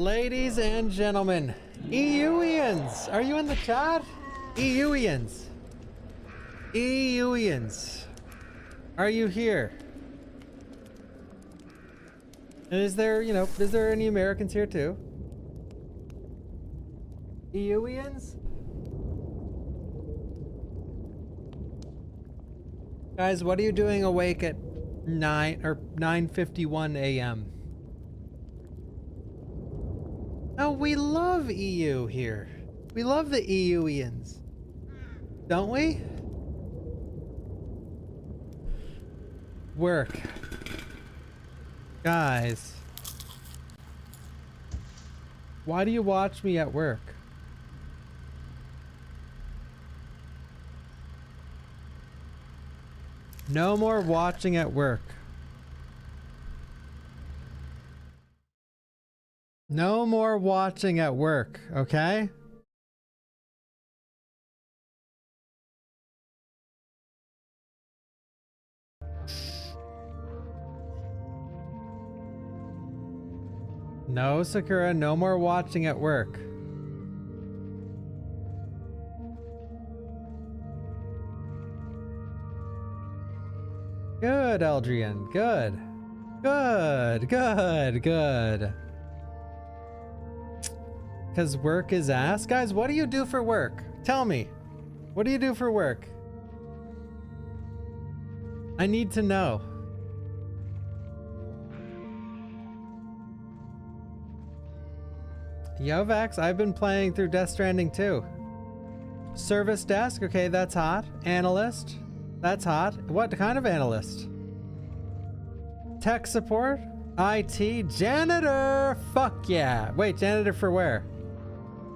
Ladies and gentlemen, EUians, are you in the chat? EUians. EUians. Are you here? And is there, you know, is there any Americans here too? EUians? Guys, what are you doing awake at 9:51 a.m.? Oh, we love EU here. We love the EUians. Don't we? Work. Guys. Why do you watch me at work? No more watching at work. No more watching at work, okay? No, Sakura, no more watching at work. Good, Eldrian, good. Good, good, good. Because work is ass? Guys, what do you do for work? Tell me. What do you do for work? I need to know. Yo, Vax, I've been playing through Death Stranding too. Service desk, okay, that's hot. Analyst, that's hot. What kind of analyst? Tech support? IT? Janitor! Fuck yeah! Wait, janitor for where?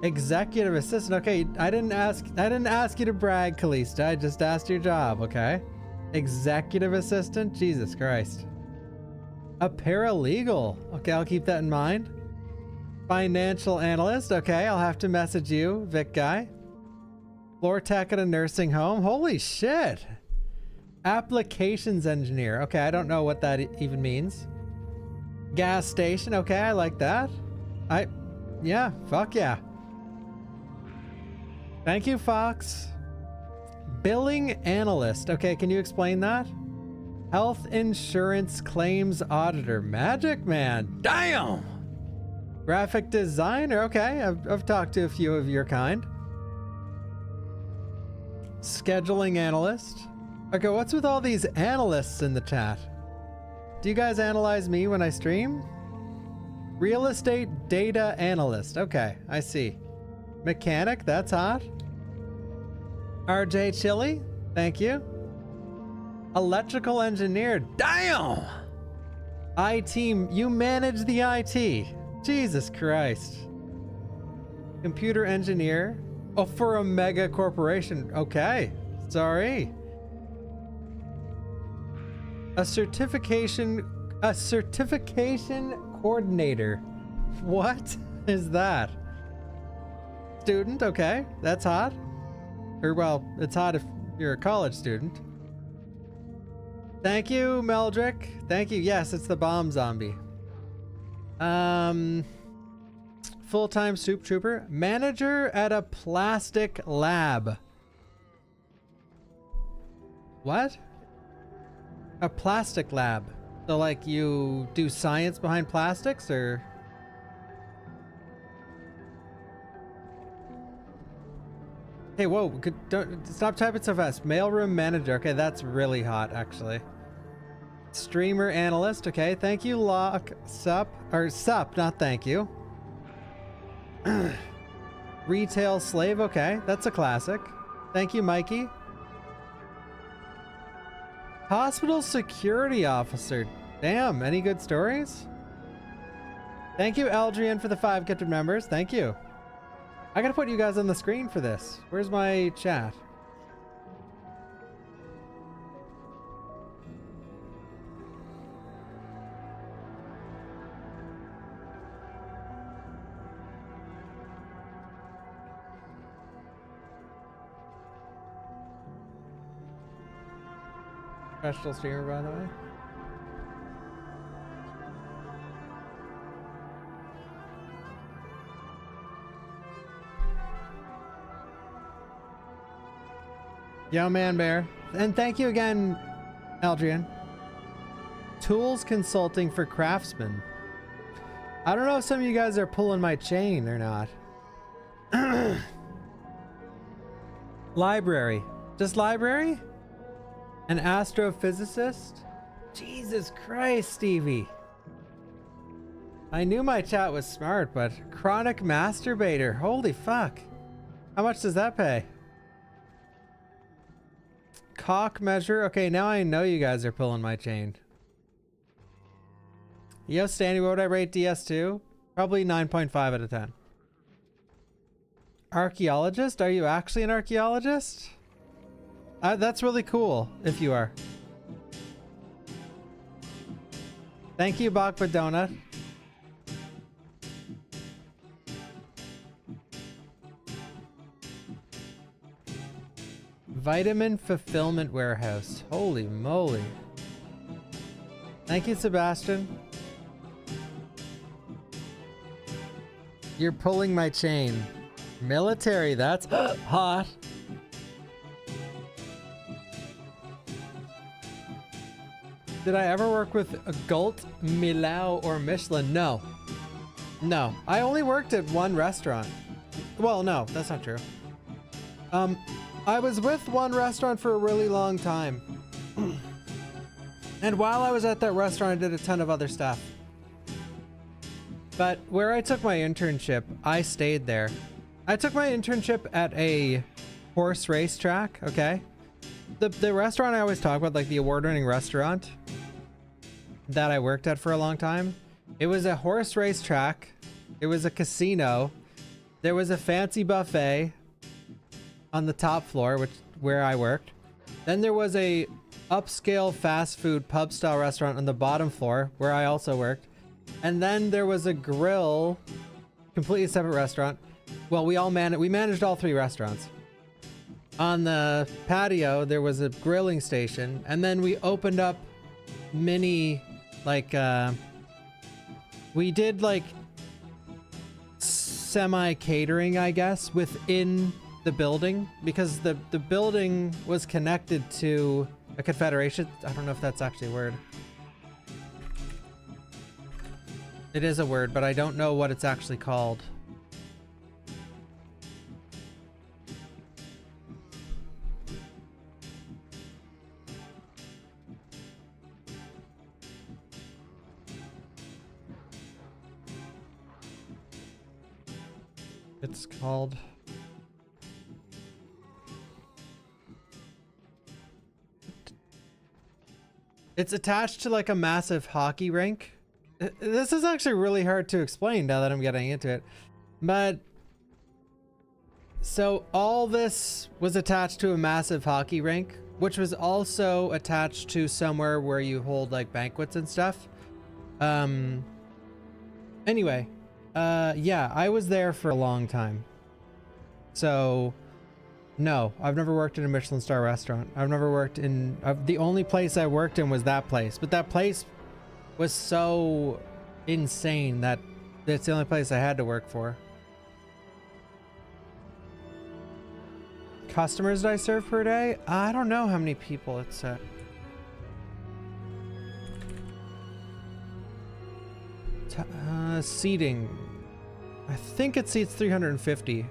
Executive assistant. Okay, I didn't ask you to brag, Kalista. I just asked your job, okay? Executive assistant? Jesus Christ. A paralegal. Okay, I'll keep that in mind. Financial analyst. Okay, I'll have to message you, Vic guy. Floor tech at a nursing home. Holy shit. Applications engineer. Okay, I don't know what that even means. Gas station. Okay, I like that. Yeah, fuck yeah. Thank you, Fox. Billing analyst. Okay, can you explain that? Health insurance claims auditor. Magic man. Damn. Graphic designer. Okay, I've talked to a few of your kind. Scheduling analyst. Okay, what's with all these analysts in the chat? Do you guys analyze me when I stream? Real estate data analyst. Okay, I see. Mechanic, that's hot. RJ Chili, thank you. Electrical engineer, damn! IT, you manage the IT. Jesus Christ. Computer engineer. Oh, for a mega corporation. Okay, sorry. A certification coordinator. What is that? Student, okay, that's hot. Or well, it's hot if you're a college student. Thank you, Meldrick. Thank you. Yes, it's the bomb zombie. Full-time soup trooper. Manager at a plastic lab. What? A plastic lab. So like you do science behind plastics, or? Hey, whoa, don't stop typing so fast. Mailroom manager. Okay, that's really hot, actually. Streamer analyst. Okay, thank you, Lock. Sup. Or sup, not thank you. Retail slave. Okay, that's a classic. Thank you, Mikey. Hospital security officer. Damn, any good stories? Thank you, Eldrian, for the 5 gifted members. Thank you. I gotta put you guys on the screen for this. Where's my chat? Professional streamer, by the way. Yo, man bear. And thank you again, Aldrian. Tools consulting for craftsmen. I don't know if some of you guys are pulling my chain or not. Library. Just library? An astrophysicist? Jesus Christ, Stevie. I knew my chat was smart, but chronic masturbator. Holy fuck. How much does that pay? Cock measure. Okay, now I know you guys are pulling my chain. Yo, Stanley, what would I rate DS2? Probably 9.5 out of 10. Archaeologist? Are you actually an archaeologist? That's really cool, if you are. Thank you, Bawkbasoup. Vitamin Fulfillment Warehouse. Holy moly. Thank you, Sebastian. You're pulling my chain. Military, that's hot. Did I ever work with a Gult, Milau, or Michelin? No. No. I only worked at one restaurant. Well, no, that's not true. I was with one restaurant for a really long time. And while I was at that restaurant, I did a ton of other stuff. But where I took my internship, I stayed there. I took my internship at a horse race track, okay? The restaurant I always talk about, like the award-winning restaurant that I worked at for a long time, it was a horse race track. It was a casino. There was a fancy buffet on the top floor, where I worked. Then there was a upscale fast food pub style restaurant on the bottom floor where I also worked. And then there was a grill, completely separate restaurant. Well, we managed all three restaurants. On the patio, there was a grilling station, and then we opened up mini, like, we did like semi-catering, I guess, within the building, because the building was connected to a confederation. I don't know if that's actually a word. It is a word, but I don't know what it's actually called. It's called... It's attached to like a massive hockey rink. This is actually really hard to explain now that I'm getting into it. But so all this was attached to a massive hockey rink, which was also attached to somewhere where you hold like banquets and stuff. Anyway, yeah, I was there for a long time. So no, I've never worked in a Michelin star restaurant. I've never worked in, the only place I worked in was that place, but that place was so insane that it's the only place I had to work for. Customers that I serve per day? I don't know how many people it's at. Seating. I think it seats 350.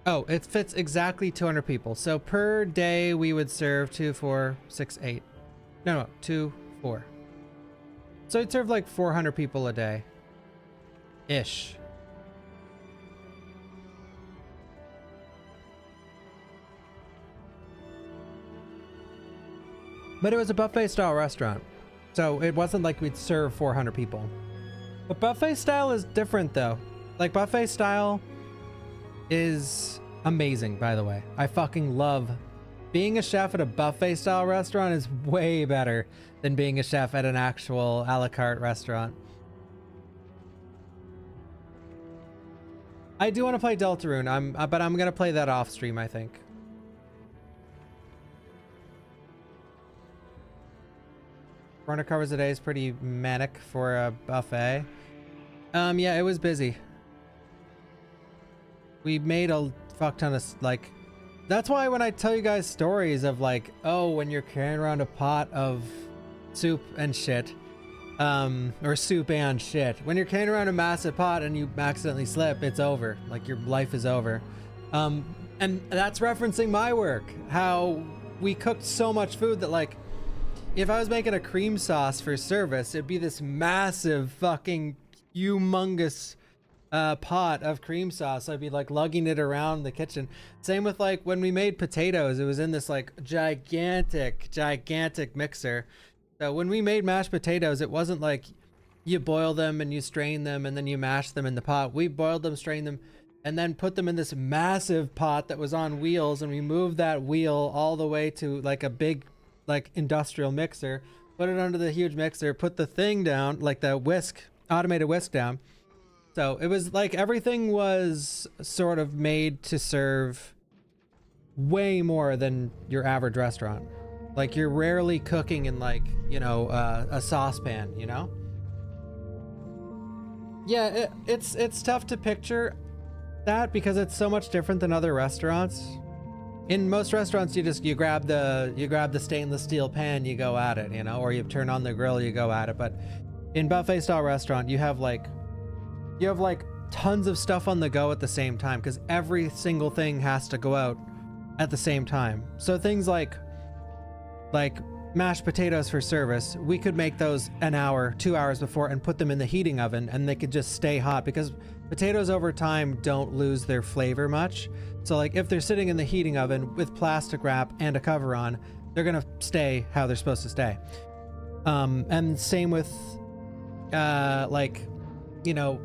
Oh, it fits exactly 200 people. So per day we would serve 2, 4, 6, 8. No, 2, 4. So it'd serve like 400 people a day. Ish. But it was a buffet style restaurant. So it wasn't like we'd serve 400 people. But buffet style is different though. Like buffet style is amazing, by the way. I fucking love being a chef at a buffet style restaurant is way better than being a chef at an actual a la carte restaurant. I do want to play Deltarune, but I'm gonna play that off stream, I think. 400 covers a day is pretty manic for a buffet. Yeah, it was busy. We made a fuck ton of, like, that's why when I tell you guys stories of like, oh, when you're carrying around a pot of soup and shit, or soup and shit, when you're carrying around a massive pot and you accidentally slip, it's over. Like, your life is over. And that's referencing my work, how we cooked so much food that, like, if I was making a cream sauce for service, it'd be this massive fucking humongous pot of cream sauce. I'd be like lugging it around the kitchen. Same with like when we made potatoes, it was in this like gigantic mixer. So when we made mashed potatoes, it wasn't like you boil them and you strain them and then you mash them in the pot. We boiled them, strained them, and then put them in this massive pot that was on wheels, and we moved that wheel all the way to like a big like industrial mixer, put it under the huge mixer, put the thing down, like the whisk, automated whisk down. So it was like everything was sort of made to serve way more than your average restaurant. Like, you're rarely cooking in like, you know, a saucepan, you know? Yeah, it's tough to picture that because it's so much different than other restaurants. In most restaurants, you grab the stainless steel pan, you go at it, you know, or you turn on the grill, you go at it. But in buffet style restaurant, you have like tons of stuff on the go at the same time because every single thing has to go out at the same time. So things like mashed potatoes for service, we could make those an hour, 2 hours before and put them in the heating oven, and they could just stay hot because potatoes over time don't lose their flavor much. So like if they're sitting in the heating oven with plastic wrap and a cover on, they're gonna stay how they're supposed to stay. And same with like, you know,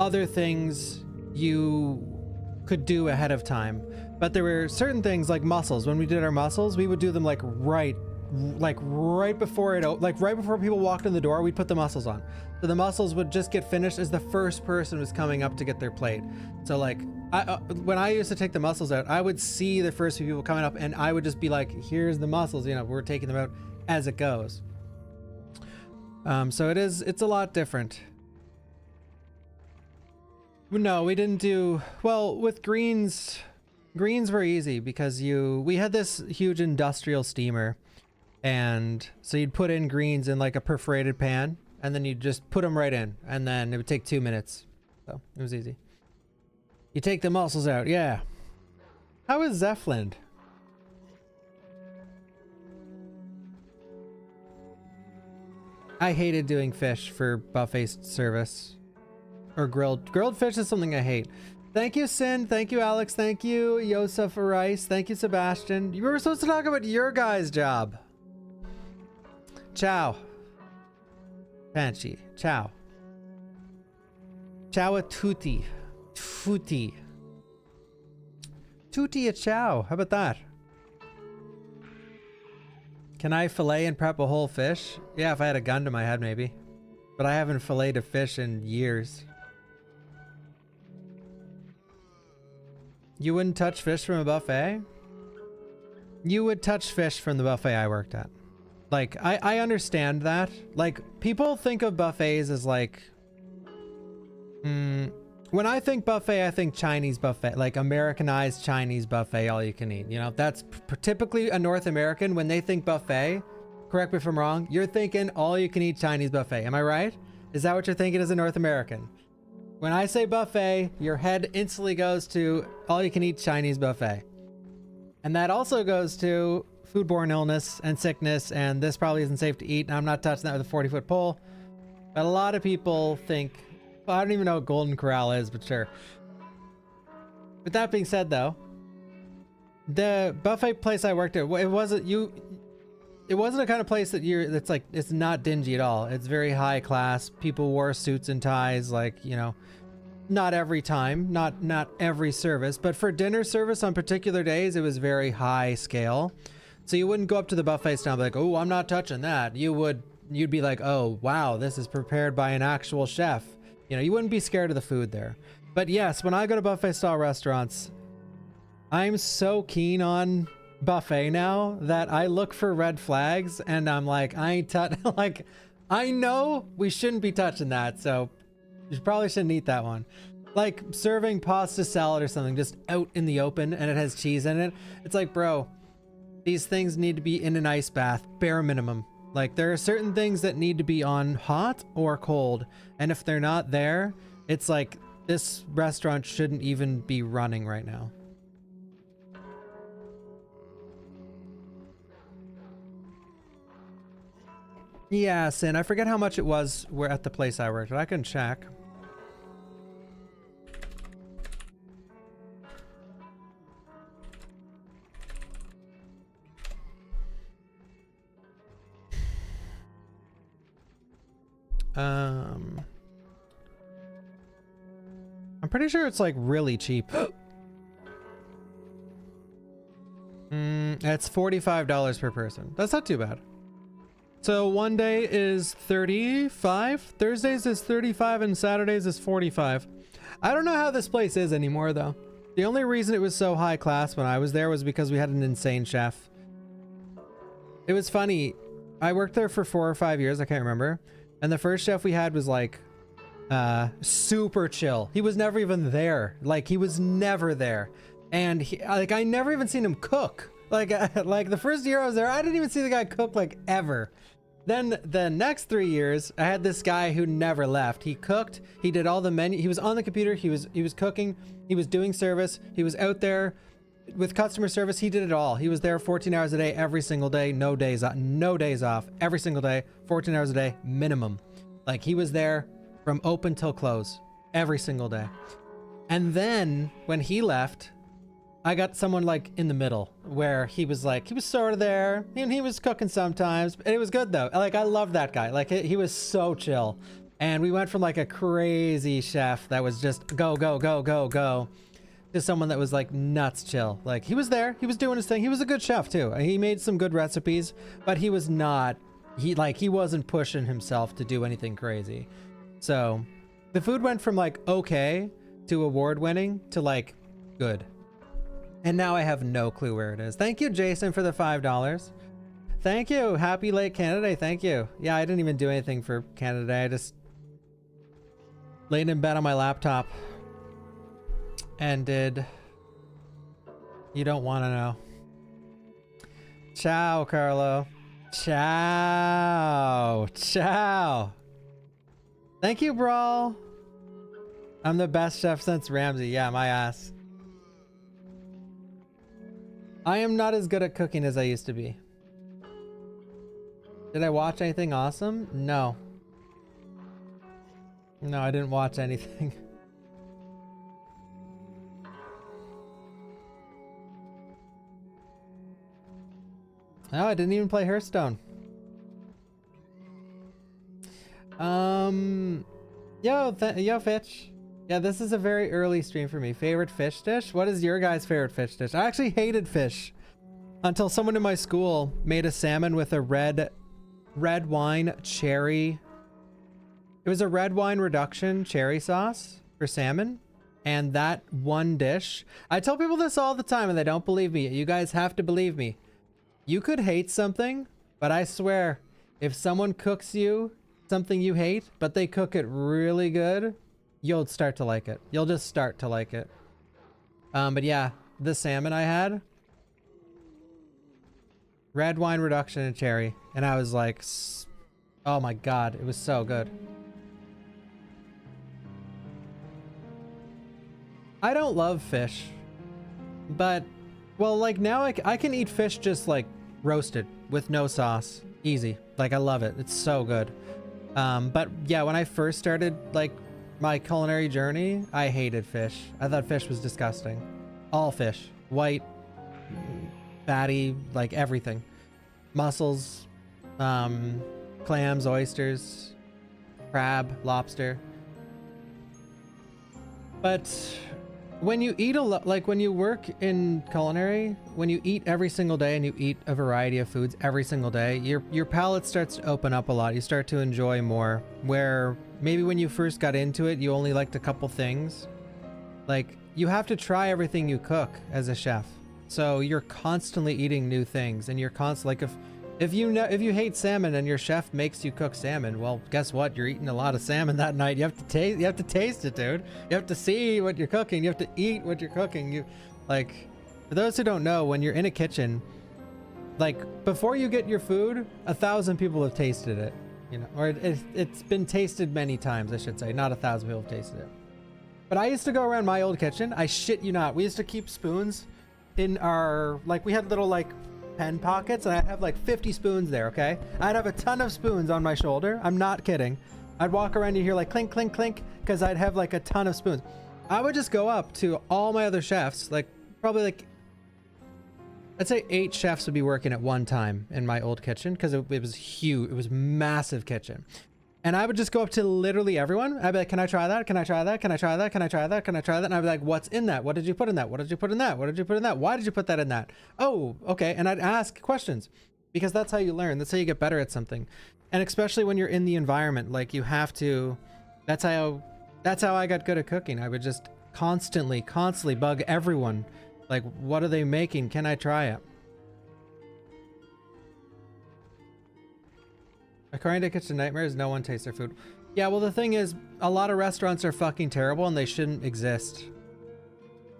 other things you could do ahead of time. But there were certain things like mussels. When we did our mussels, we would do them like right before people walked in the door, we'd put the mussels on. So the mussels would just get finished as the first person was coming up to get their plate. So like, when I used to take the mussels out, I would see the first few people coming up and I would just be like, here's the mussels, you know, we're taking them out as it goes. So it's a lot different. No, we didn't do, well, with greens were easy because we had this huge industrial steamer, and so you'd put in greens in like a perforated pan and then you'd just put them right in, and then it would take 2 minutes. So it was easy. You take the mussels out. Yeah. How is Zefland? I hated doing fish for buffet service. Or grilled fish is something I hate. Thank you, Sin. Thank you, Alex. Thank you, Yosef Rice. Thank you, Sebastian. You were supposed to talk about your guy's job. Ciao. Panchi. Ciao. Ciao a tutti. Tutti. Tutti a ciao. How about that? Can I fillet and prep a whole fish? Yeah, if I had a gun to my head, maybe. But I haven't filleted a fish in years. You wouldn't touch fish from a buffet? You would touch fish from the buffet I worked at. Like, I understand that. Like, people think of buffets as like... when I think buffet, I think Chinese buffet. Like, Americanized Chinese buffet, all you can eat. You know, that's typically a North American. When they think buffet, correct me if I'm wrong, you're thinking all you can eat Chinese buffet. Am I right? Is that what you're thinking as a North American? When I say buffet, your head instantly goes to all you can eat Chinese buffet. And that also goes to foodborne illness and sickness, and this probably isn't safe to eat, and I'm not touching that with a 40-foot pole. But a lot of people think, well, I don't even know what Golden Corral is, but sure. With that being said though, the buffet place I worked at, it wasn't a kind of place that's like, it's not dingy at all. It's very high class. People wore suits and ties, like, you know, not every time, not every service, but for dinner service on particular days, it was very high scale. So you wouldn't go up to the buffet stand and be like, oh, I'm not touching that. You'd be like, oh, wow, this is prepared by an actual chef. You know, you wouldn't be scared of the food there. But yes, when I go to buffet style restaurants, I'm so keen on buffet now that I look for red flags and I'm like, I ain't like, I know we shouldn't be touching that, so you probably shouldn't eat that one. Like serving pasta salad or something just out in the open and it has cheese in it. It's like, bro, these things need to be in an ice bath, bare minimum. Like there are certain things that need to be on hot or cold. And if they're not there, it's like this restaurant shouldn't even be running right now. Yeah, Sin, I forget how much it was we're at the place I worked, but I can check. I'm pretty sure it's like really cheap. It's $45 per person. That's not too bad. So one day is 35, Thursdays is 35, and Saturdays is 45. I don't know how this place is anymore though. The only reason it was so high class when I was there was because we had an insane chef. It was funny. I worked there for 4 or 5 years, I can't remember. And the first chef we had was like super chill. He was never even there. Like he was never there. And he, like I never even seen him cook. Like like the first year I was there, I didn't even see the guy cook like ever. Then the next 3 years, I had this guy who never left. He cooked, he did all the menu, he was on the computer, he was cooking, he was doing service, he was out there with customer service, he did it all. He was there 14 hours a day, every single day, no days off, every single day, 14 hours a day, minimum. Like he was there from open till close, every single day. And then when he left, I got someone like in the middle where he was sort of there and he was cooking sometimes. It was good though. Like I love that guy. Like he was so chill. And we went from like a crazy chef that was just go, go, go, go, go to someone that was like nuts chill. Like he was there, he was doing his thing. He was a good chef too. He made some good recipes, but he was not, he wasn't pushing himself to do anything crazy. So the food went from like okay to award winning to like good. And now I have no clue where it is. Thank you, Jason, for the $5. Thank you. Happy late Canada Day. Thank you. Yeah, I didn't even do anything for Canada Day. I just laid in bed on my laptop and did... You don't want to know. Ciao, Carlo. Ciao. Ciao. Thank you, Brawl. I'm the best chef since Ramsay. Yeah, my ass. I am not as good at cooking as I used to be. Did I watch anything awesome? No. No, I didn't watch anything. No, I didn't even play Hearthstone. Yo, Fitch. Yeah, this is a very early stream for me. Favorite fish dish? What is your guys' favorite fish dish? I actually hated fish until someone in my school made a salmon with a red wine cherry. It was a red wine reduction cherry sauce for salmon. And that one dish, I tell people this all the time and they don't believe me. You guys have to believe me. You could hate something, but I swear, if someone cooks you something you hate, but they cook it really good, you'll start to like it. You'll just start to like it. But yeah, the salmon I had, red wine reduction and cherry, and I was like, oh my god, it was so good. I don't love fish, but well, like now I can eat fish just like roasted with no sauce, easy. Like I love it. It's so good. But yeah, when I first started like my culinary journey, I hated fish. I thought fish was disgusting. All fish, white, fatty, like everything. Mussels, clams, oysters, crab, lobster. But when you eat a lot, like when you work in culinary, when you eat every single day and you eat a variety of foods every single day, your palate starts to open up a lot. You start to enjoy more, where maybe when you first got into it, you only liked a couple things. Like you have to try everything you cook as a chef. So you're constantly eating new things, and you're constantly like if you hate salmon and your chef makes you cook salmon, well, guess what? You're eating a lot of salmon that night. You have to taste it, dude. You have to see what you're cooking. You have to eat what you're cooking. You like, for those who don't know, when you're in a kitchen, like before you get your food, 1,000 people have tasted it, you know, or it's been tasted many times, I should say. Not 1,000 people have tasted it. But I used to go around my old kitchen. I shit you not. We used to keep spoons in our, like, we had little like pen pockets, and I'd have like 50 spoons there, okay? I'd have a ton of spoons on my shoulder. I'm not kidding. I'd walk around, you hear like clink, clink, clink, because I'd have like a ton of spoons. I would just go up to all my other chefs, like probably like, I'd say 8 chefs would be working at one time in my old kitchen, because it was huge. It was massive kitchen. And I would just go up to literally everyone. I'd be like, can I try that? Can I try that? Can I try that? Can I try that? Can I try that? And I'd be like, what's in that? What did you put in that? What did you put in that? What did you put in that? Why did you put that in that? Oh, okay. And I'd ask questions, because that's how you learn. That's how you get better at something. And especially when you're in the environment, like you have to, that's how I got good at cooking. I would just constantly bug everyone. Like, what are they making? Can I try it? According to Kitchen Nightmares, no one tastes their food. Yeah, well, the thing is, a lot of restaurants are fucking terrible and they shouldn't exist.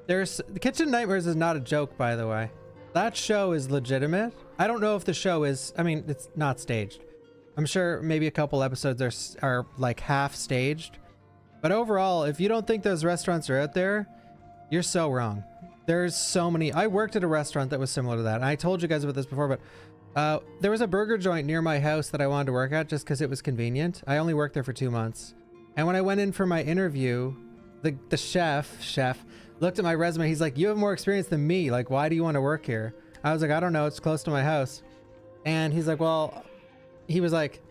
The Kitchen Nightmares is not a joke, by the way. That show is legitimate. I don't know if the show is, I mean, it's not staged. I'm sure maybe a couple episodes are like half staged. But overall, if you don't think those restaurants are out there, you're so wrong. There's so many. I worked at a restaurant that was similar to that. And I told you guys about this before, but there was a burger joint near my house that I wanted to work at just because it was convenient. I only worked there for 2 months. And when I went in for my interview, the chef looked at my resume. He's like, you have more experience than me. Like, why do you want to work here? I was like, I don't know. It's close to my house. And he's like, well, he was like,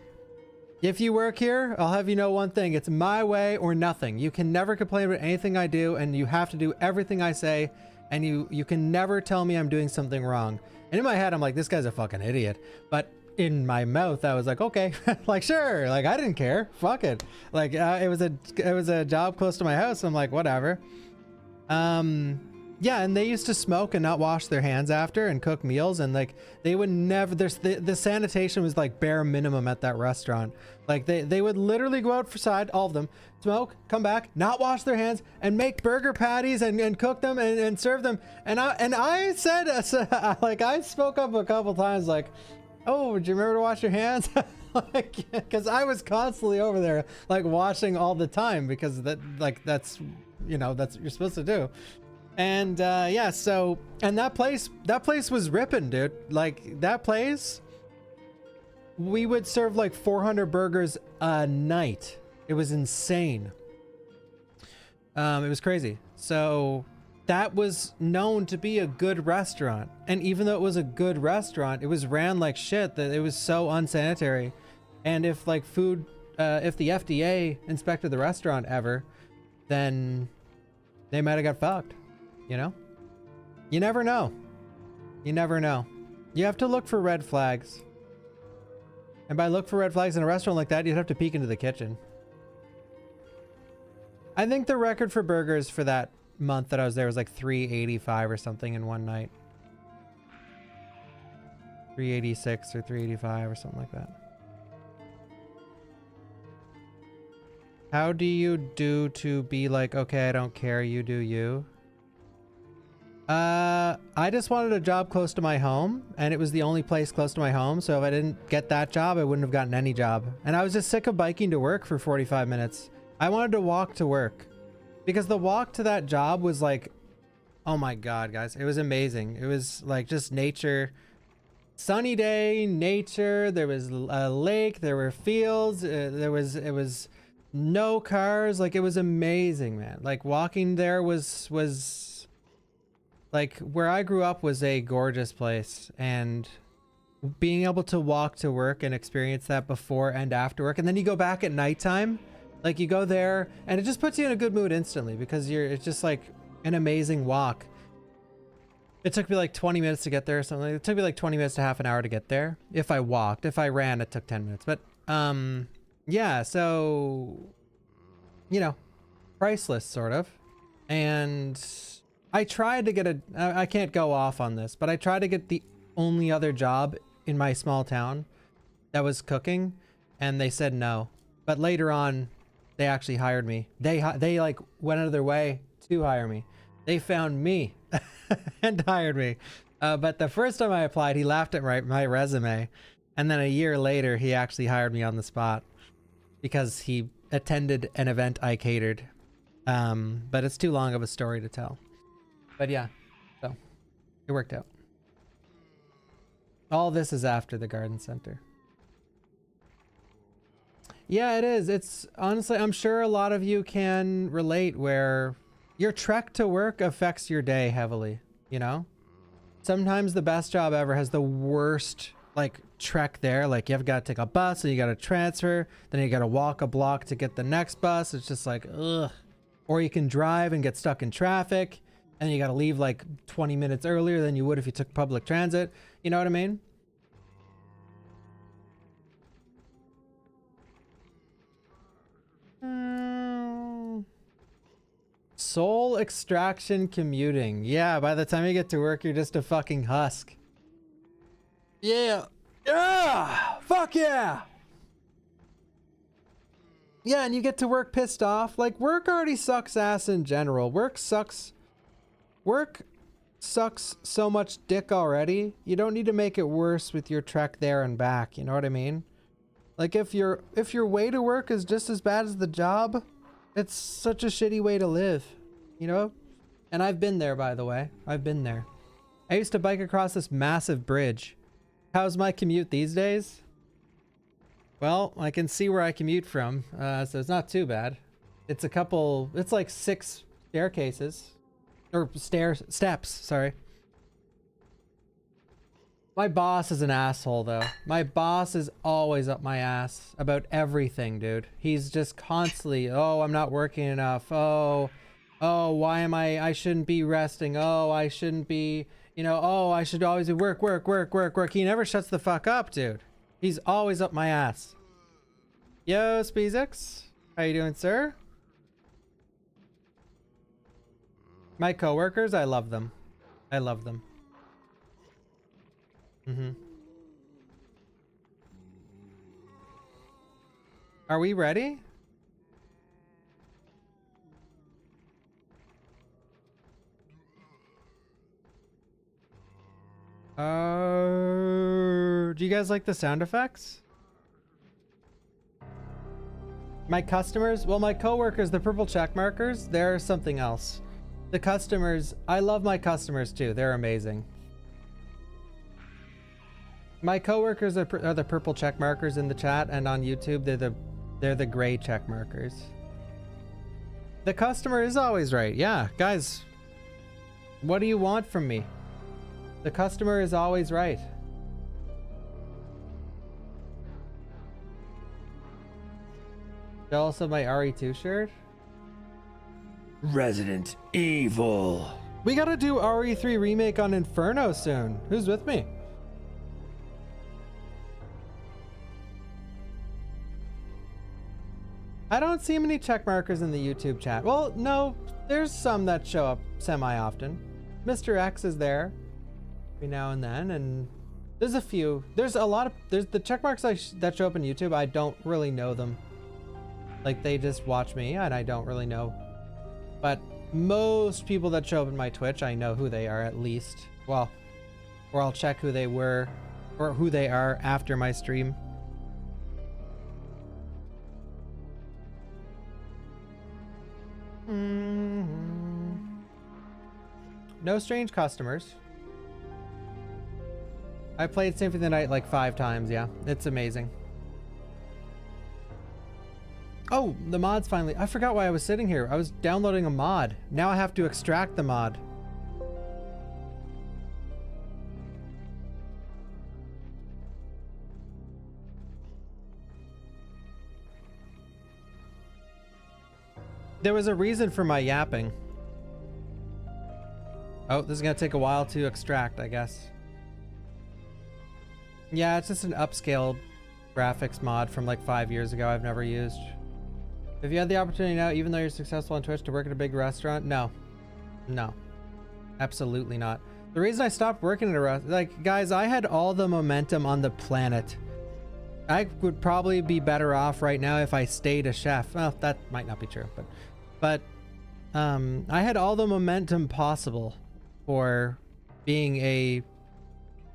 if you work here, I'll have you know one thing. It's my way or nothing. You can never complain about anything I do, and you have to do everything I say, and you can never tell me I'm doing something wrong. And in my head, I'm like, this guy's a fucking idiot. But in my mouth, I was like, okay, like, sure. Like, I didn't care. Fuck it. Like, it was a job close to my house. I'm like, whatever. Yeah, and they used to smoke and not wash their hands after and cook meals, and like they would never, the sanitation was like bare minimum at that restaurant. Like they would literally go outside, all of them, smoke, come back, not wash their hands, and make burger patties and cook them and serve them. And I said, like, I spoke up a couple times like, oh, do you remember to wash your hands? Like, because I was constantly over there like washing all the time, because that's, you know, that's what you're supposed to do. And yeah, so, and that place was ripping, dude. Like, that place, we would serve like 400 burgers a night. It was insane. It was crazy. So that was known to be a good restaurant. And even though it was a good restaurant, it was ran like shit. That it was so unsanitary. And if like food, if the FDA inspected the restaurant ever, then they might have got fucked. You know? You never know. You never know. You have to look for red flags. And by look for red flags in a restaurant like that, you'd have to peek into the kitchen. I think the record for burgers for that month that I was there was like 385 or something in one night. 386 or 385 or something like that. How do you do to be like, okay, I don't care, you do you? I just wanted a job close to my home, and it was the only place close to my home. So if I didn't get that job, I wouldn't have gotten any job. And I was just sick of biking to work for 45 minutes. I wanted to walk to work, because the walk to that job was like, oh my God, guys, it was amazing. It was like just nature, sunny day, nature. There was a lake, there were fields, it was no cars. Like, it was amazing, man. Like, walking there was like, where I grew up was a gorgeous place, and being able to walk to work and experience that before and after work, and then you go back at nighttime, like you go there and it just puts you in a good mood instantly, because it's just like an amazing walk. It took me like 20 minutes to get there or something. It took me like 20 minutes to half an hour to get there. If I walked, if I ran, it took 10 minutes, but yeah, so, you know, priceless sort of. And I tried to get I can't go off on this, but I tried to get the only other job in my small town that was cooking, and they said no. But later on, they actually hired me. They like went out of their way to hire me. They found me and hired me. But the first time I applied, he laughed at my resume. And then a year later, he actually hired me on the spot because he attended an event I catered. But it's too long of a story to tell. But yeah, so it worked out. All this is after the garden center. Yeah, it is. It's honestly, I'm sure a lot of you can relate where your trek to work affects your day heavily, you know? Sometimes the best job ever has the worst like trek there. Like you've got to take a bus and you got to transfer, then you got to walk a block to get the next bus. It's just like, ugh. Or you can drive and get stuck in traffic and you got to leave like 20 minutes earlier than you would if you took public transit. You know what I mean? Soul extraction commuting. Yeah, by the time you get to work, you're just a fucking husk. Yeah. Yeah. Fuck yeah. Yeah, and you get to work pissed off. Like, work already sucks ass in general. Work sucks so much dick already. You don't need to make it worse with your trek there and back. You know what I mean? Like, if your way to work is just as bad as the job, it's such a shitty way to live, you know? And I've been there, by the way. I've been there. I used to bike across this massive bridge. How's my commute these days? Well, I can see where I commute from, so it's not too bad. It's like 6 staircases. Or steps, sorry. My boss is an asshole, though. My boss is always up my ass about everything, dude. He's just constantly, oh, I'm not working enough. Oh, why am I shouldn't be resting. Oh, I shouldn't be, you know, oh, I should always be work. He never shuts the fuck up, dude. He's always up my ass. Yo, Speezix. How you doing, sir? My coworkers, I love them. I love them. Are we ready? Do you guys like the sound effects? My customers, well, my coworkers, the purple check markers, they're something else. The customers, I love my customers too. They're amazing. My coworkers are the purple check markers in the chat, and on YouTube they're the gray check markers. The customer is always right. Yeah, guys. What do you want from me? The customer is always right. Jealous of my RE2 shirt? Resident Evil. We gotta do RE3 remake on Inferno soon. Who's with me? I don't see many check markers in the YouTube chat. Well, no, there's some that show up semi-often. Mr. X is there every now and then, and there's a few. There's the check marks that show up in YouTube, I don't really know them. Like, they just watch me, and I don't really know. But most people that show up in my Twitch, I know who they are at least. Well, or I'll check who they were, or who they are after my stream. No strange customers. I played Symphony of the Night like 5 times, yeah. It's amazing. Oh, the mod's finally... I forgot why I was sitting here. I was downloading a mod. Now I have to extract the mod. There was a reason for my yapping. Oh, this is gonna take a while to extract, I guess. Yeah, it's just an upscaled graphics mod from like 5 years ago I've never used. If you had the opportunity now, even though you're successful on Twitch, to work at a big restaurant, no. No. Absolutely not. The reason I stopped working at a restaurant, like, guys, I had all the momentum on the planet. I would probably be better off right now if I stayed a chef. Well, that might not be true, but I had all the momentum possible for being a,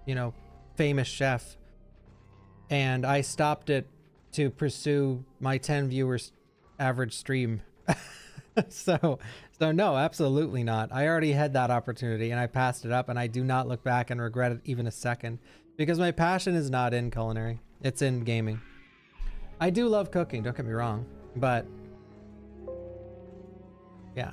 you know, famous chef, and I stopped it to pursue my 10 viewers average stream. So no, absolutely not. I already had that opportunity and I passed it up, and I do not look back and regret it even a second, because my passion is not in culinary. It's in gaming. I do love cooking, don't get me wrong, but yeah.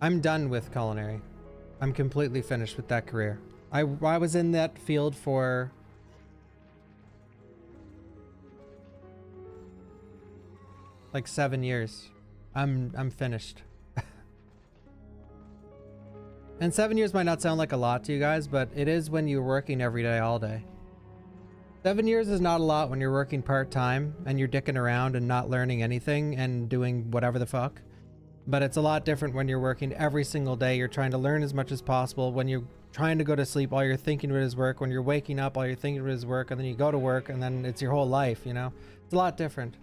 I'm done with culinary. I'm completely finished with that career. I was in that field for like 7 years. I'm finished. And 7 years might not sound like a lot to you guys, but it is when you're working every day, all day. 7 years is not a lot when you're working part-time and you're dicking around and not learning anything and doing whatever the fuck. But it's a lot different when you're working every single day. You're trying to learn as much as possible. When you're trying to go to sleep, all you're thinking about is work. When you're waking up, all you're thinking about is work. And then you go to work, and then it's your whole life, you know? It's a lot different.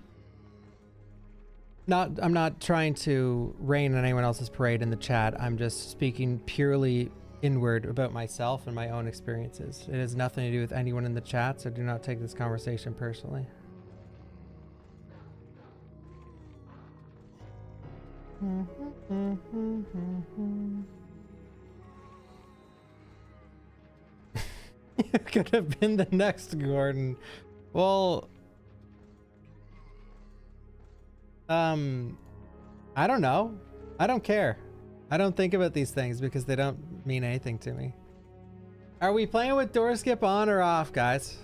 I'm not trying to rain on anyone else's parade in the chat. I'm just speaking purely inward about myself and my own experiences. It has nothing to do with anyone in the chat, so do not take this conversation personally. You could have been the next Gordon. Well, I don't know. I don't care. I don't think about these things because they don't mean anything to me. Are we playing with door skip on or off, guys?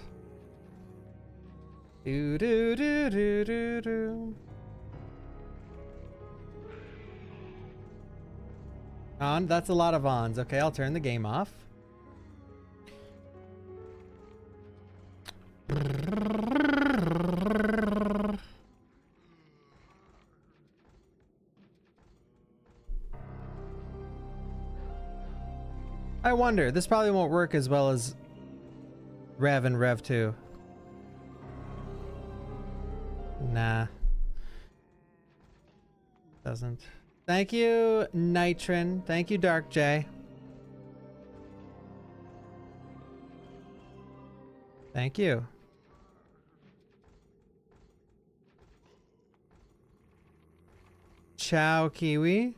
Do do do do do do. On. That's a lot of ons. Okay, I'll turn the game off. I wonder, this probably won't work as well as Rev and Rev 2. Nah. Doesn't. Thank you, Nitrin. Thank you, Dark J. Thank you. Ciao, Kiwi.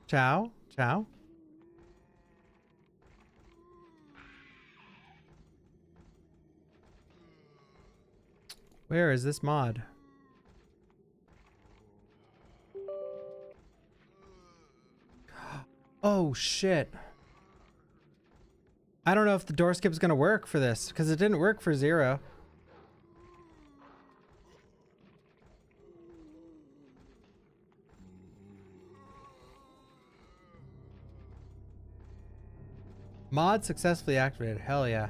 Ciao. Ciao. Where is this mod? Oh shit. I don't know if the door skip is gonna work for this, because it didn't work for 0. Mod successfully activated. Hell yeah.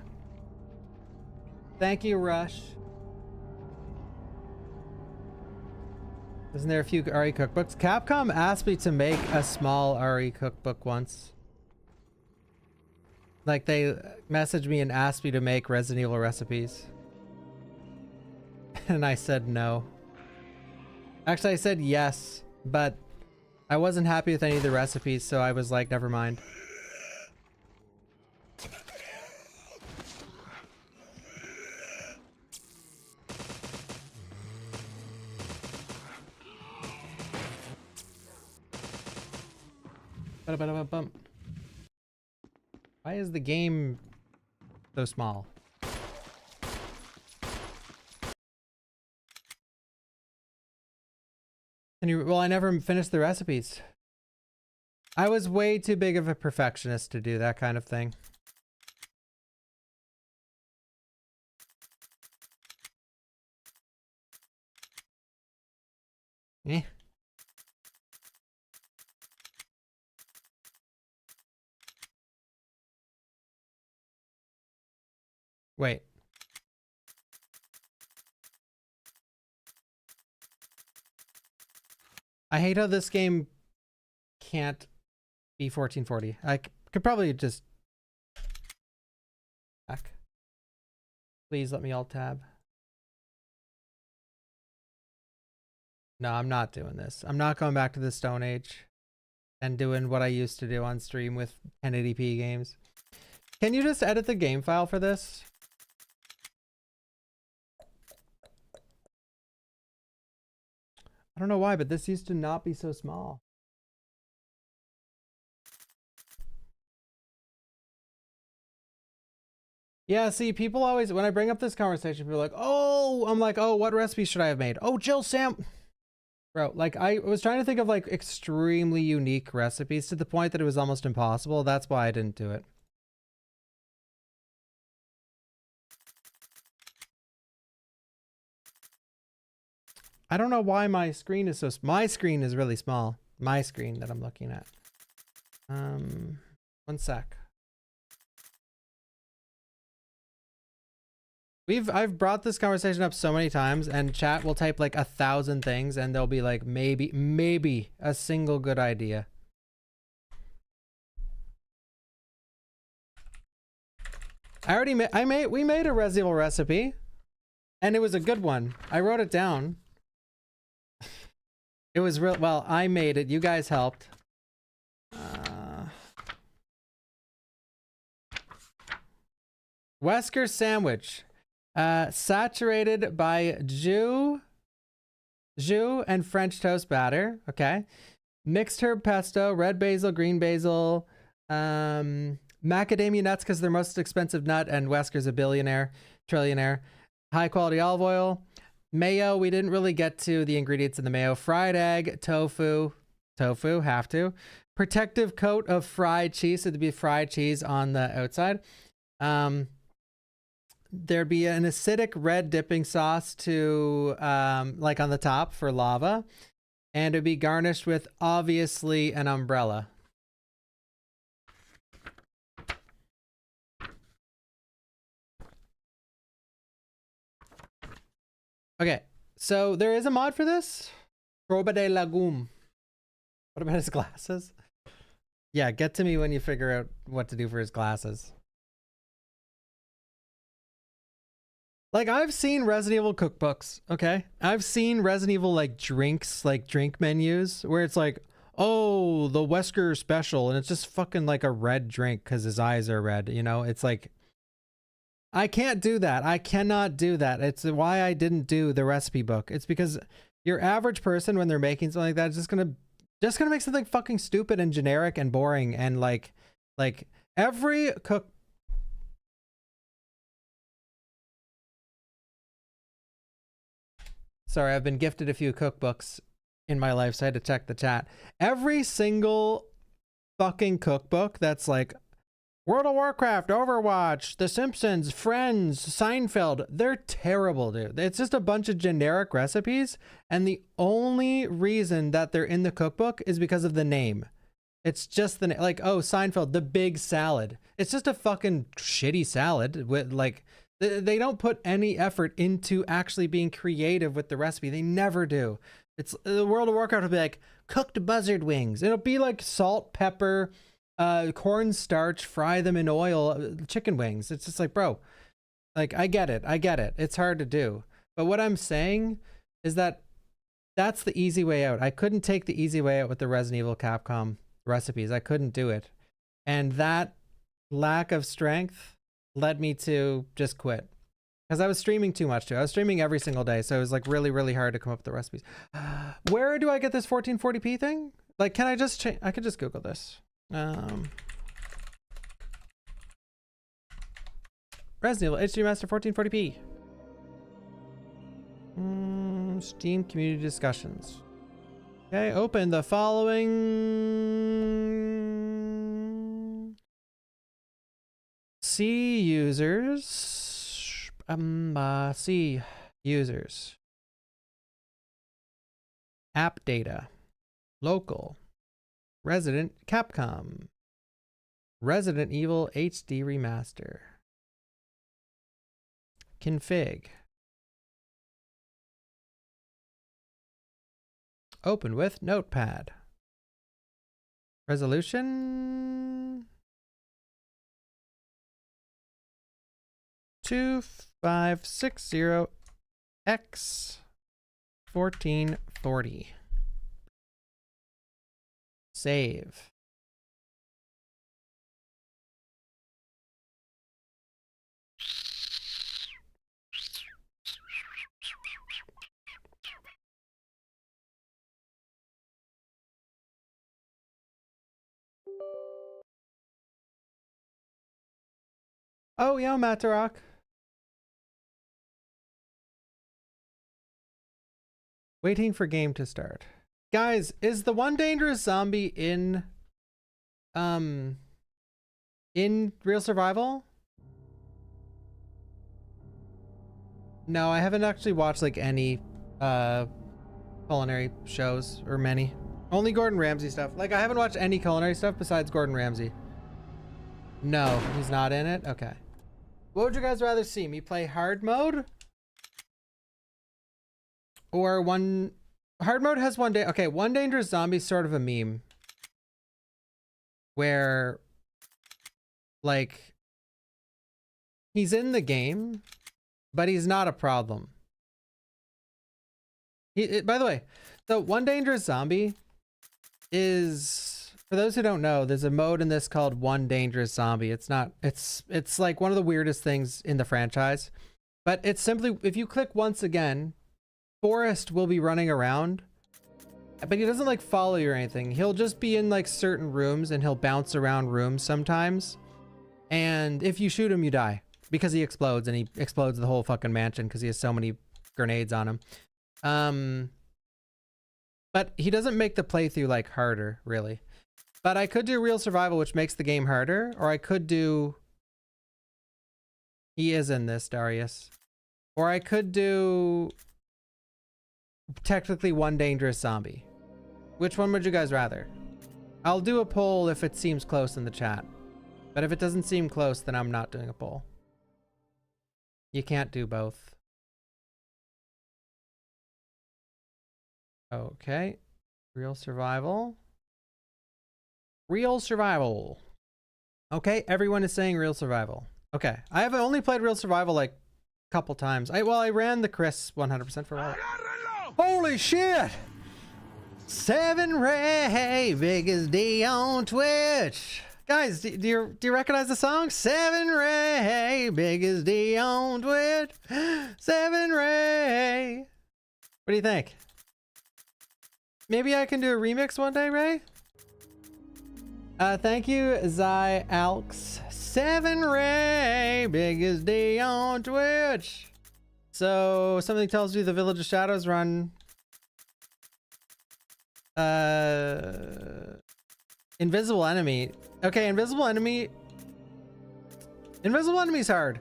Thank you, Rush. Isn't there a few RE cookbooks? Capcom asked me to make a small RE cookbook once. Like, they messaged me and asked me to make Resident Evil recipes. And I said no. Actually, I said yes, but I wasn't happy with any of the recipes, so I was like, never mind. Why is the game so small? Well, I never finished the recipes. I was way too big of a perfectionist to do that kind of thing. Eh. Wait. I hate how this game can't be 1440. I could probably just back. Please let me alt tab. No, I'm not doing this. I'm not going back to the Stone Age and doing what I used to do on stream with 1080p games. Can you just edit the game file for this? I don't know why, but this used to not be so small. Yeah, see, people always, when I bring up this conversation, people are like, oh, I'm like, oh, what recipe should I have made? Oh, Jill Sam. Bro, like, I was trying to think of, like, extremely unique recipes to the point that it was almost impossible. That's why I didn't do it. I don't know why my screen is so... My screen is really small. My screen that I'm looking at. 1 sec. I've brought this conversation up so many times, and chat will type like 1,000 things, and they'll be like, maybe a single good idea. We made a Resident Evil recipe, and it was a good one. I wrote it down. It was real. Well, I made it. You guys helped. Wesker sandwich. Saturated by jus and French toast batter. Okay. Mixed herb pesto, red basil, green basil, macadamia nuts because they're most expensive nut, and Wesker's a trillionaire. High quality olive oil. Mayo, we didn't really get to the ingredients in the mayo. Fried egg, tofu, have to. Protective coat of fried cheese, so there'd be fried cheese on the outside. There'd be an acidic red dipping sauce to, like on the top for lava. And it'd be garnished with, obviously, an umbrella. Okay, so there is a mod for this. Proba de legume. What about his glasses? Yeah, get to me when you figure out what to do for his glasses. Like, I've seen Resident Evil cookbooks, okay? I've seen Resident Evil, like, drinks, like, drink menus, where it's like, oh, the Wesker special, and it's just fucking, like, a red drink because his eyes are red, you know? It's like... I can't do that. I cannot do that. It's why I didn't do the recipe book. It's because your average person, when they're making something like that, is just gonna make something fucking stupid and generic and boring, and like every cook... Sorry, I've been gifted a few cookbooks in my life, so I had to check the chat. Every single fucking cookbook that's like World of Warcraft, Overwatch, The Simpsons, Friends, Seinfeld, they're terrible, dude. It's just a bunch of generic recipes, and the only reason that they're in the cookbook is because of the name. It's just the like, oh, Seinfeld, the big salad. It's just a fucking shitty salad with like, they don't put any effort into actually being creative with the recipe. They never do. It's the World of Warcraft will be like cooked buzzard wings. It'll be like salt, pepper, cornstarch, fry them in oil, chicken wings. It's just like, bro, like, I get it. It's hard to do. But what I'm saying is that that's the easy way out. I couldn't take the easy way out with the Resident Evil Capcom recipes. I couldn't do it. And that lack of strength led me to just quit. Because I was streaming too much too. I was streaming every single day. So it was like really, really hard to come up with the recipes. Where do I get this 1440p thing? Like, can I just change? I could just Google this. Resident Evil HD Remaster 1440p. Steam community discussions. Okay, open the following. C users. C users. App data. Local. Resident Capcom. Resident Evil HD Remaster. Config. Open with notepad. Resolution 2560x 1440. Save. Oh, yeah, Matarok. Waiting for game to start. Guys, is the one dangerous zombie in Real Survival? No, I haven't actually watched like any culinary shows or many. Only Gordon Ramsay stuff. Like I haven't watched any culinary stuff besides Gordon Ramsay. No, he's not in it. Okay. What would you guys rather see? Me play hard mode? Or one... Hard mode has one day... Okay, one dangerous zombie is sort of a meme. Where... Like... He's in the game, but he's not a problem. By the way, the one dangerous zombie is... For those who don't know, there's a mode in this called One Dangerous Zombie. It's not, it's like one of the weirdest things in the franchise, but it's simply, if you click once again, Forrest will be running around, but he doesn't like follow you or anything. He'll just be in like certain rooms and he'll bounce around rooms sometimes. And if you shoot him, you die because he explodes, and he explodes the whole fucking mansion because he has so many grenades on him. But he doesn't make the playthrough like harder, really. But I could do Real Survival, which makes the game harder, or I could do... He is in this, Darius. Or I could do... Technically One Dangerous Zombie. Which one would you guys rather? I'll do a poll if it seems close in the chat. But if it doesn't seem close, then I'm not doing a poll. You can't do both. Okay. Real Survival. Real Survival. Okay, everyone is saying Real Survival. Okay, I have only played Real Survival like a couple times. I ran the Chris 100% for a while. Holy shit! 7 Ray, biggest D on Twitch. Guys, do you recognize the song? 7 Ray, biggest D on Twitch. 7 Ray. What do you think? Maybe I can do a remix one day, Ray? Thank you, Zai Alx. 7 Ray, biggest D on Twitch. So something tells you the Village of Shadows run. Invisible enemy. Okay, invisible enemy. Invisible enemy's hard,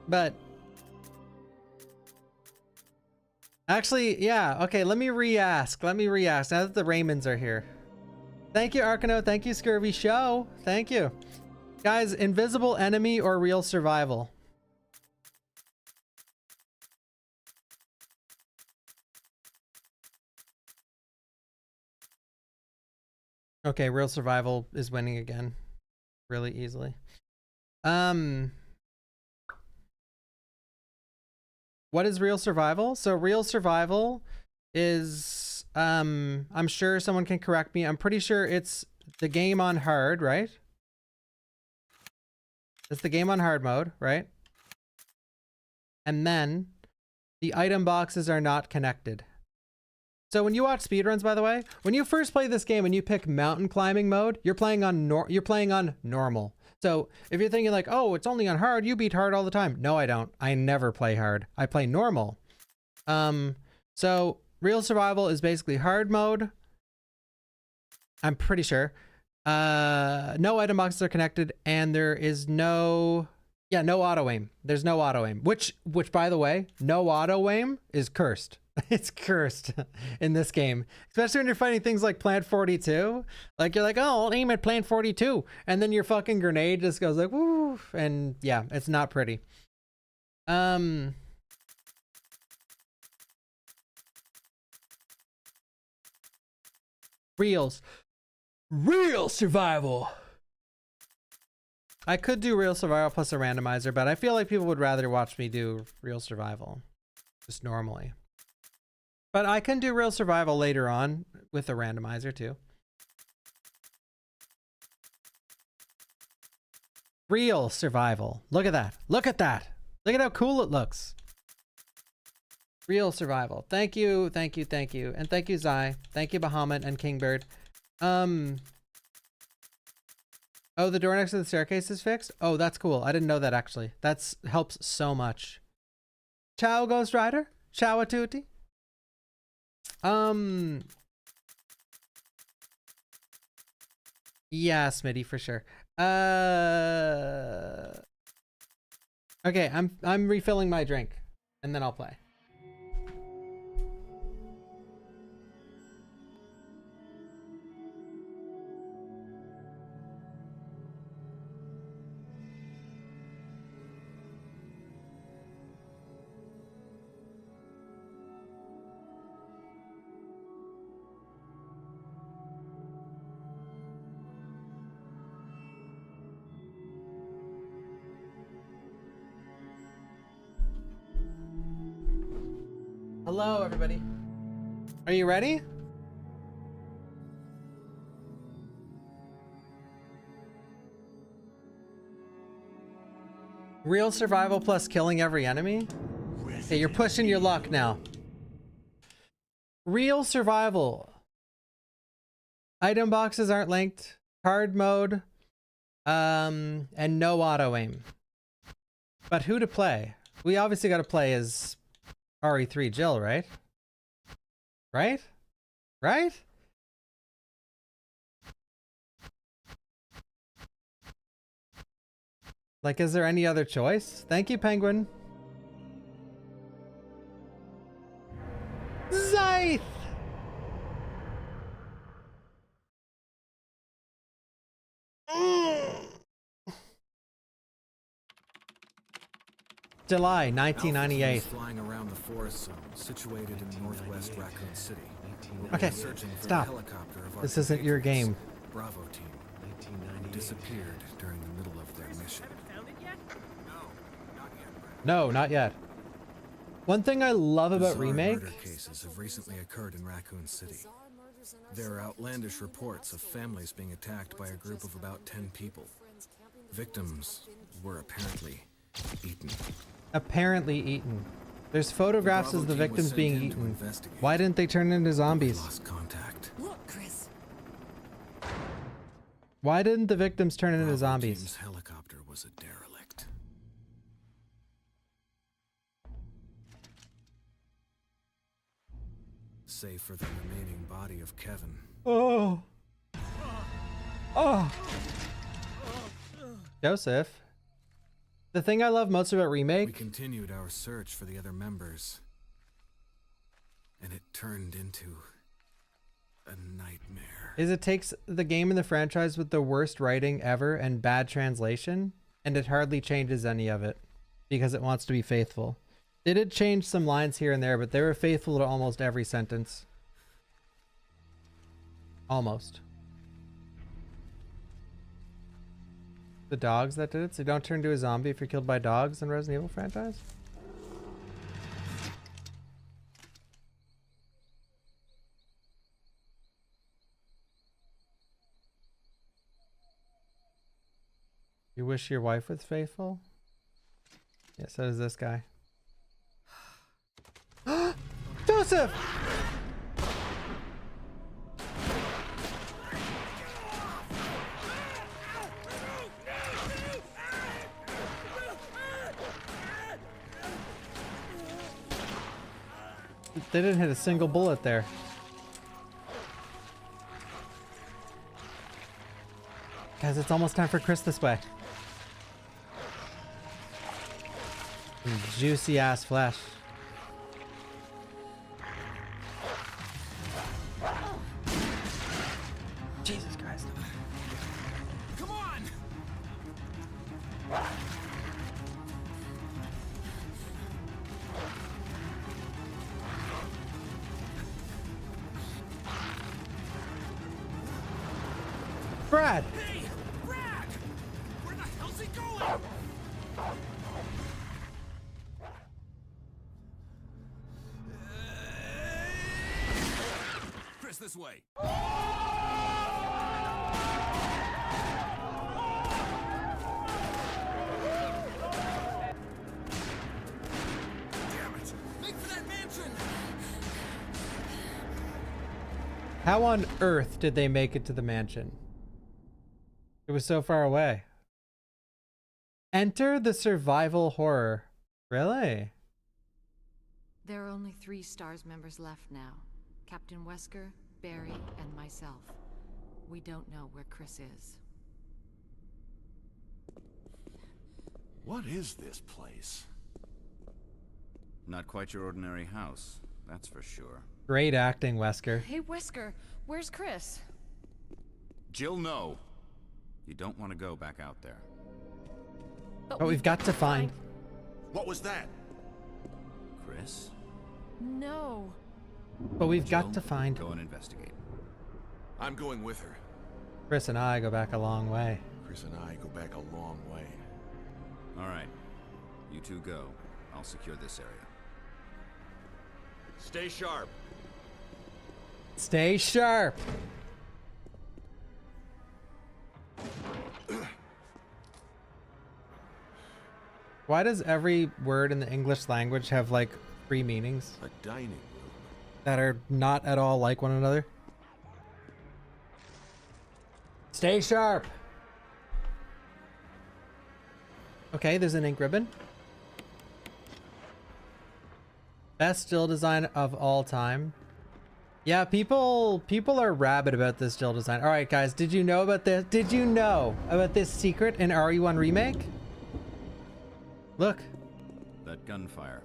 but actually, yeah. Okay, let me re-ask. Now that the Raymonds are here. Thank you, Arkano. Thank you, Scurvy Show. Thank you. Guys, invisible enemy or Real Survival? Okay, Real Survival is winning again. Really easily. What is Real Survival? So Real Survival is... I'm sure someone can correct me. I'm pretty sure it's the game on hard, right? It's the game on hard mode, right? And then the item boxes are not connected. So when you watch speedruns, by the way, when you first play this game and you pick mountain climbing mode, you're playing on normal. So if you're thinking like, oh, it's only on hard, you beat hard all the time. No, I don't. I never play hard. I play normal. So Real Survival is basically hard mode. I'm pretty sure. No item boxes are connected, and there is no auto aim. There's no auto aim, which by the way, no auto aim is cursed. It's cursed in this game, especially when you're fighting things like Plant 42. Like you're like, oh, I'll aim at Plant 42, and then your fucking grenade just goes like, woo, and yeah, it's not pretty. Reels. Real survival. I could do real survival plus a randomizer, but I feel like people would rather watch me do real survival just normally. But I can do real survival later on with a randomizer too. Real survival. Look at that. Look at that. Look at how cool it looks. Real survival. Thank you. Thank you. Thank you. And thank you, Zai. Thank you, Bahamut and Kingbird. Oh, the door next to the staircase is fixed? Oh, that's cool. I didn't know that actually. That's helps so much. Ciao, Ghost Rider. Ciao a tutti. Yeah, Smitty for sure. Okay, I'm refilling my drink and then I'll play. Hello, everybody. Are you ready? Real survival plus killing every enemy? Okay, you're pushing your luck now. Real survival. Item boxes aren't linked. Card mode. And no auto aim. But who to play? We obviously got to play as RE3 Jill, right? Right? Right? Like, is there any other choice? Thank you, Penguin. Zyth! July 1998. Flying around the forest zone situated in northwest Raccoon City. Okay, stop. This isn't your game. Bravo team disappeared during the middle of their mission. No, not yet. One thing I love about Bizarre Remake. Murder cases have recently occurred in Raccoon City. There are outlandish reports of families being attacked by a group of about 10 people. Victims were apparently eaten. Apparently eaten. There's photographs of the victims being eaten. investigate. Why didn't they turn into zombies? Lost contact. Look, Chris. Why didn't the victims turn into Bravo zombies? team's helicopter was a derelict. Save for the remaining body of Kevin. Oh. Oh. Joseph. The thing I love most about We Remake. continued our search for the other members, and it turned into a nightmare. Is it takes the game in the franchise with the worst writing ever and bad translation, and it hardly changes any of it because it wants to be faithful. They did change some lines here and there, but they were faithful to almost every sentence. Almost. The dogs that did it? So you don't turn into a zombie if you're killed by dogs in Resident Evil franchise? You wish your wife was faithful? Yeah, so does this guy. Joseph! They didn't hit a single bullet there. Guys, it's almost time for Chris this way. Some juicy ass flesh. Jesus Christ. Come on! Brad! Hey, Brad! Where the hell's he going? Chris, this way. Damn it! Make for that mansion! How on earth did they make it to the mansion? It was so far away. Enter the survival horror. Really? There are only 3 STARS members left now. Captain Wesker, Barry, and myself. We don't know where Chris is. What is this place? Not quite your ordinary house, that's for sure. Great acting, Wesker. Hey, Wesker, where's Chris? Jill, no. You don't want to go back out there. But we've got to find... What was that? Chris? No. But we've Jill, got to find... Go and investigate. I'm going with her. Chris and I go back a long way. Chris and I go back a long way. All right. You two go. I'll secure this area. Stay sharp. Stay sharp! Why does every word in the English language have like 3 meanings A dining room. that are not at all like one another? Stay sharp! Okay, there's an ink ribbon. Best still design of all time. Yeah, people are rabid about this still design. All right, guys, did you know about this? Did you know about this secret in RE1 Remake? Look. That gunfire.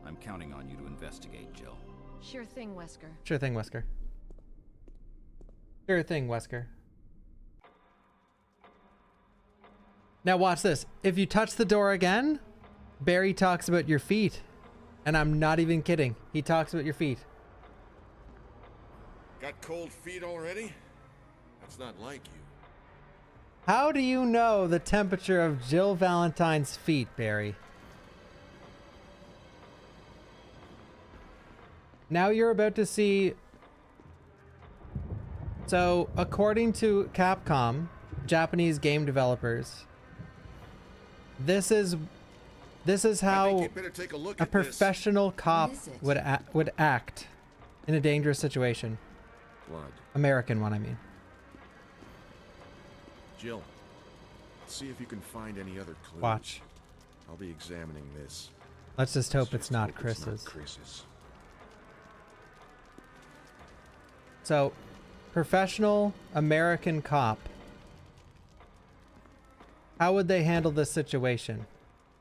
I'm counting on you to investigate, Jill. Sure thing, Wesker. Sure thing, Wesker. Sure thing, Wesker. Now watch this. If you touch the door again, Barry talks about your feet. And I'm not even kidding. He talks about your feet. Got cold feet already? That's not like you. How do you know the temperature of Jill Valentine's feet, Barry? Now you're about to see... So, according to Capcom, Japanese game developers, this is I think how you'd better take a look a at this. professional cop is it? would act in a dangerous situation. Blood. American one, I mean. Jill, see if you can find any other clues. Watch. I'll be examining this. Let's just hope Just it's not hope Chris's. Chris's. So, professional American cop. How would they handle this situation?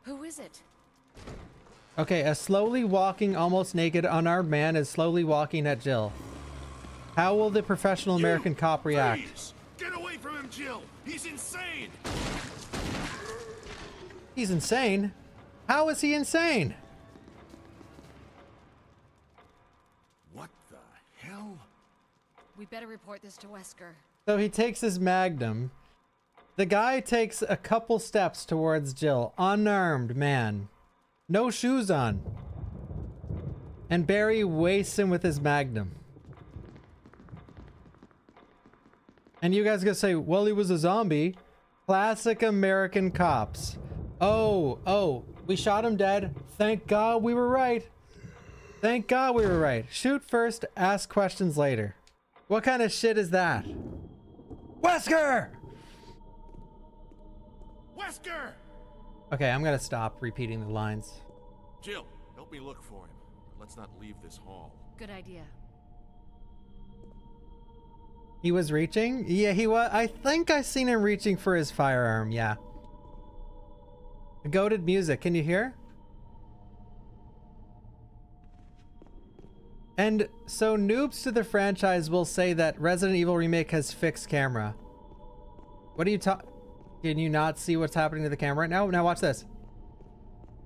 Who is it? Okay, a slowly walking, almost naked, unarmed man is slowly walking at Jill. How will the professional American cop react? Freeze! Get away from him, Jill! He's insane! He's insane? How is he insane? What the hell? We better report this to Wesker. So he takes his magnum. The guy takes a couple steps towards Jill. Unarmed man. No shoes on. And Barry wastes him with his magnum. And you guys gonna say, well, he was a zombie. Classic American cops. Oh, we shot him dead. Thank God we were right. Thank God we were right. Shoot first, ask questions later. What kind of shit is that? Wesker! Wesker! Okay, I'm gonna stop repeating the lines. Jill, help me look for him. Let's not leave this hall. Good idea. He was reaching? Yeah, he was. I think I seen him reaching for his firearm, yeah. Goated music, can you hear? And so noobs to the franchise will say that Resident Evil Remake has fixed camera. What are you talking? Can you not see what's happening to the camera right now? Now watch this.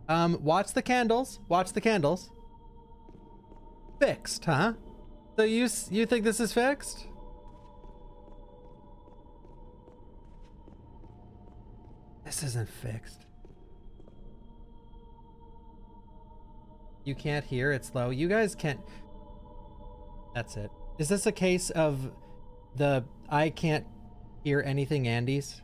Watch the candles. Watch the candles. Fixed, huh? So you think this is fixed? This isn't fixed. You can't hear, it's low. You guys can't. That's it. Is this a case of the I can't hear anything Andes?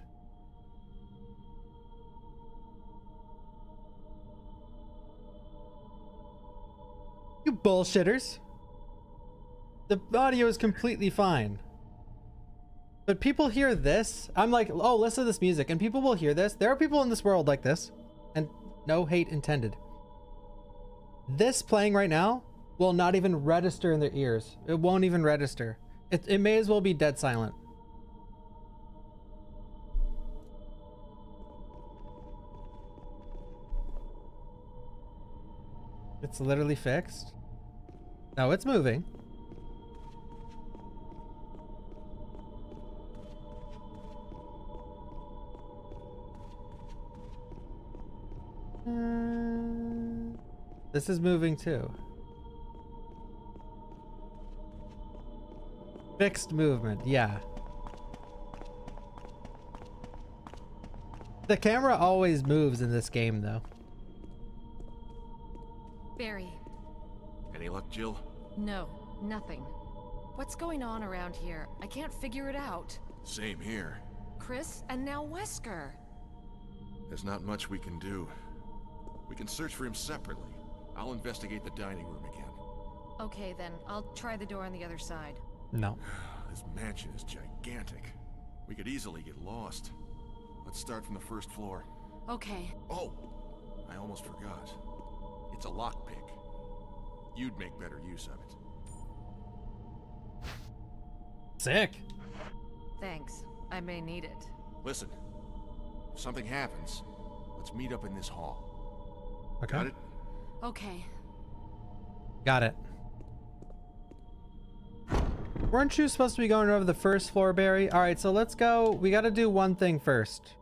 You bullshitters. The audio is completely fine. But people hear this. I'm like, oh, listen to this music. And people will hear this. There are people in this world like this. And no hate intended. This playing right now will not even register in their ears. It won't even register. It may as well be dead silent. It's literally fixed. No, it's moving. This is moving too. Fixed movement, yeah. The camera always moves in this game though. Barry. Any luck, Jill? No, nothing. What's going on around here? I can't figure it out. Same here. Chris and now Wesker. There's not much we can do. We can search for him separately. I'll investigate the dining room again. Okay then, I'll try the door on the other side. No. This mansion is gigantic. We could easily get lost. Let's start from the first floor. Okay. Oh, I almost forgot. It's a lockpick. You'd make better use of it. Sick. Thanks. I may need it. Listen, if something happens, let's meet up in this hall. Okay. Got it? Okay. Got it. Weren't you supposed to be going over the first floor, Barry? All right, so let's go. We got to do one thing first.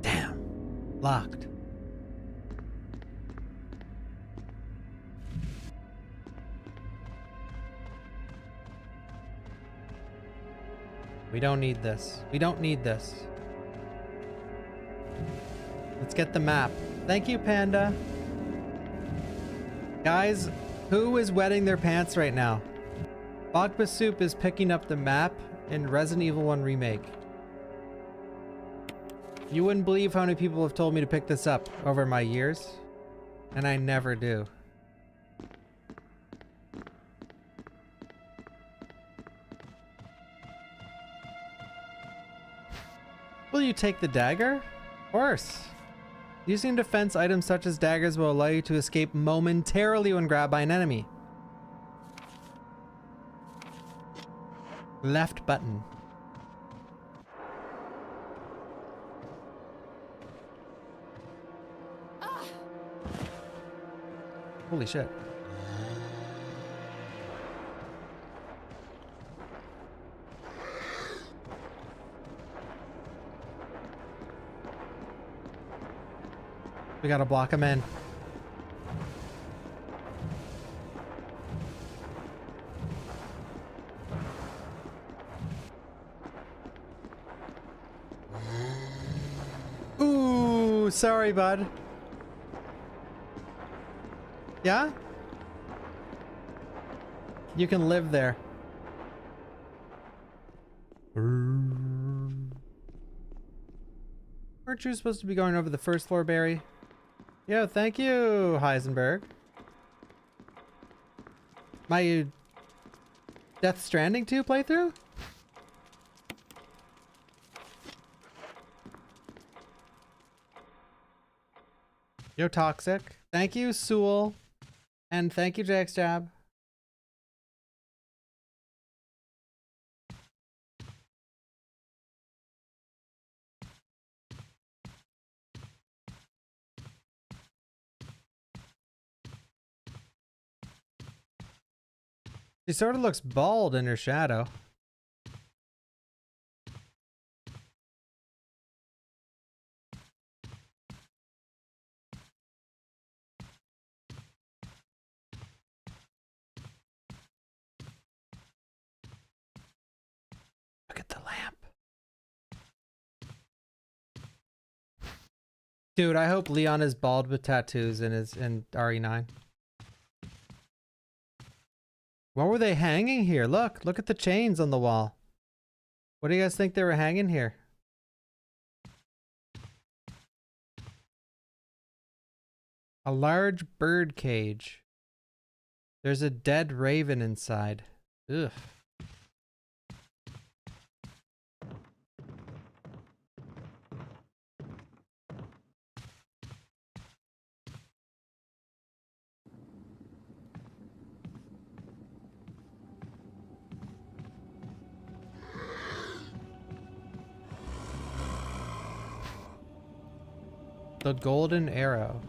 Damn. Locked. We don't need this. We don't need this. Let's get the map. Thank you, Panda. Guys, who is wetting their pants right now? Bawkbasoup is picking up the map in Resident Evil 1 Remake. You wouldn't believe how many people have told me to pick this up over my years, and I never do. Will you take the dagger? Of course. Using defense items such as daggers will allow you to escape momentarily when grabbed by an enemy. Left button. Holy shit. We gotta block him in. Ooh, sorry, bud. Yeah? You can live there. Weren't you supposed to be going over the first floor, Barry? Yo, thank you, Heisenberg. My Death Stranding 2 playthrough? Yo, Toxic. Thank you, Sewell. And thank you, Jaxjab. She sort of looks bald in her shadow. Look at the lamp. Dude, I hope Leon is bald with tattoos in RE9. What were they hanging here? Look at the chains on the wall. What do you guys think they were hanging here? A large bird cage. There's a dead raven inside. Ugh. The golden arrow.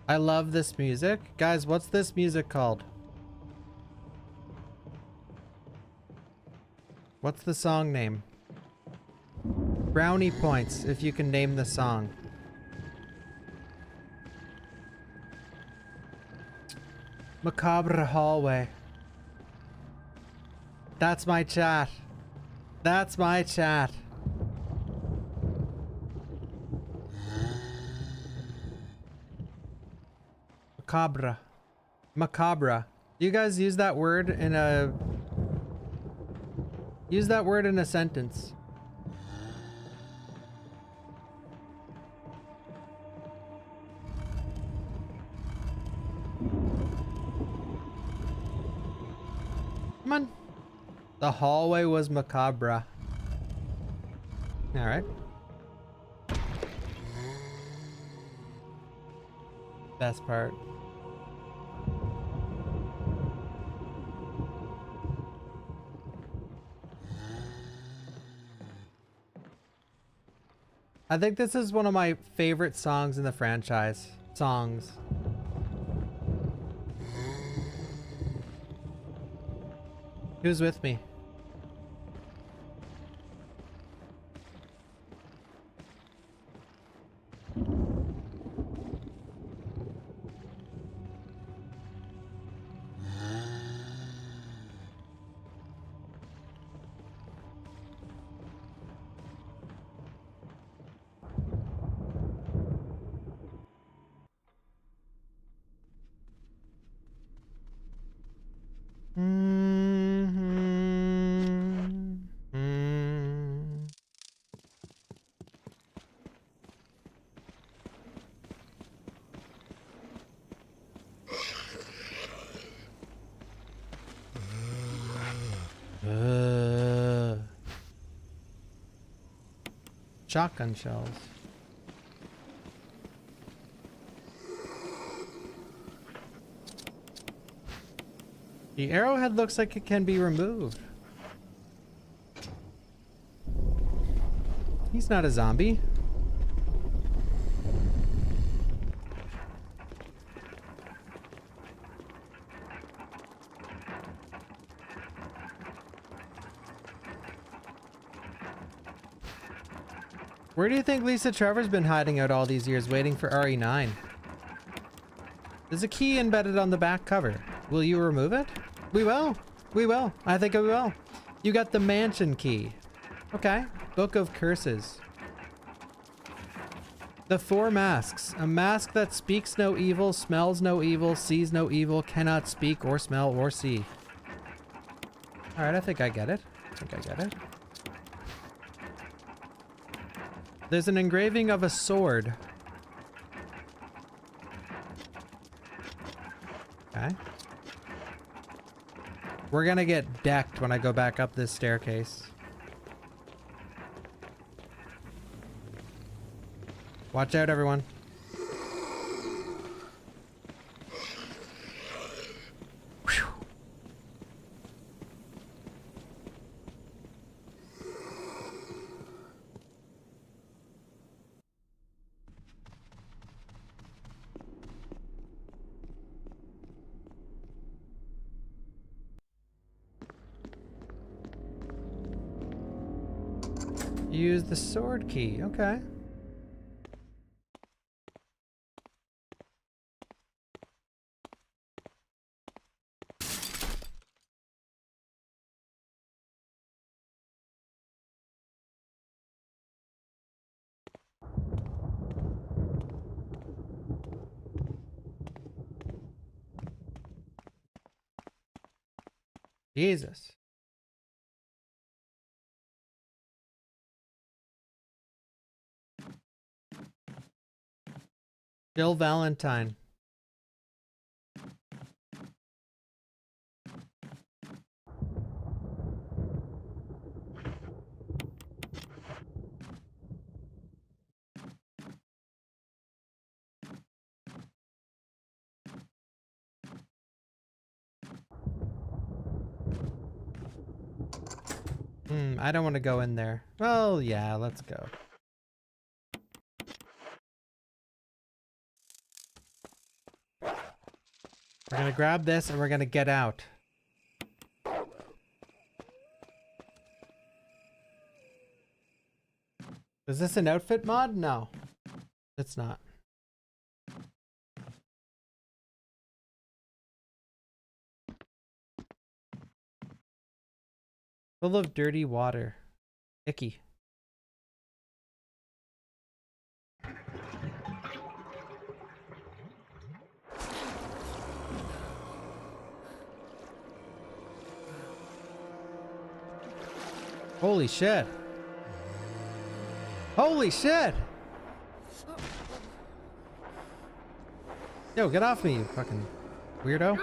I love this music. Guys, what's this music called? What's the song name? Brownie points if you can name the song. Macabre hallway. That's my chat. That's my chat. Macabre. Macabre. You guys use that word in a... Use that word in a sentence. Come on. The hallway was macabre. Alright. Best part. I think this is one of my favorite songs in the franchise. Songs. Who's with me? Shotgun shells. The arrowhead looks like it can be removed. He's not a zombie. Where do you think Lisa Trevor's been hiding out all these years waiting for RE9? There's a key embedded on the back cover. Will you remove it? We will. We will. I think we will. You got the mansion key. Okay. Book of Curses. The Four Masks. A mask that speaks no evil, smells no evil, sees no evil, cannot speak or smell or see. Alright, I think I get it. There's an engraving of a sword. Okay. We're gonna get decked when I go back up this staircase. Watch out, everyone. Whew. Use the sword key. Okay. Jesus. Jill Valentine. I don't want to go in there. Well, yeah, let's go. We're gonna grab this and we're gonna get out. Is this an outfit mod? No, it's not. Full of dirty water. Icky. Holy shit. Holy shit. Yo, get off me, you fucking weirdo.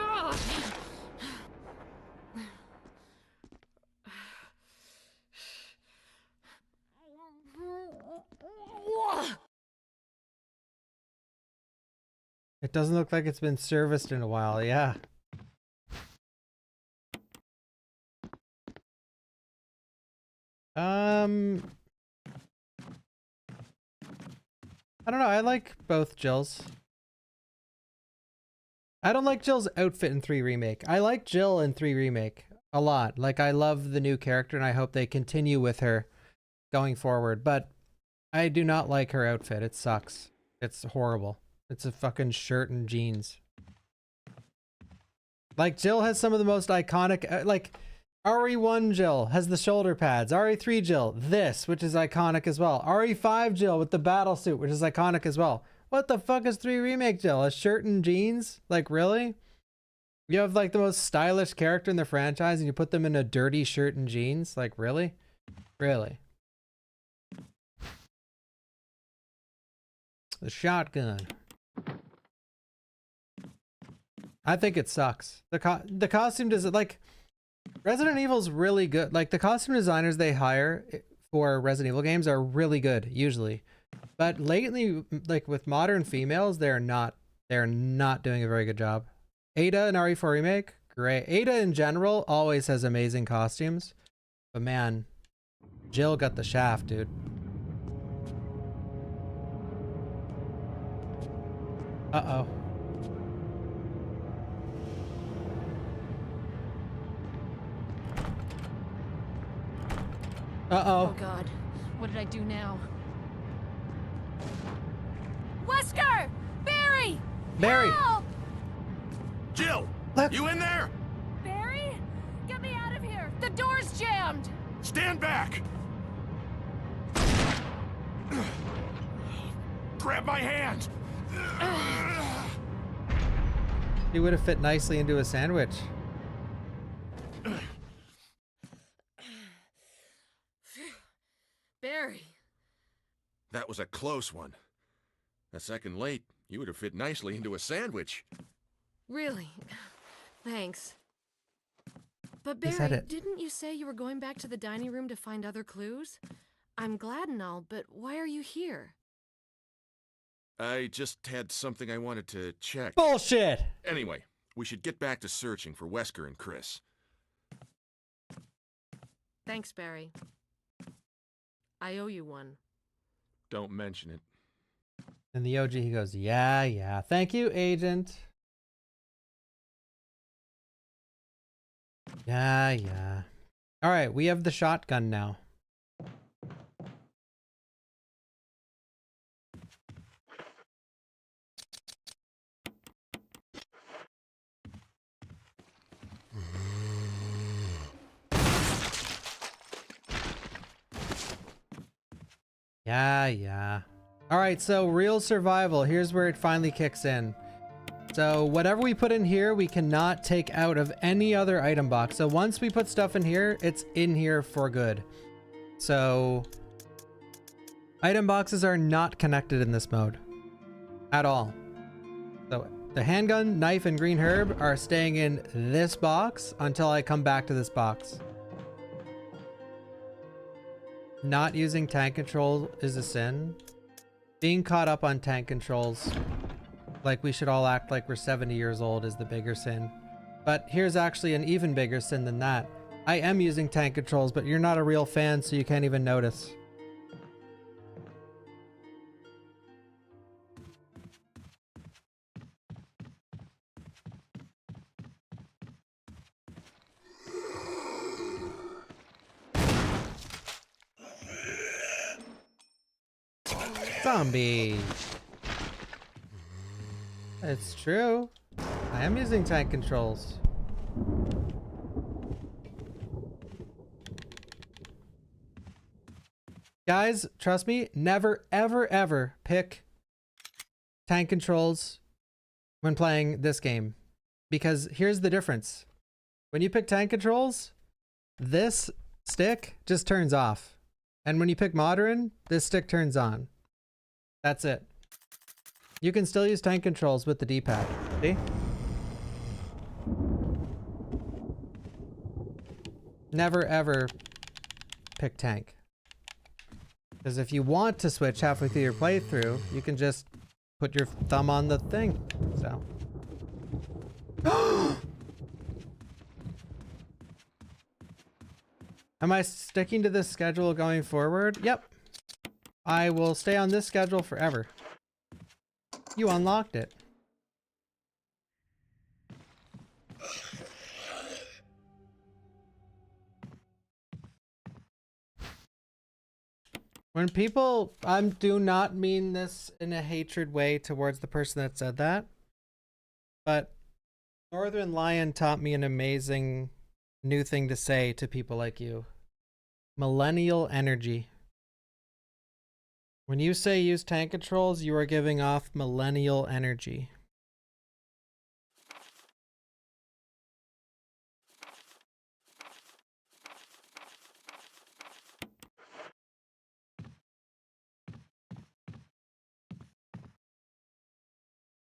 It doesn't look like it's been serviced in a while, yeah. I don't know, I like both Jills. I don't like Jill's outfit in 3 Remake. I like Jill in 3 Remake a lot. Like, I love the new character and I hope they continue with her going forward, but I do not like her outfit. It sucks. It's horrible. It's a fucking shirt and jeans. Like, Jill has some of the most iconic, like, RE1 Jill has the shoulder pads. RE3 Jill, this, which is iconic as well. RE5 Jill with the battle suit, which is iconic as well. What the fuck is 3 Remake Jill? A shirt and jeans? Like, really? You have, like, the most stylish character in the franchise and you put them in a dirty shirt and jeans? Like, really? Really? The shotgun. I think it sucks. The costume does it, like, Resident Evil's really good. Like, the costume designers they hire for Resident Evil games are really good, usually. But lately, like, with modern females, they're not doing a very good job. Ada in RE4 Remake, great. Ada in general always has amazing costumes. But man, Jill got the shaft, dude. Uh-oh. Uh-oh. Oh god, what did I do now? Wesker! Barry! Barry! Help! Jill! Look. You in there? Barry? Get me out of here! The door's jammed! Stand back! Grab my hand! He would have fit nicely into a sandwich. Barry. That was a close one. A second late, you would have fit nicely into a sandwich. Really? Thanks. But He said Barry, it. didn't you say you were going back to the dining room to find other clues? I'm glad and all, but why are you here? I just had something I wanted to check. Bullshit! Anyway, we should get back to searching for Wesker and Chris. Thanks, Barry. I owe you one. Don't mention it. And the OG, he goes, yeah, yeah. Thank you, agent. Yeah, yeah. All right, we have the shotgun now. Yeah, yeah. All right, so real survival. Here's where it finally kicks in. So whatever we put in here, we cannot take out of any other item box. So once we put stuff in here, it's in here for good. So item boxes are not connected in this mode at all. So the handgun, knife, and green herb are staying in this box until I come back to this box. Not using tank control is a sin. Being caught up on tank controls, like we should all act like we're 70 years old, is the bigger sin. But here's actually an even bigger sin than that. I am using tank controls, but you're not a real fan, so you can't even notice. Zombie. It's true. I am using tank controls. Guys, trust me, never, ever, ever pick tank controls when playing this game. Because here's the difference. When you pick tank controls, this stick just turns off. And when you pick modern, this stick turns on. That's it. You can still use tank controls with the D-pad. See? Never ever pick tank. Because if you want to switch halfway through your playthrough, you can just put your thumb on the thing. So. Am I sticking to this schedule going forward? Yep. I will stay on this schedule forever. You unlocked it. When people, I do not mean this in a hatred way towards the person that said that, but Northern Lion taught me an amazing new thing to say to people like you. Millennial energy. When you say use tank controls, you are giving off millennial energy.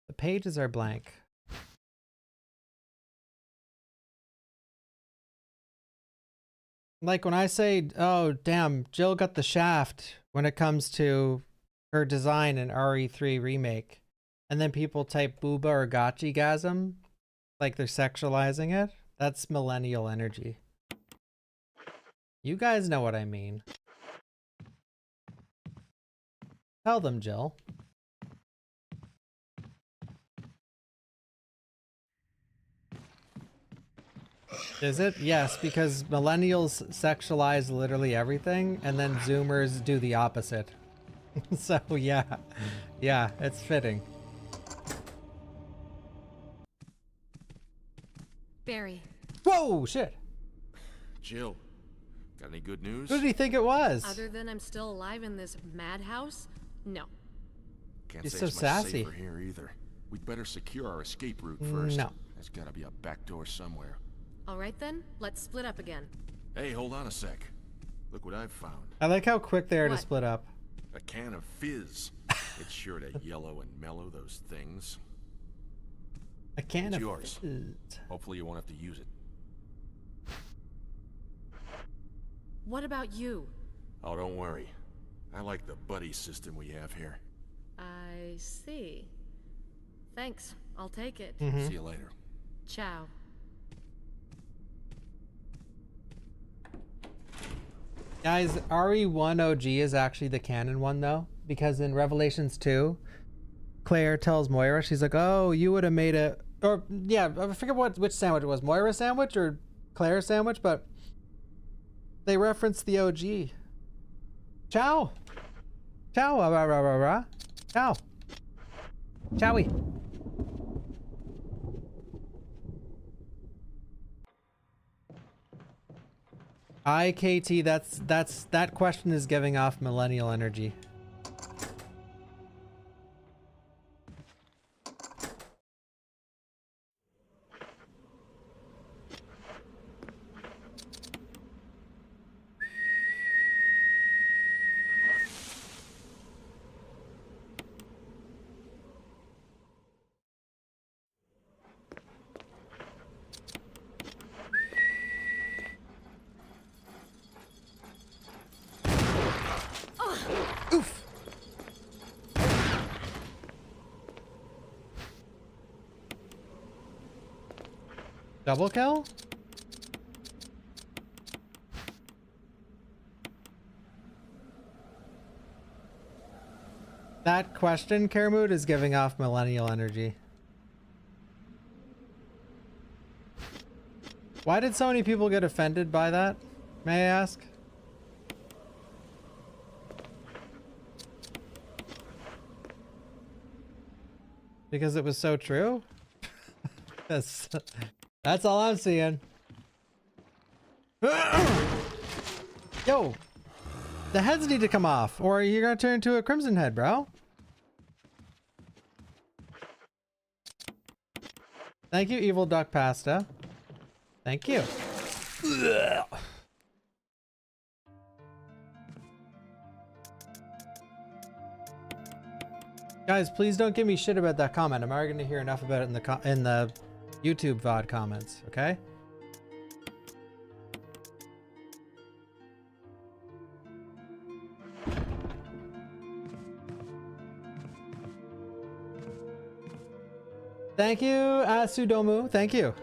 The pages are blank. Like when I say, oh damn, Jill got the shaft when it comes to her design in RE3 Remake. And then people type booba or gotchi-gasm, like they're sexualizing it. That's millennial energy. You guys know what I mean. Tell them, Jill. Is it? Yes, because millennials sexualize literally everything, and then Zoomers do the opposite. So yeah, yeah, it's fitting. Barry. Whoa, shit. Jill, got any good news? Who did he think it was? Other than I'm still alive in this madhouse? No. Can't You're say so it's much sassy. safer here either. We'd better secure our escape route first. No. There's gotta be a back door somewhere. All right then, let's split up again. Hey, hold on a sec. Look what I've found. I like how quick they are to What? split up. A can of fizz. It's sure to yellow and mellow those things. A can It's of yours. fizz. Hopefully you won't have to use it. What about you? Oh, don't worry. I like the buddy system we have here. I see. Thanks, I'll take it. See you later. Ciao. Guys, RE1 OG is actually the canon one though, because in Revelations 2, Claire tells Moira, she's like, oh, you would have made a, or yeah, I forget which sandwich it was, Moira sandwich or Claire sandwich, but they referenced the OG. Ciao. Ciao, rah, rah, rah, rah. Ciao. Chowie. IKT, that question is giving off millennial energy. Double kill? That question, Kermood, is giving off millennial energy. Why did so many people get offended by that? May I ask? Because it was so true? that's all I'm seeing. Yo! The heads need to come off, or you're gonna turn into a crimson head, bro. Thank you, Evil Duck Pasta. Thank you. Guys, please don't give me shit about that comment. I'm already gonna hear enough about it in the YouTube VOD comments, okay? Thank you, Sudomu. Thank you.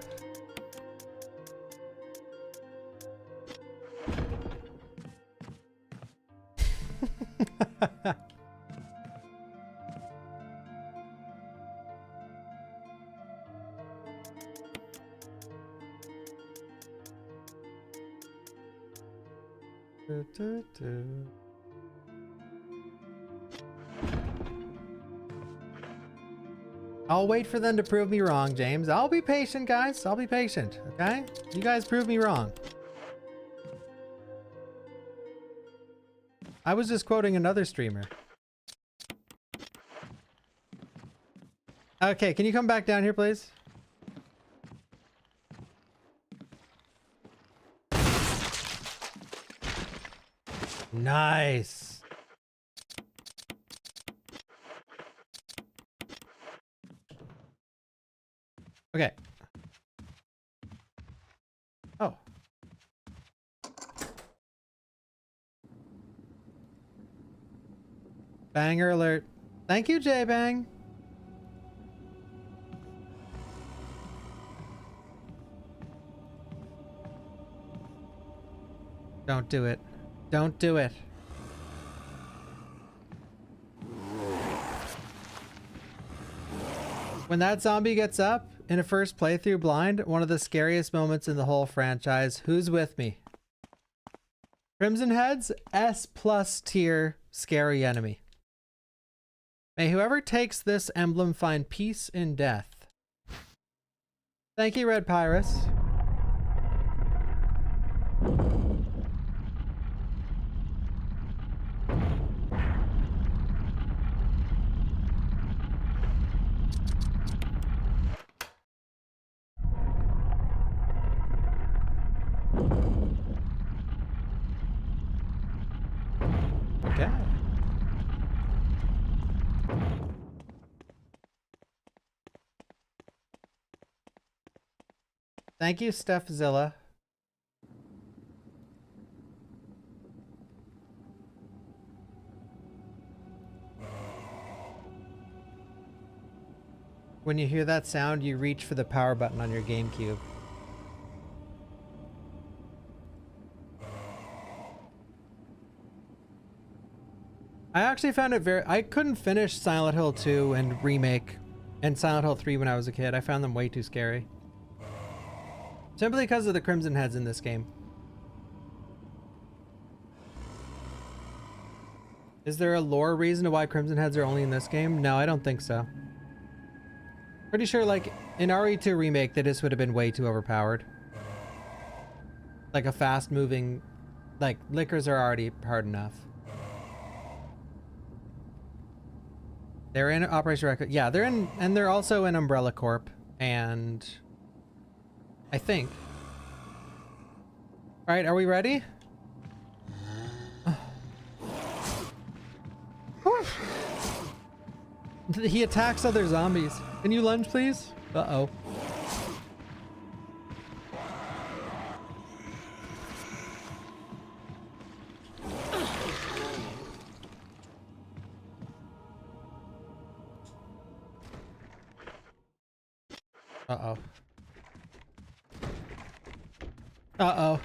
I'll wait for them to prove me wrong, James. I'll be patient, guys. I'll be patient, okay? You guys prove me wrong. I was just quoting another streamer. Okay, can you come back down here, please? Nice. Okay. Oh. Banger alert. Thank you, J-Bang. Don't do it. Don't do it. When that zombie gets up in a first playthrough blind, one of the scariest moments in the whole franchise. Who's with me? Crimson Heads, S+ tier scary enemy. May whoever takes this emblem find peace in death. Thank you, Red Pyrus. Okay. Thank you, Stephzilla. When you hear that sound, you reach for the power button on your GameCube. I actually found it I couldn't finish Silent Hill 2 and Remake and Silent Hill 3 when I was a kid. I found them way too scary. Simply because of the Crimson Heads in this game. Is there a lore reason to why Crimson Heads are only in this game? No, I don't think so. Pretty sure, like, in RE2 Remake, they just would have been way too overpowered. Like a fast-moving... Like, lickers are already hard enough. They're in Operation Raccoon. Yeah, they're in... And they're also in Umbrella Corp. And... I think. Alright, are we ready? He attacks other zombies. Can you lunge, please? Uh-oh. Uh-oh. Uh-oh.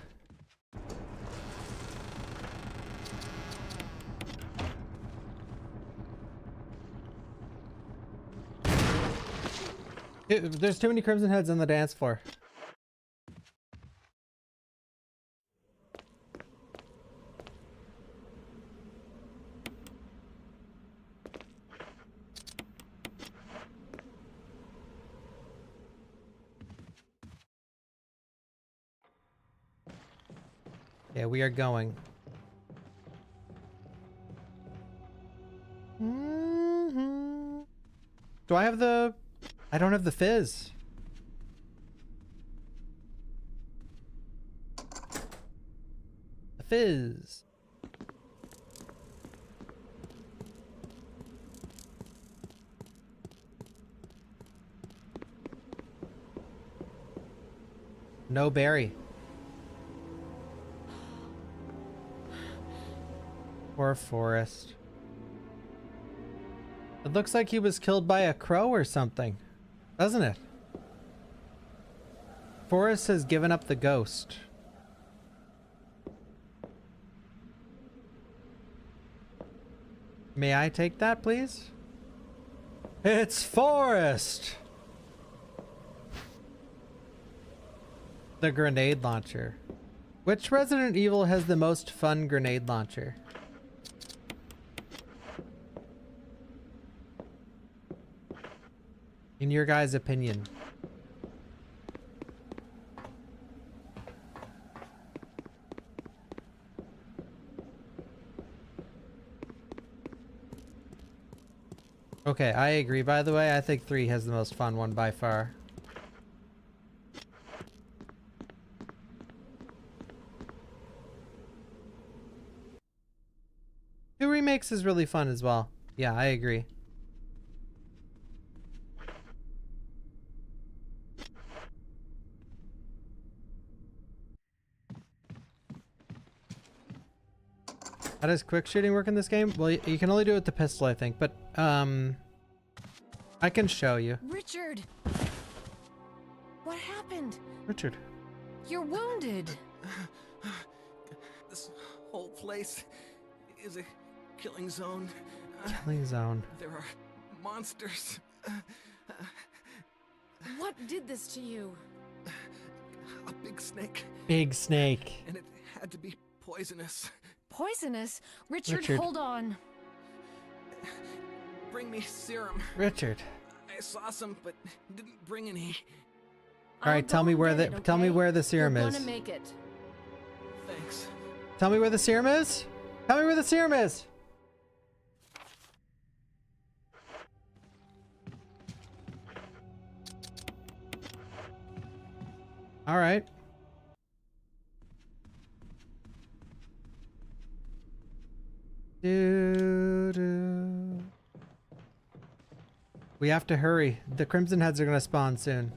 There's too many Crimson Heads on the dance floor. Yeah, we are going. Do I have the... I don't have the fizz. The fizz. No berry. Poor Forrest. It looks like he was killed by a crow or something, doesn't it? Forrest has given up the ghost. May I take that, please? It's Forrest! The grenade launcher. Which Resident Evil has the most fun grenade launcher? In your guys' opinion. Okay, I agree. By the way, I think 3 has the most fun one by far. Two remakes is really fun as well. Yeah, I agree. How does quick shooting work in this game? Well, you can only do it with the pistol, I think, but I can show you. Richard! What happened? Richard. You're wounded. This whole place is a killing zone. Killing zone. There are monsters. What did this to you? A big snake. Big snake. And it had to be poisonous. Poisonous? Richard, Richard. hold on. Bring me serum. Richard. I saw some, but didn't bring any. All right, tell me where the tell me where the serum You're is. gonna make it. Thanks. Tell me where the serum is. Tell me where the serum is. All right. We have to hurry. The Crimson Heads are gonna spawn soon.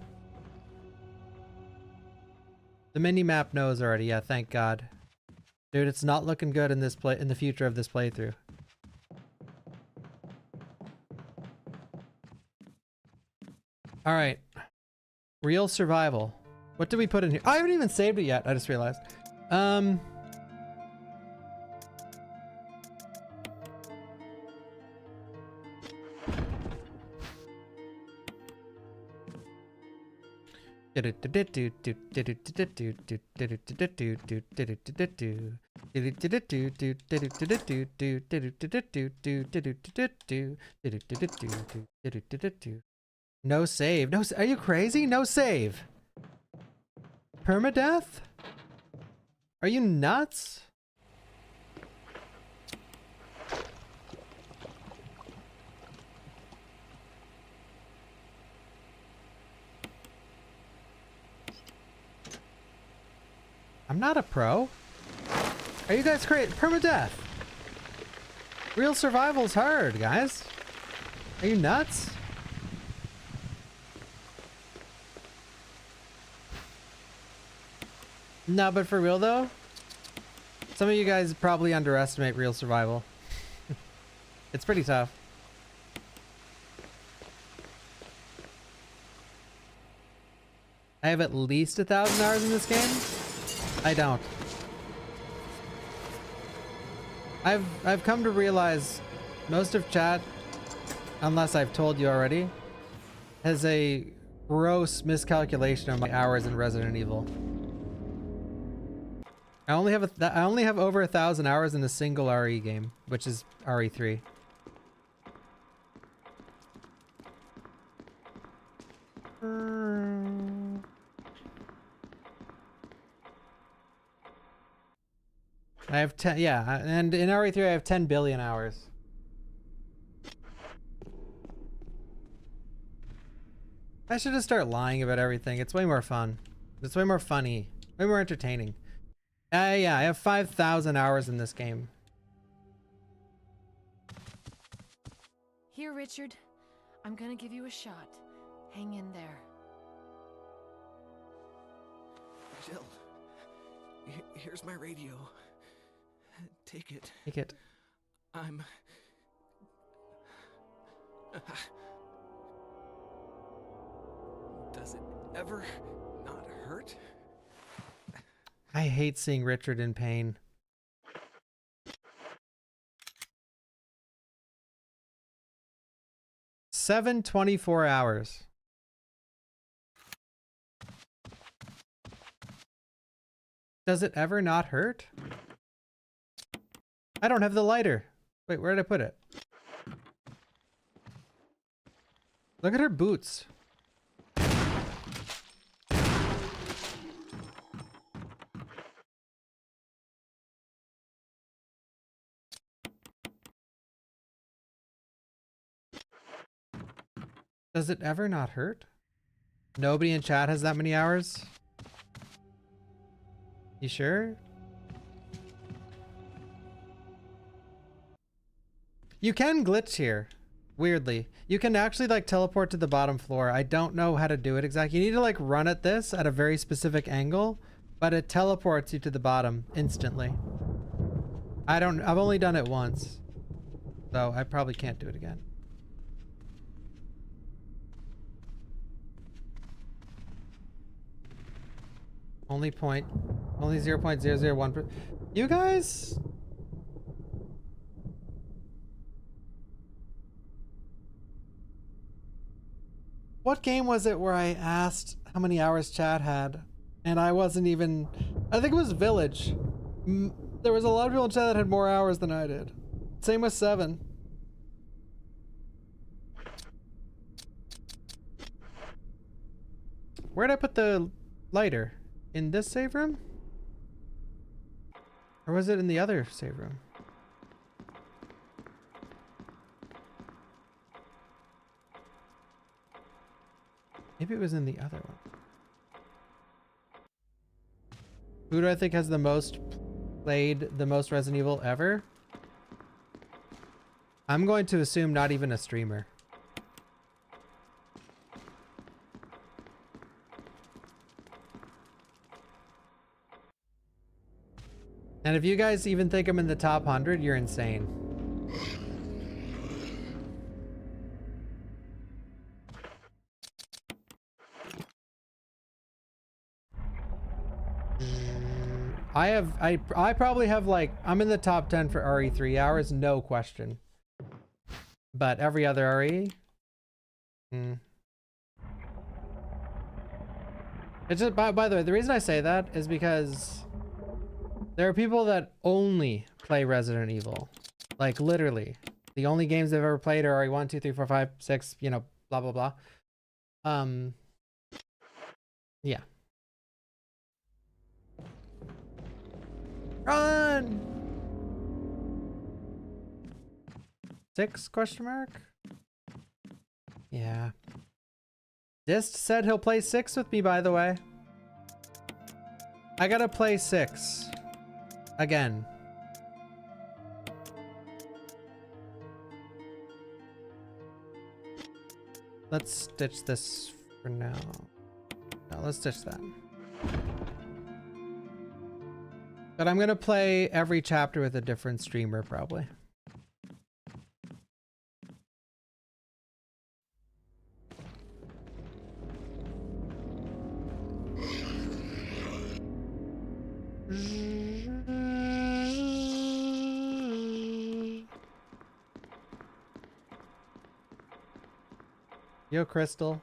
The mini-map knows already. Yeah, thank God. Dude, it's not looking good in this in the future of this playthrough. All right. Real survival. What did we put in here? I haven't even saved it yet. I just realized. No save. No, are you crazy? No save. Permadeath? Are you nuts? I'm not a pro. Are you guys crazy? Permadeath. Real survival's hard, guys. Are you nuts? No, but for real though, some of you guys probably underestimate real survival. It's pretty tough. I have at least 1,000 hours in this game. I don't. I've come to realize most of chat, unless I've told you already, has a gross miscalculation of my hours in Resident Evil. I only have over 1,000 hours in a single RE game, which is RE3. I have 10, yeah, and in RE3 I have 10 billion hours. I should just start lying about everything. It's way more fun. It's way more funny. Way more entertaining. Yeah, I have 5,000 hours in this game. Here, Richard. I'm gonna give you a shot. Hang in there. Jill, here's my radio. Take it. Take it. I'm... Does it ever not hurt? I hate seeing Richard in pain. Seven 24 hours. Does it ever not hurt? I don't have the lighter. Wait, where did I put it? Look at her boots. Does it ever not hurt? Nobody in chat has that many hours? You sure? You can glitch here, weirdly. You can actually like teleport to the bottom floor. I don't know how to do it exactly. You need to like run at this at a very specific angle, but it teleports you to the bottom instantly. I've only done it once, so I probably can't do it again. Only 0.001%. You guys? What game was it where I asked how many hours chat had? And I wasn't even... I think it was Village. There was a lot of people in chat that had more hours than I did. Same with 7. Where'd I put the lighter? In this save room? Or was it in the other save room? Maybe it was in the other one. Who do I think has the most played the most Resident Evil ever? I'm going to assume not even a streamer. And if you guys even think I'm in the top 100, you're insane. I probably have like, I'm in the top 10 for RE3 hours, no question. But every other RE? It's just, by the way, the reason I say that is because there are people that only play Resident Evil. Like literally. The only games they've ever played are RE1, 2, 3, 4, 5, 6, you know, blah, blah, blah. Yeah. Run! 6 question mark? Yeah. Dist said he'll play 6 with me, by the way. I gotta play 6. Again. Let's stitch this for now. No, let's stitch that. But I'm gonna play every chapter with a different streamer, probably. Yo, Crystal.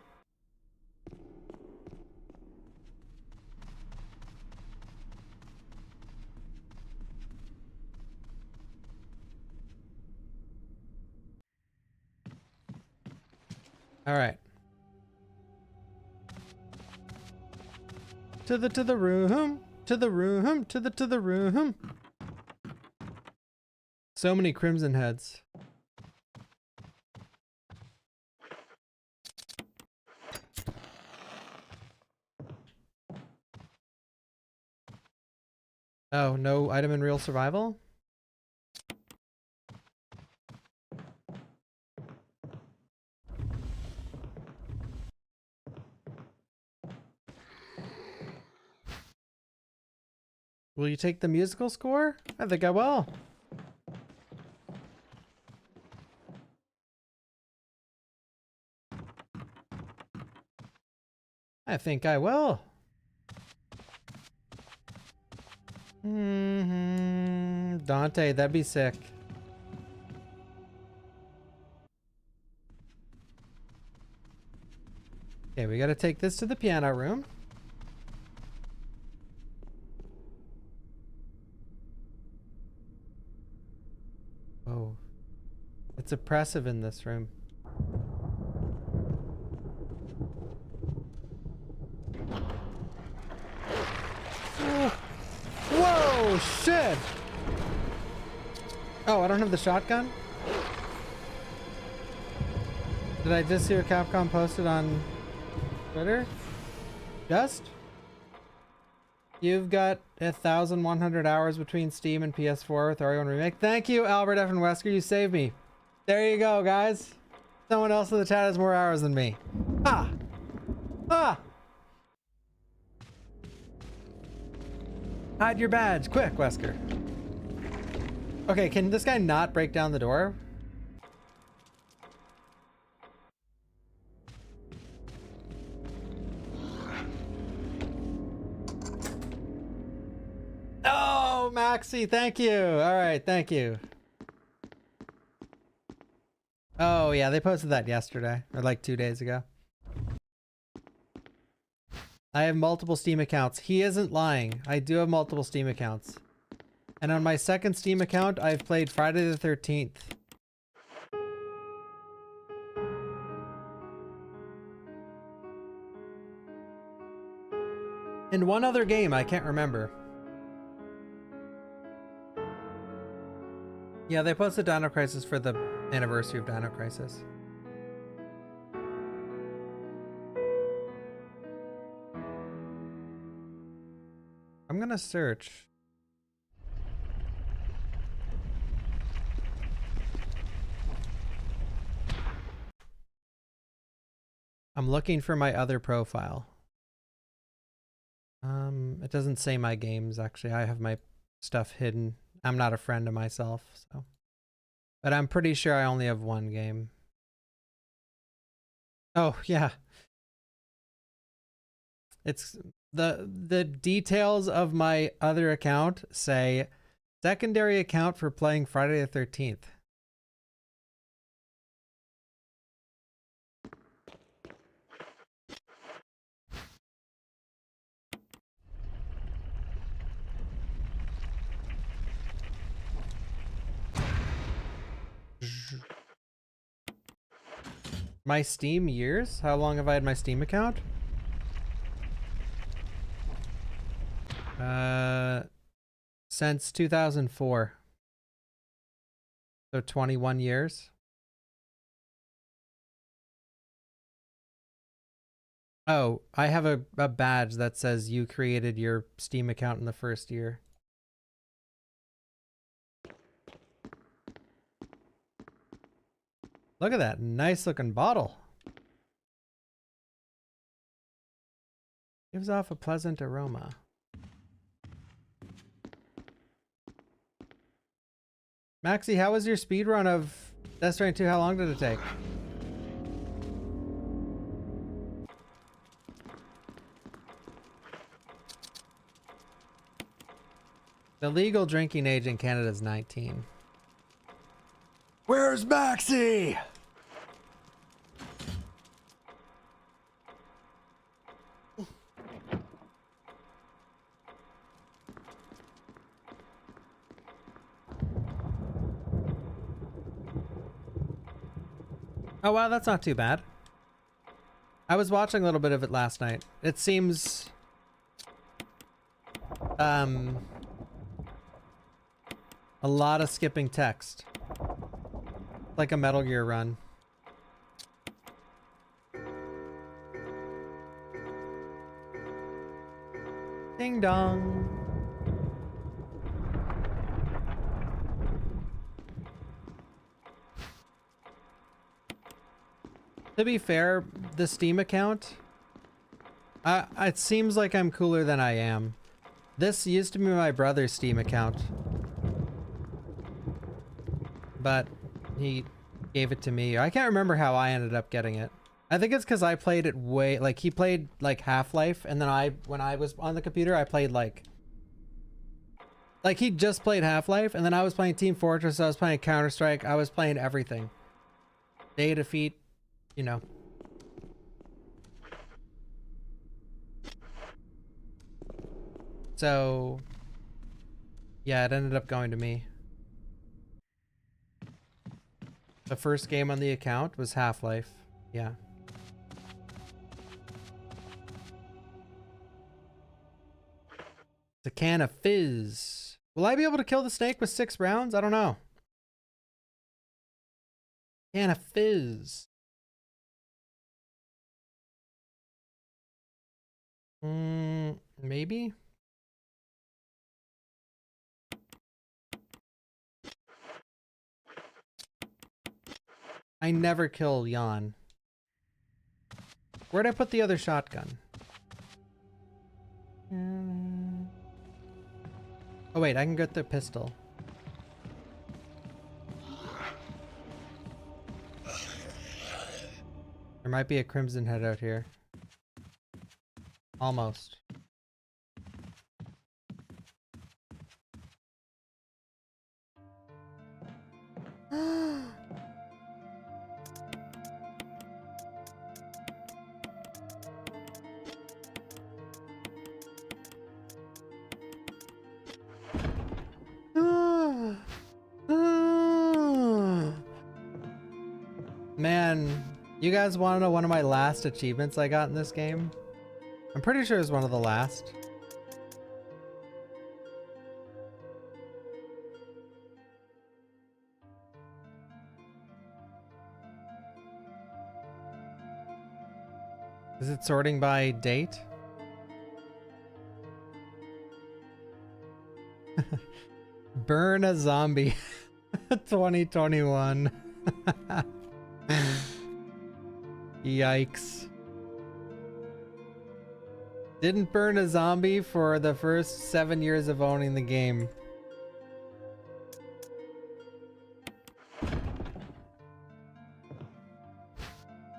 All right. To the room. To the room. To the room. So many crimson heads. Oh, no item in real survival? Will you take the musical score? I think I will. I think I will. Dante, that'd be sick. Okay, we gotta take this to the piano room. Oh, it's oppressive in this room. Oh. Whoa, shit! Oh, I don't have the shotgun? Did I just hear Capcom posted on Twitter? Just? You've got 1,100 hours between Steam and PS4 with RE1 Remake. Thank you, Albert F. and Wesker. You saved me. There you go, guys. Someone else in the chat has more hours than me. Ah! Ah! Hide your badge. Quick, Wesker. Okay, can this guy not break down the door? Oh, Maxi, thank you. All right, thank you. Oh, yeah, they posted that yesterday, or like 2 days ago. I have multiple Steam accounts. He isn't lying. I do have multiple Steam accounts. And on my second Steam account, I've played Friday the 13th. And one other game, I can't remember. Yeah, they posted Dino Crisis for the anniversary of Dino Crisis. I'm gonna search. I'm looking for my other profile. It doesn't say my games, actually. I have my stuff hidden. I'm not a friend of myself, so. But I'm pretty sure I only have one game. Oh, yeah. It's the details of my other account say secondary account for playing Friday the 13th. My Steam years? How long have I had my Steam account? Since 2004. So 21 years. Oh, I have a badge that says you created your Steam account in the first year. Look at that nice looking bottle. Gives off a pleasant aroma. Maxi, how was your speed run of Death Stranding 2? How long did it take? The legal drinking age in Canada is 19. Where's Maxi? Oh wow, that's not too bad. I was watching a little bit of it last night. It seems a lot of skipping text. Like a Metal Gear run. Ding dong. To be fair, the Steam account, it seems like I'm cooler than I am. This used to be my brother's Steam account, but he gave it to me. I can't remember how I ended up getting it. I think it's because I played it way, like he played like Half-Life, and then when I was on the computer, I played like he just played Half-Life, and then I was playing Team Fortress, I was playing Counter-Strike, I was playing everything. Day of Defeat, you know. So, yeah, it ended up going to me. The first game on the account was Half-Life. Yeah. It's a can of fizz. Will I be able to kill the snake with 6 rounds? I don't know. Can of fizz. Maybe? I never kill Jan. Where'd I put the other shotgun? Oh wait, I can get the pistol. There might be a Crimson Head out here. Almost. Man, you guys want to know one of my last achievements I got in this game? I'm pretty sure it was one of the last. Is it sorting by date? Burn a zombie. 2021. Yikes. Didn't burn a zombie for the first 7 years of owning the game.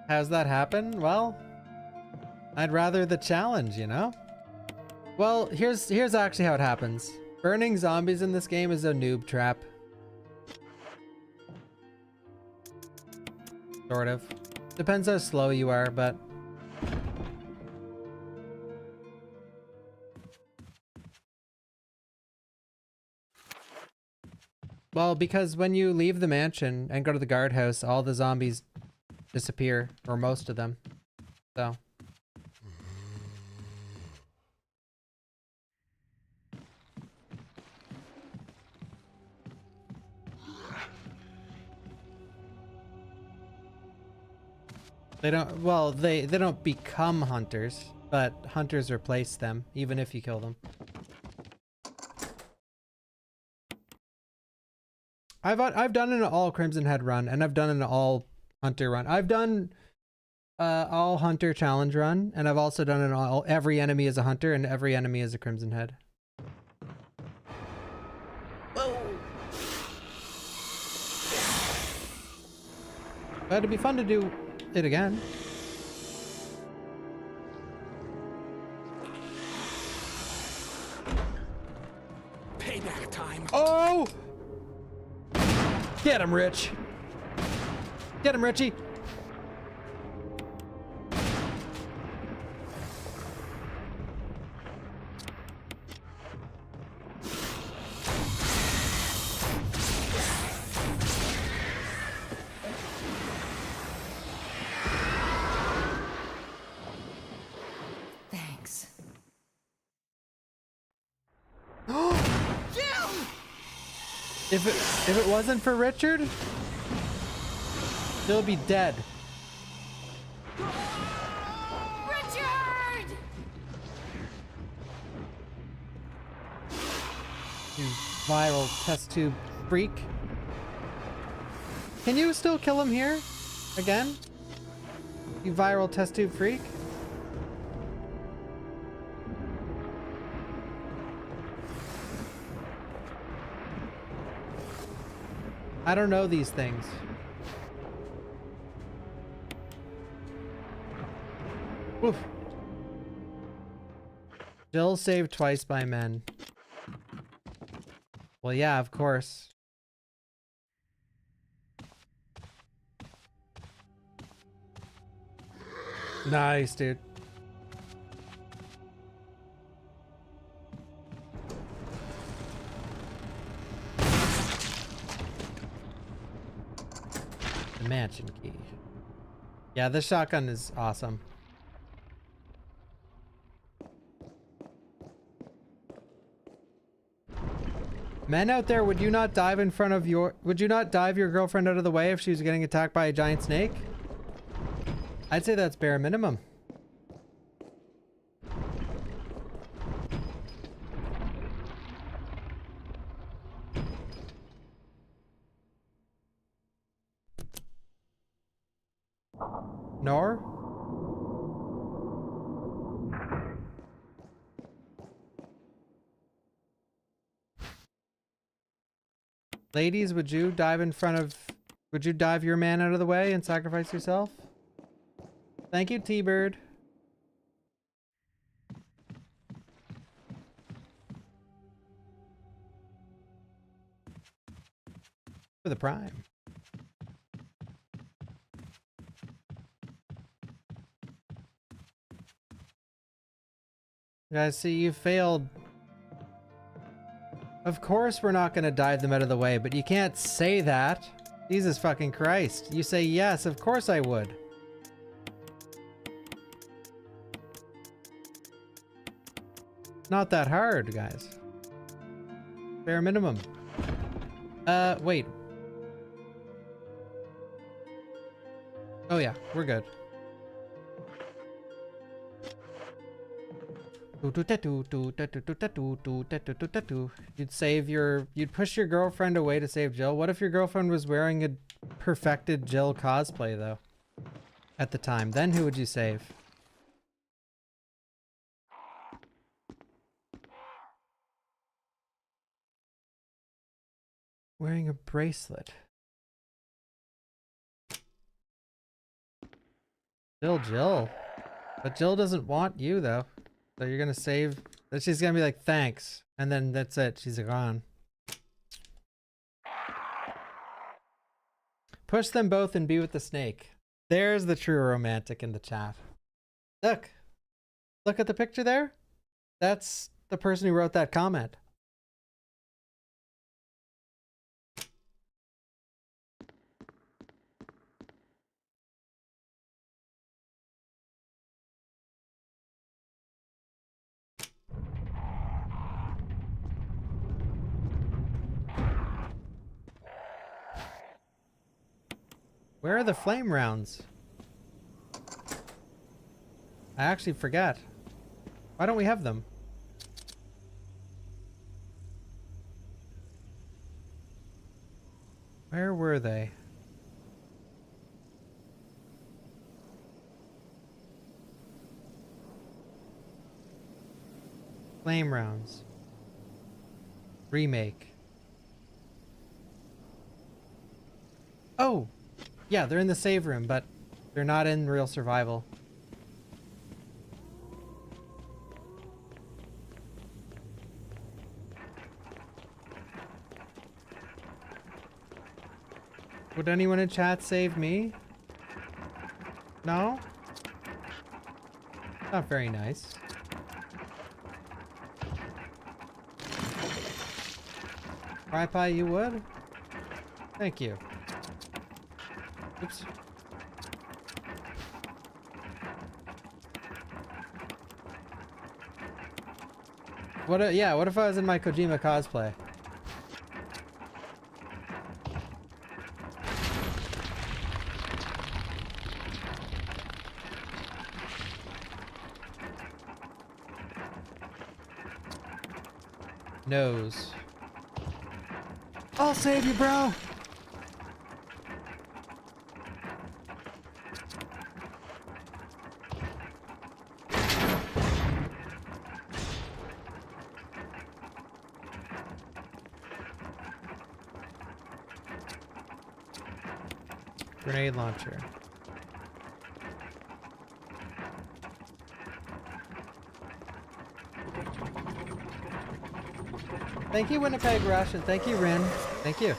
How's that happen? Well, I'd rather the challenge, you know? Well, here's actually how it happens. Burning zombies in this game is a noob trap. Sort of. Depends how slow you are, but... Well, because when you leave the mansion and go to the guardhouse, all the zombies disappear, or most of them. So... They don't, well, they don't become hunters, but hunters replace them, even if you kill them. I've done an all Crimson Head run, and I've done an all Hunter run. I've done all Hunter challenge run, and I've also done an all every enemy is a Hunter and every enemy is a Crimson Head. Whoa! But it'd be fun to do it again. Payback time. Oh! Get him, Rich. Get him, Richie. If it wasn't for Richard, he'll be dead. Richard! You viral test tube freak. Can you still kill him here? Again? You viral test tube freak? I don't know these things. Oof. Jill saved twice by men. Well, yeah, of course. Nice, dude. The mansion key. Yeah, this shotgun is awesome. Men out there, would you not dive your girlfriend out of the way if she was getting attacked by a giant snake? I'd say that's bare minimum. Nor? Ladies, would you dive your man out of the way and sacrifice yourself? Thank you, T-Bird. For the prime. Guys, see, you failed. Of course we're not gonna dive them out of the way, but you can't say that. Jesus fucking Christ. You say yes, of course I would. Not that hard, guys. Bare minimum. Wait. Oh yeah, we're good. You'd push your girlfriend away to save Jill. What if your girlfriend was wearing a perfected Jill cosplay though? At the time, then who would you save? Wearing a bracelet. Jill. But Jill doesn't want you though. So you're gonna save, she's gonna be like, thanks. And then that's it, she's gone. Push them both and be with the snake. There's the true romantic in the chat. Look at the picture there. That's the person who wrote that comment. Where are the flame rounds? I actually forget. Why don't we have them? Where were they? Flame rounds. Remake. Oh! Yeah, they're in the save room, but they're not in real survival. Would anyone in chat save me? No? Not very nice. Pie, you would? Thank you. Oops. What if I was in my Kojima cosplay? Nose. I'll save you, bro. Grenade launcher. Thank you, Winnipeg Rush, and thank you, Rin. Thank you.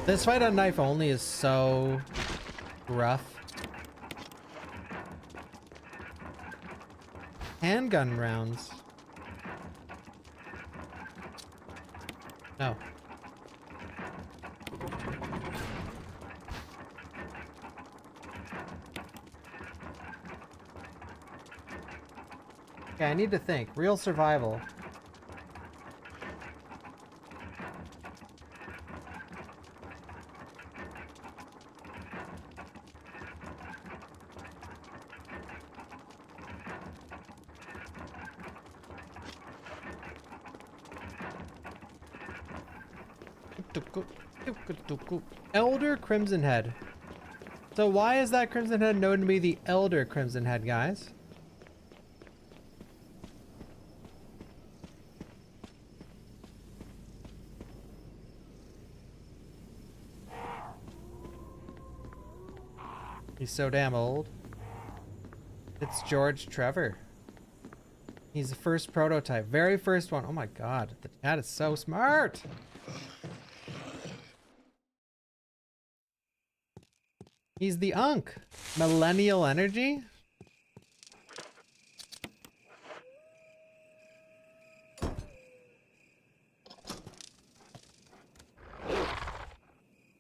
This fight on knife only is so rough. Handgun rounds. No. Okay, I need to think. Real survival. Elder Crimson Head. So why is that Crimson Head known to be the Elder Crimson Head, guys? He's so damn old. It's George Trevor. He's the first prototype. Very first one. Oh my god. The cat is so smart. He's the Unk. Millennial Energy?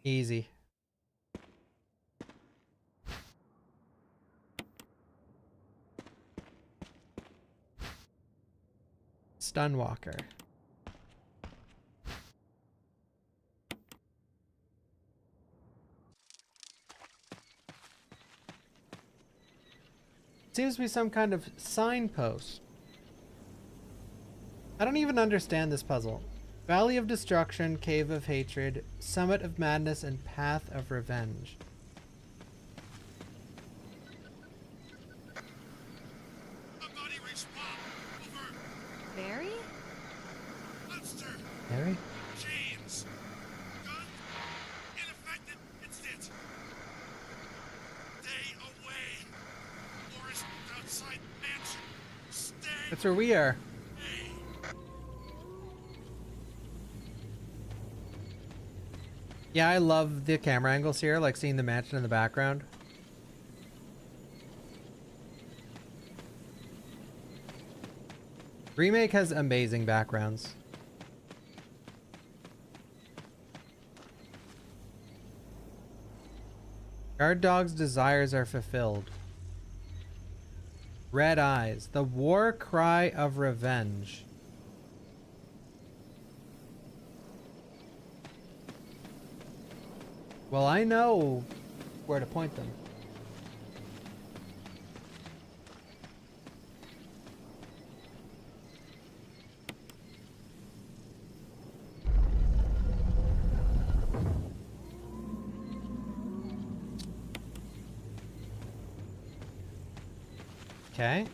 Easy. Stunwalker. Seems to be some kind of signpost. I don't even understand this puzzle. Valley of Destruction, Cave of Hatred, Summit of Madness, and Path of Revenge. Barry? Barry? James! Gun? Ineffective! It's it! Stay away! Forest outside mansion! Stay! That's where we are. Yeah, I love the camera angles here, like seeing the mansion in the background. Remake has amazing backgrounds. Guard dog's desires are fulfilled. Red eyes. The war cry of revenge. Well, I know where to point them. Okay.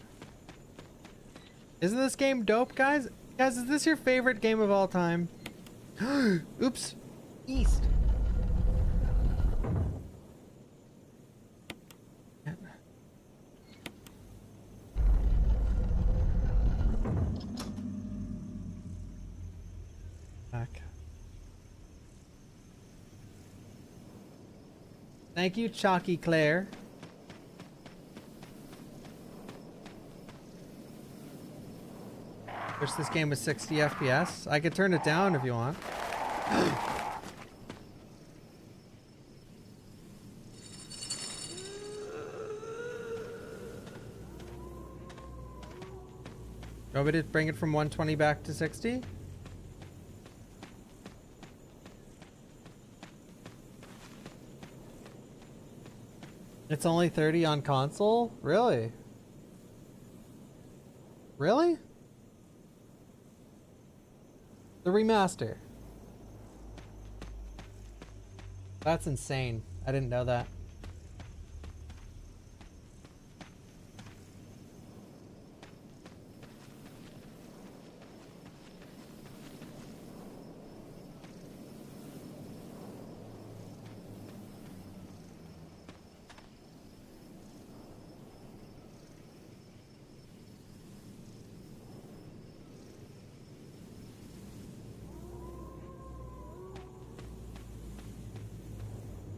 Isn't this game dope, guys? Guys, is this your favorite game of all time? Oops. East. Back. Thank you, Chalky Claire. Wish this game was 60 FPS. I could turn it down if you want. You want me to bring it from 120 back to 60? It's only 30 on console? Really? Really? The remaster. That's insane. I didn't know that.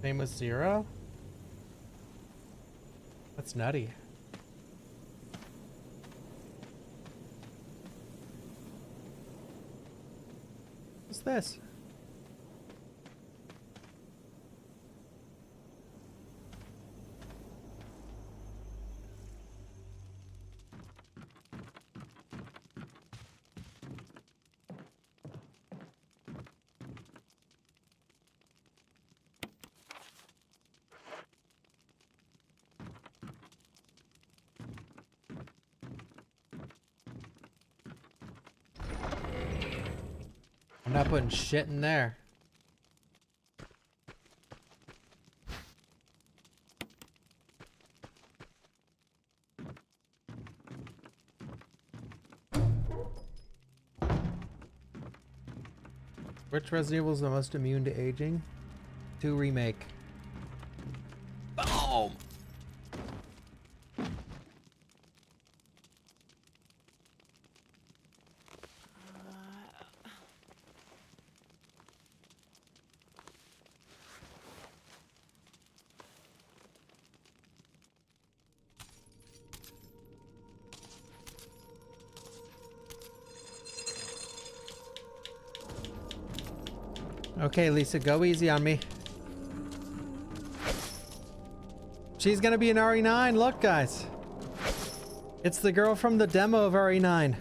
Name was 0? That's nutty. What's this? I'm not putting shit in there. Which Resident Evil is the most immune to aging? 2 remake. Boom! Okay, Lisa, go easy on me. She's gonna be an RE9. Look, guys. It's the girl from the demo of RE9.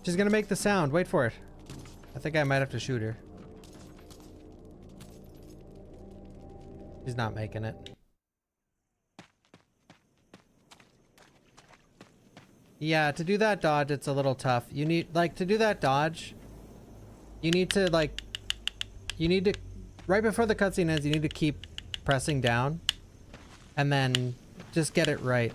She's gonna make the sound. Wait for it. I think I might have to shoot her. She's not making it. Yeah, to do that dodge, it's a little tough. You need, like, to do that dodge, you need to, like, right before the cutscene ends, you need to keep pressing down and then just get it right.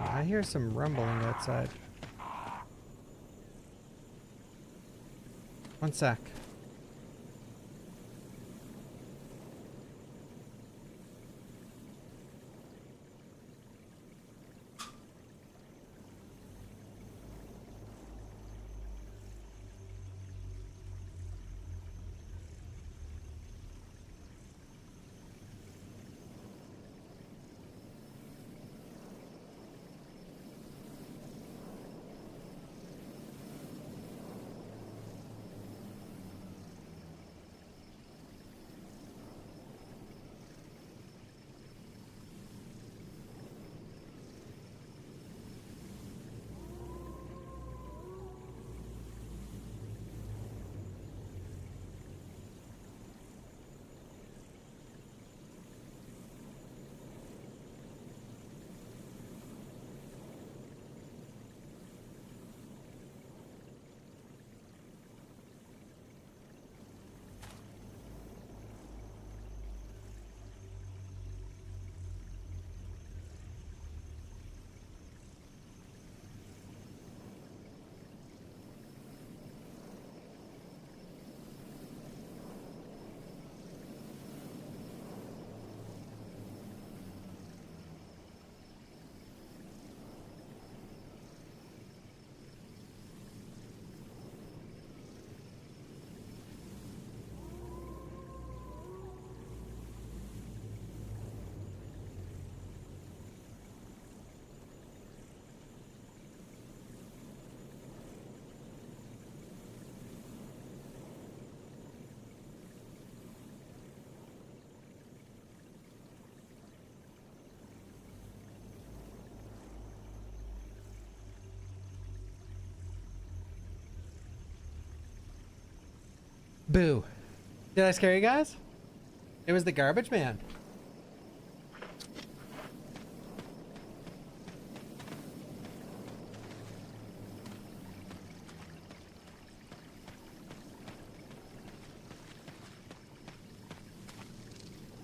I hear some rumbling outside. One sec. Boo. Did I scare you guys? It was the garbage man.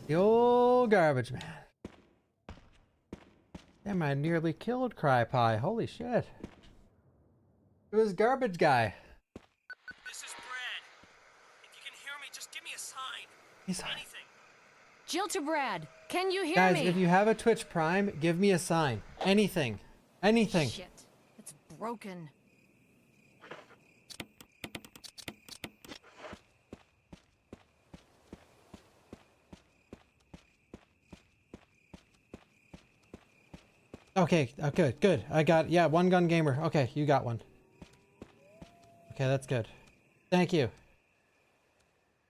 The old garbage man. Damn, I nearly killed Cry Pie. Holy shit. It was garbage guy. This is Brad. If you can hear me, just give me a sign. He's Anything. Jill to Brad, can you hear Guys, me? if you have a Twitch Prime, give me a sign. Anything. Anything. Shit, it's broken. Okay, good, good. I got, yeah, one gun gamer. Okay, you got one. Okay, that's good. Thank you.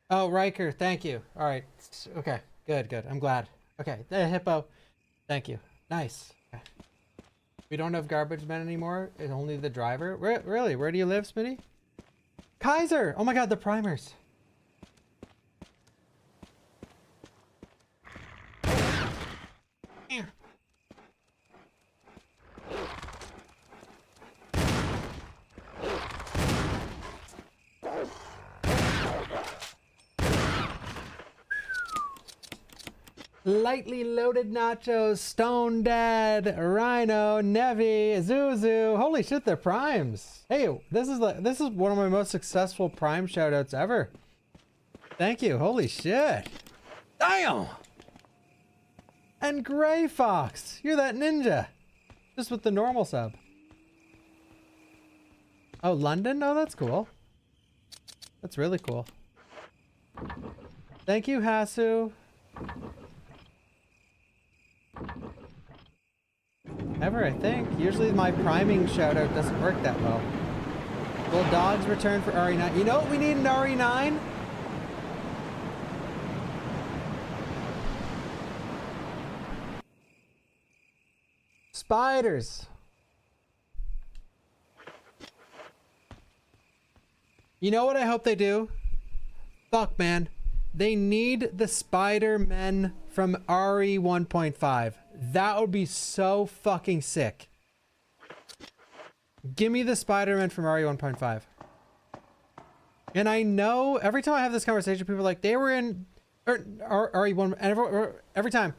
Oh, Riker, thank you. All right. Okay, good, good. I'm glad. Okay, the hippo. Thank you. Nice. Okay. We don't have garbage men anymore. It's only the driver. Really? Where do you live, Smitty? Kaiser! Oh my god, the primers. Here. Lightly loaded nachos, Stone Dad, Rhino, Nevi, Zuzu. Holy shit, they're primes. Hey, this is one of my most successful prime shoutouts ever. Thank you. Holy shit. Damn. And Gray Fox, you're that ninja. Just with the normal sub. Oh, London? Oh, that's cool. That's really cool. Thank you, Hasu. Ever, I think. Usually my priming shoutout doesn't work that well. Will dogs return for RE9? You know what we need in RE9? Spiders. You know what I hope they do? Fuck, man. They need the Spider-Men from RE 1.5. That would be so fucking sick. Give me the Spider-Man from RE 1.5. And I know every time I have this conversation, people are like, they were in RE1, and every time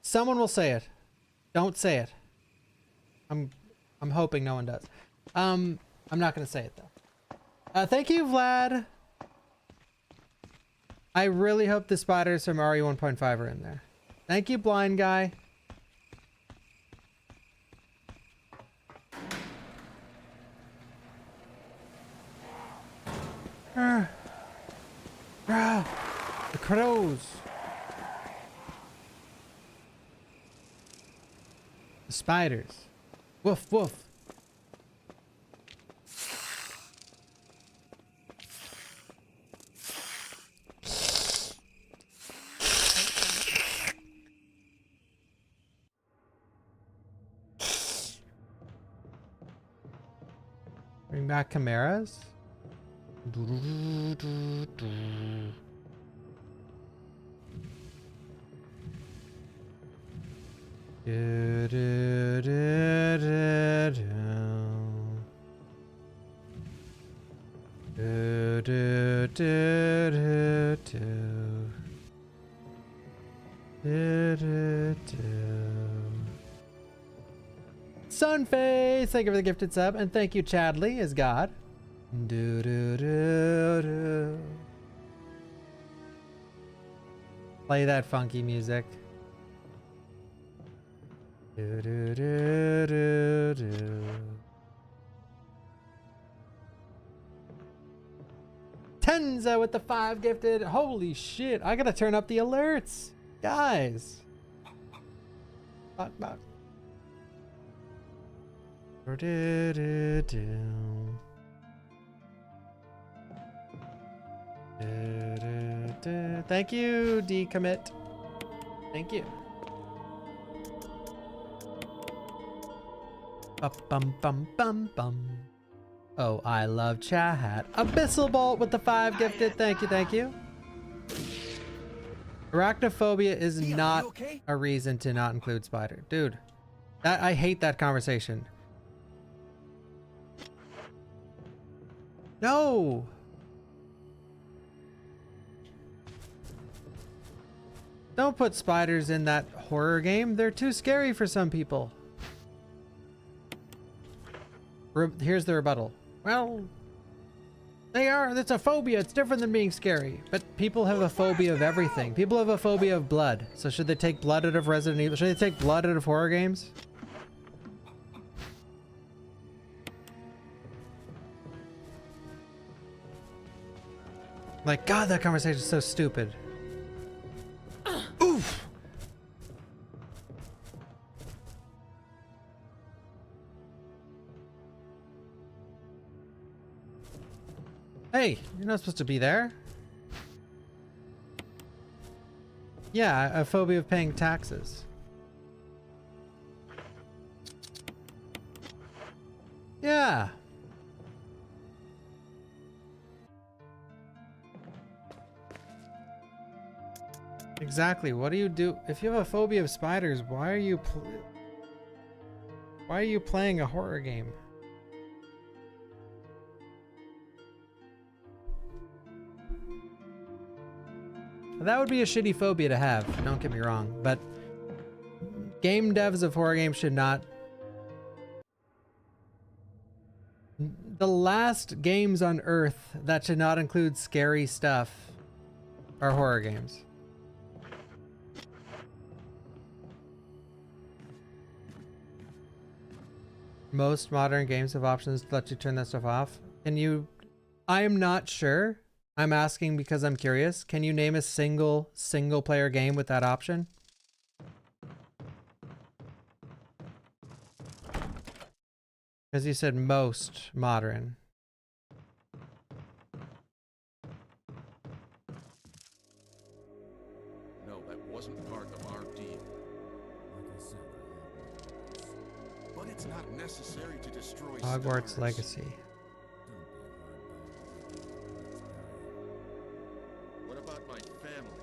someone will say it. Don't say it. I'm hoping no one does. I'm not gonna say it though. Thank you, Vlad. I really hope the spiders from RE 1.5 are in there. Thank you, blind guy. The crows. The spiders. Woof, woof. Bring back chimeras. Sunface, thank you for the gifted sub, and thank you, Chadley, as God. Play that funky music. Tenza with the 5 gifted. Holy shit, I gotta turn up the alerts, guys. Fuck. Thank you, decommit. Thank you. Bum. Oh, I love chat. Abyssal Bolt with the 5 gifted. Thank you, thank you. Arachnophobia is not a reason to not include spider. Dude, I hate that conversation. No! Don't put spiders in that horror game. They're too scary for some people. Here's the rebuttal. Well, they are. It's a phobia. It's different than being scary. But people have a phobia of everything. People have a phobia of blood. So should they take blood out of Resident Evil? Should they take blood out of horror games? Like, God, that conversation is so stupid. Oof! Hey, you're not supposed to be there. Yeah, a phobia of paying taxes. Yeah. Exactly. What do you do if you have a phobia of spiders? Why are you playing a horror game? That would be a shitty phobia to have, don't get me wrong, but game devs of horror games should not. The last games on Earth that should not include scary stuff are horror games. Most modern games have options to let you turn that stuff off. Can you? I am not sure. I'm asking because I'm curious. Can you name a single player game with that option? Because you said most modern. No, that wasn't part of our deal. But it's not necessary to destroy Hogwarts stars. Legacy. What about my family?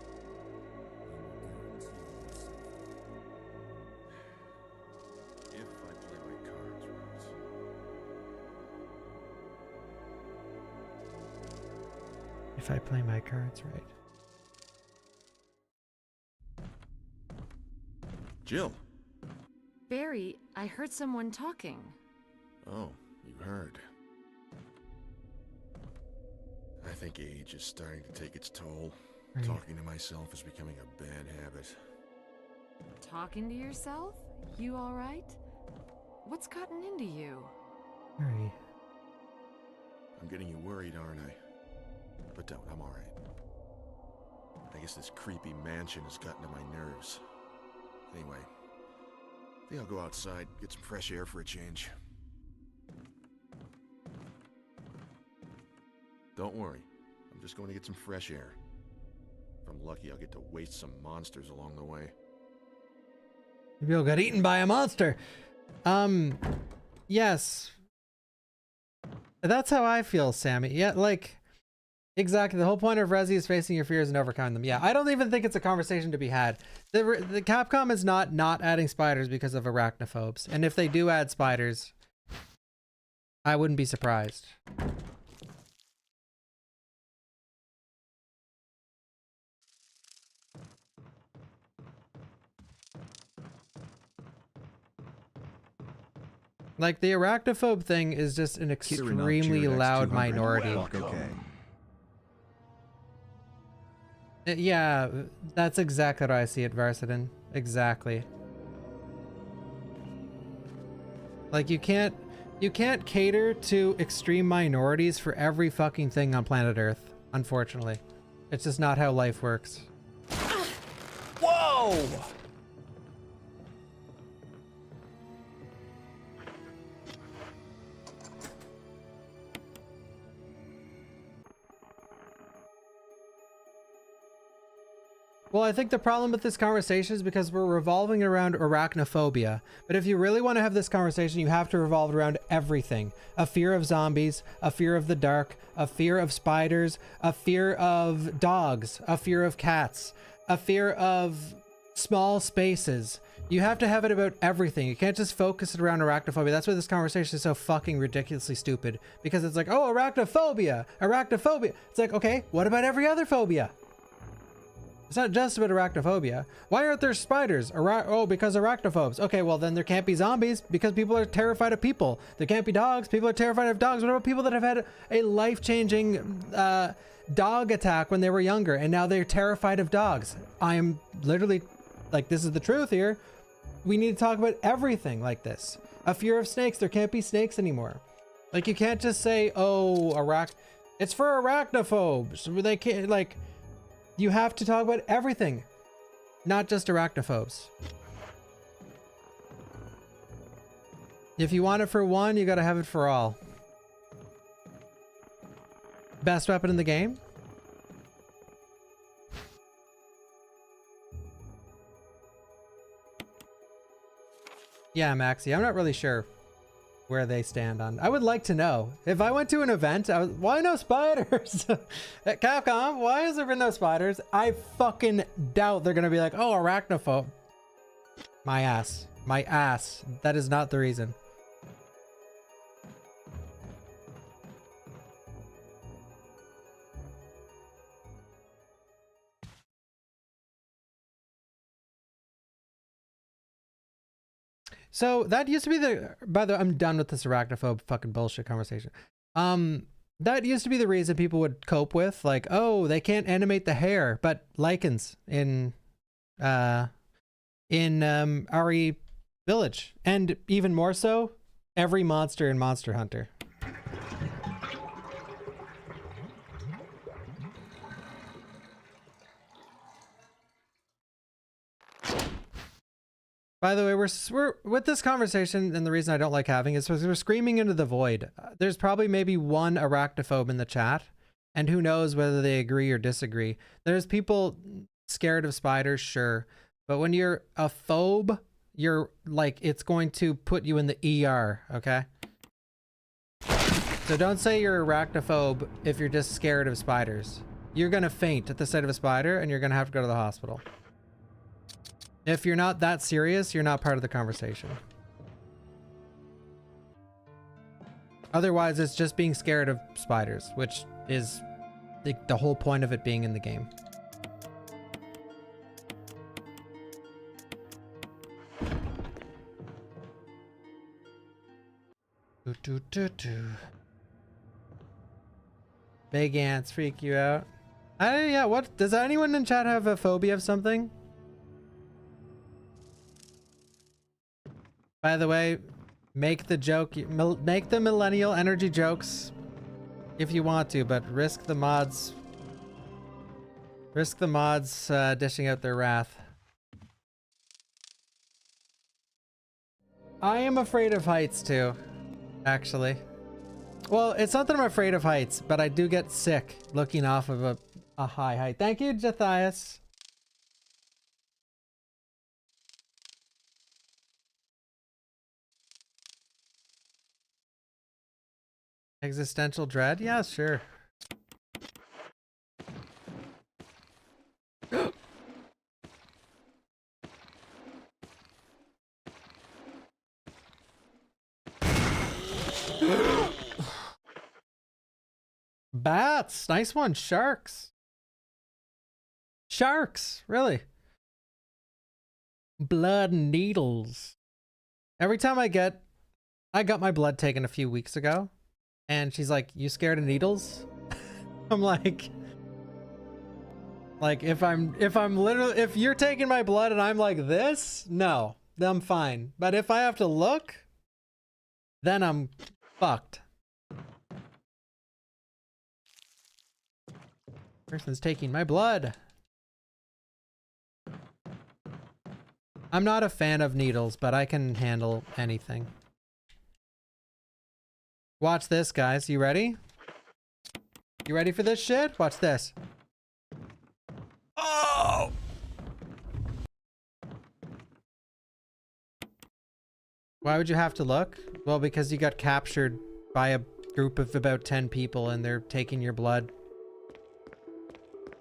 If I play my cards right. If I play my cards right. Jill. Barry, I heard someone talking. Oh, you heard. I think age is starting to take its toll. Right. Talking to myself is becoming a bad habit. Talking to yourself? You all right? What's gotten into you? Harry. I'm getting you worried, aren't I? But don't, I'm alright. I guess this creepy mansion has gotten to my nerves. Anyway, I think I'll go outside, get some fresh air for a change. Don't worry, I'm just going to get some fresh air. If I'm lucky, I'll get to waste some monsters along the way. Maybe you'll get eaten by a monster. Yes. That's how I feel, Sammy. Yeah, like, exactly. The whole point of Resi is facing your fears and overcoming them. Yeah, I don't even think it's a conversation to be had. The Capcom is not adding spiders because of arachnophobes. And if they do add spiders, I wouldn't be surprised. Like, the arachnophobe thing is just an extremely loud minority. Yeah, that's exactly how I see it, Varsidin. Exactly. Like, you can't cater to extreme minorities for every fucking thing on planet Earth, unfortunately. It's just not how life works. Whoa! Well, I think the problem with this conversation is because we're revolving around arachnophobia. But if you really want to have this conversation, you have to revolve around everything. A fear of zombies, a fear of the dark, a fear of spiders, a fear of dogs, a fear of cats, a fear of small spaces. You have to have it about everything. You can't just focus it around arachnophobia. That's why this conversation is so fucking ridiculously stupid. Because it's like, oh, arachnophobia, arachnophobia. It's like, okay, what about every other phobia? It's not just about arachnophobia. Why aren't there spiders? Oh, because arachnophobes. Okay, well then there can't be zombies because people are terrified of people. There can't be dogs. People are terrified of dogs. What about people that have had a life-changing dog attack when they were younger and now they're terrified of dogs? I'm literally, like, this is the truth here. We need to talk about everything like this. A fear of snakes. There can't be snakes anymore. Like, you can't just say, oh, it's for arachnophobes. They can't, like... You have to talk about everything, not just arachnophobes. If you want it for one, you gotta have it for all. Best weapon in the game? Yeah, Maxi, I'm not really sure where they stand on. I would like to know. If I went to an event, why no spiders? At Capcom, why has there been no spiders? I fucking doubt they're gonna be like, oh, arachnophobe. My ass. My ass. That is not the reason. So that used to be the, by the way, I'm done with this arachnophobe fucking bullshit conversation. That used to be the reason people would cope with, like, oh, they can't animate the hair, but lichens in RE Village, and even more so, every monster in Monster Hunter. By the way, we're with this conversation, and the reason I don't like having it is because we're screaming into the void. There's probably maybe one arachnophobe in the chat, and who knows whether they agree or disagree. There's people scared of spiders, sure, but when you're a phobe, you're like, it's going to put you in the ER, okay? So don't say you're arachnophobe if you're just scared of spiders. You're gonna faint at the sight of a spider, and you're gonna have to go to the hospital. If you're not that serious, you're not part of the conversation. Otherwise, it's just being scared of spiders, which is the whole point of it being in the game. Big ants freak you out? Yeah, what? Does anyone in chat have a phobia of something? By the way, make the joke, make the millennial energy jokes if you want to, but risk the mods dishing out their wrath. I am afraid of heights too, actually. Well, it's not that I'm afraid of heights, but I do get sick looking off of a high height. Thank you, Jathias. Existential dread? Yeah, sure. Bats! Nice one. Sharks. Sharks! Really? Blood needles. Every time I got my blood taken a few weeks ago. And she's like, you scared of needles? I'm like if you're taking my blood and I'm like this, no, then I'm fine. But if I have to look, then I'm fucked. Person's taking my blood. I'm not a fan of needles, but I can handle anything. Watch this, guys. You ready? You ready for this shit? Watch this. Oh! Why would you have to look? Well, because you got captured by a group of about 10 people and they're taking your blood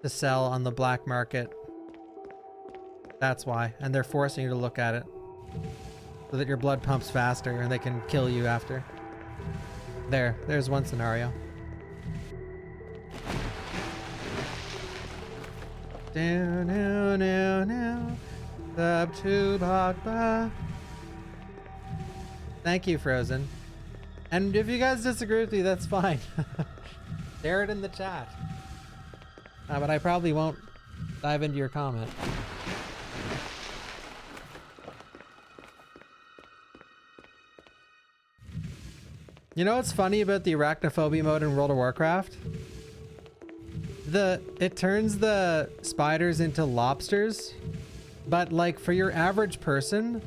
to sell on the black market. That's why. And they're forcing you to look at it so that your blood pumps faster and they can kill you after. There's one scenario. Down, down, down, down. Up to Bawkba. Thank you, Frozen. And if you guys disagree with me, that's fine. Share it in the chat. But I probably won't dive into your comment. You know what's funny about the arachnophobia mode in World of Warcraft? It turns the spiders into lobsters, but like for your average person,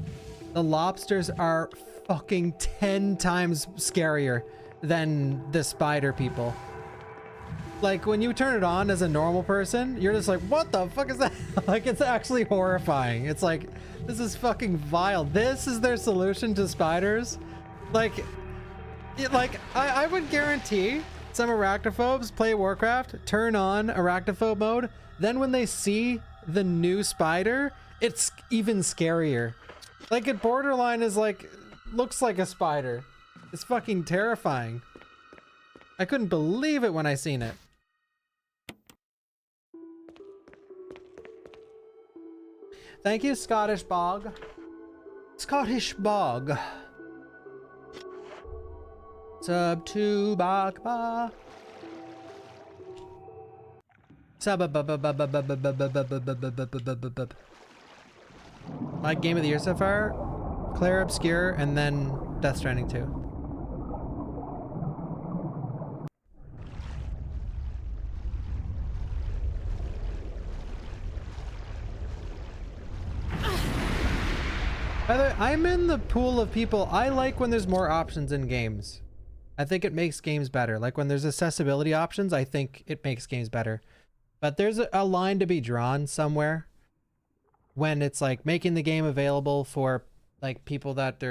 the lobsters are fucking 10 times scarier than the spider people. Like when you turn it on as a normal person, you're just like, what the fuck is that? Like it's actually horrifying. It's like, this is fucking vile. This is their solution to spiders. Like, I would guarantee some arachnophobes play Warcraft, turn on arachnophobe mode, then when they see the new spider, it's even scarier. Like it borderline is like, looks like a spider. It's fucking terrifying. I couldn't believe it when I seen it. Thank you, Scottish Bog. Scottish Bog. Sub to Bawkba. My game of the year so far? Claire Obscure and then Death Stranding 2. By the way, I'm in the pool of people. I like when there's more options in games. I think it makes games better. Like when there's accessibility options, I think it makes games better. But there's a line to be drawn somewhere when it's like making the game available for like people that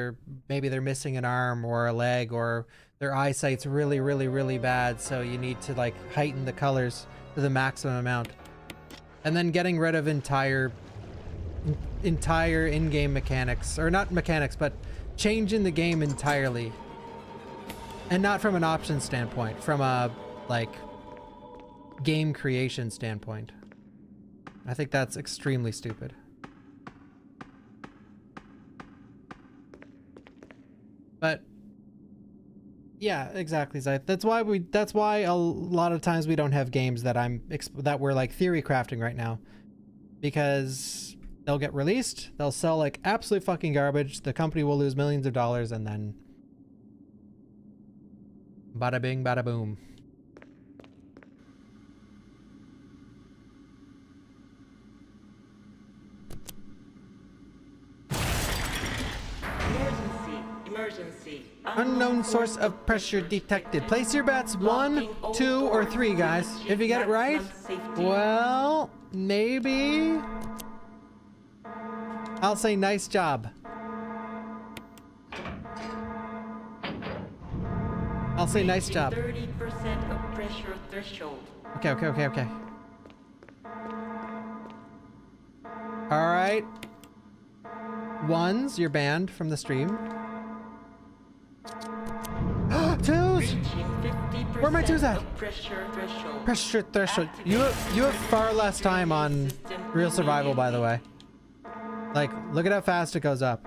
maybe they're missing an arm or a leg or their eyesight's really, really, really bad. So you need to like heighten the colors to the maximum amount. And then getting rid of entire in-game mechanics, or not mechanics, but changing the game entirely. And not from an option standpoint, from a like game creation standpoint. I think that's extremely stupid. But yeah, exactly, Zyth. That's why a lot of times we don't have games that we're like theory crafting right now, because they'll get released, they'll sell like absolute fucking garbage, the company will lose millions of dollars, and then bada bing, bada boom. Emergency. Unknown source of pressure detected. Place your bets 1, 2, or 3, guys. If you get it right, well, maybe I'll say nice job. I'll say nice job. 30% of pressure threshold. Okay. All right. Ones, you're banned from the stream. Twos! Where are my twos at? Pressure threshold. You have far less time on Real Survival, by the way. Like, look at how fast it goes up.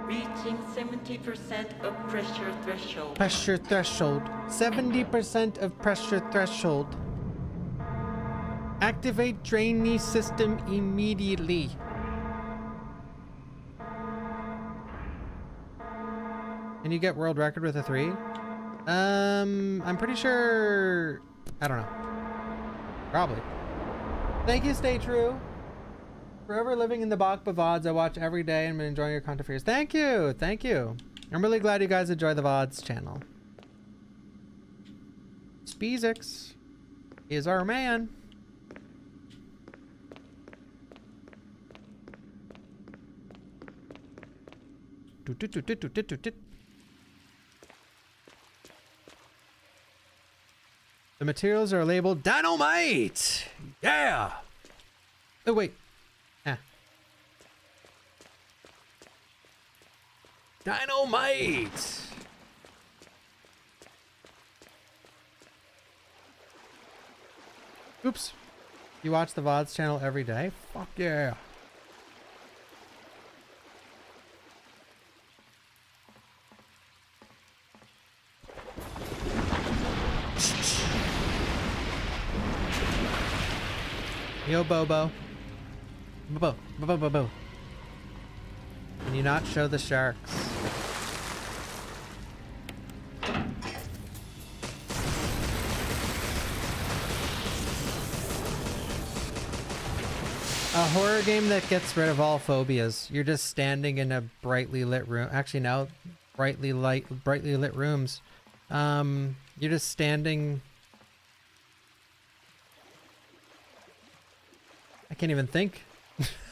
Reaching 70% of pressure threshold. Pressure threshold. 70% of pressure threshold. Activate drainage system immediately. Can you get world record with a 3? I'm pretty sure. I don't know. Probably. Thank you, Stay True. Forever living in the Bawkba VODs I watch every day and been enjoying your content for years. Thank you. I'm really glad you guys enjoy the VODs channel. Speezix is our man. The materials are labeled dynamite. Yeah. Oh wait. Ah. Dynamite. Oops. You watch the VODs channel every day? Fuck yeah. Yo, Bobo. Bobo. Bobo. Bobo. Can you not show the sharks? A horror game that gets rid of all phobias. You're just standing in a brightly lit room. Actually, now brightly lit rooms. You're just standing. I can't even think.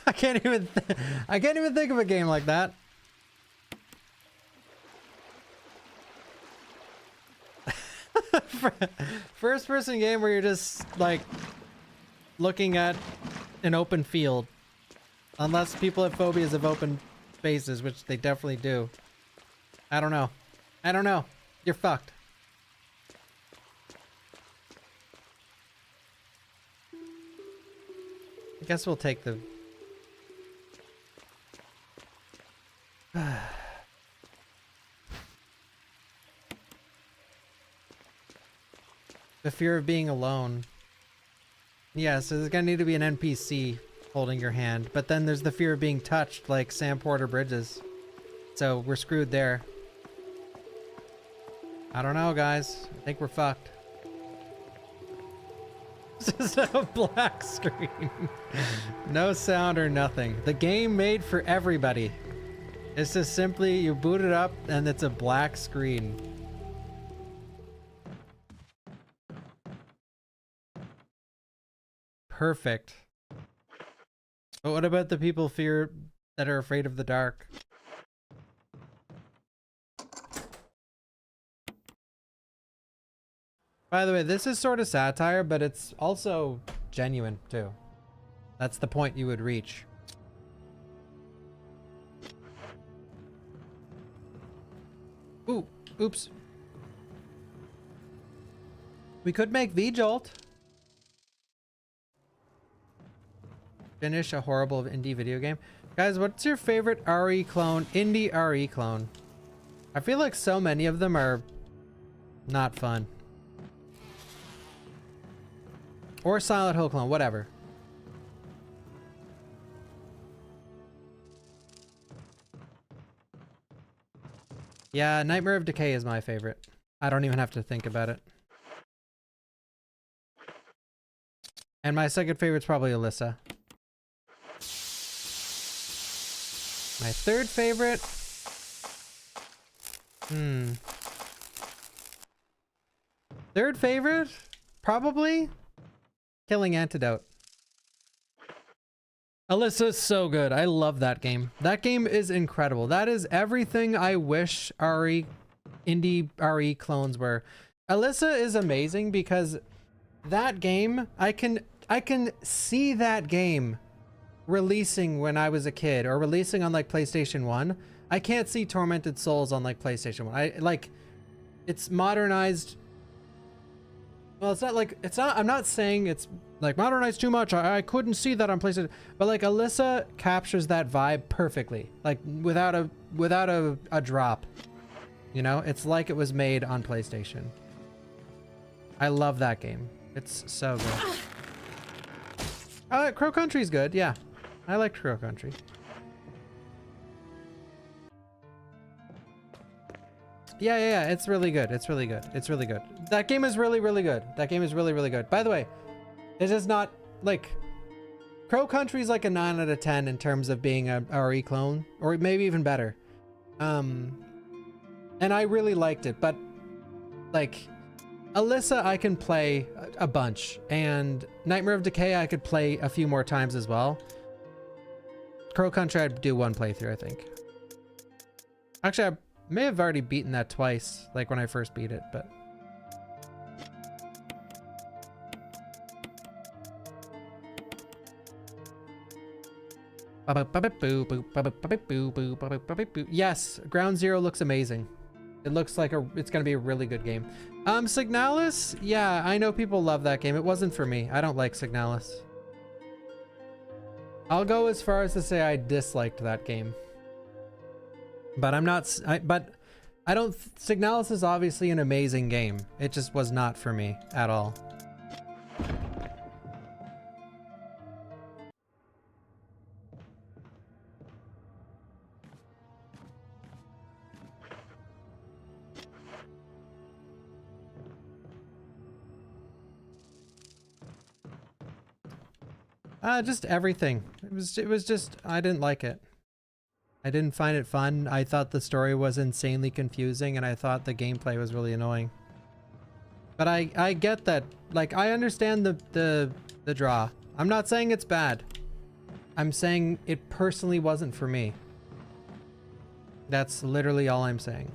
I can't even think of a game like that. First person game where you're just like looking at an open field. Unless people have phobias of open spaces, which they definitely do. I don't know. I don't know. You're fucked. I guess we'll take the... the fear of being alone. Yeah, so there's gonna need to be an NPC holding your hand, but then there's the fear of being touched, like Sam Porter Bridges. So we're screwed there. I don't know, guys. I think we're fucked. Just a black screen. No sound or nothing. The game made for everybody. It's just simply you boot it up and it's a black screen. Perfect. But what about the people that are afraid of the dark? By the way, this is sort of satire, but it's also genuine too. That's the point you would reach. Ooh, oops. We could make V-Jolt. Finish a horrible indie video game. Guys, what's your favorite RE clone, indie RE clone? I feel like so many of them are not fun. Or Silent Hill clone, whatever. Yeah, Nightmare of Decay is my favorite. I don't even have to think about it. And my second favorite's probably Alyssa. My third favorite? Third favorite? Probably Killing Antidote. Alyssa's so good. I love that game. That game is incredible. That is everything I wish indie RE clones were. Alyssa is amazing because that game, I can see that game releasing when I was a kid or releasing on like PlayStation 1. I can't see Tormented Souls on like PlayStation 1. It's modernized. Well, I'm not saying it's like modernized too much. I couldn't see that on PlayStation, but like Alyssa captures that vibe perfectly, like without a drop. You know, it's like it was made on PlayStation. I love that game. It's so good. Crow Country's good. Yeah, I like Crow Country. Yeah, it's really good. It's really good. It's really good. That game is really, really good. That game is really, really good. By the way, it's just not like Crow Country is like a 9 out of 10 in terms of being a RE clone, or maybe even better. And I really liked it, but like Alyssa, I can play a bunch, and Nightmare of Decay, I could play a few more times as well. Crow Country, I'd do one playthrough, I think. Actually, I may have already beaten that twice, like when I first beat it, but... Yes, Ground Zero looks amazing. It looks like it's gonna be a really good game. Signalis? Yeah, I know people love that game. It wasn't for me. I don't like Signalis. I'll go as far as to say I disliked that game. But I'm not, I don't, Signalis is obviously an amazing game. It just was not for me at all. Just everything. It was just, I didn't like it. I didn't find it fun. I thought the story was insanely confusing, and I thought the gameplay was really annoying. But I get that. Like, I understand the draw. I'm not saying it's bad. I'm saying it personally wasn't for me. That's literally all I'm saying.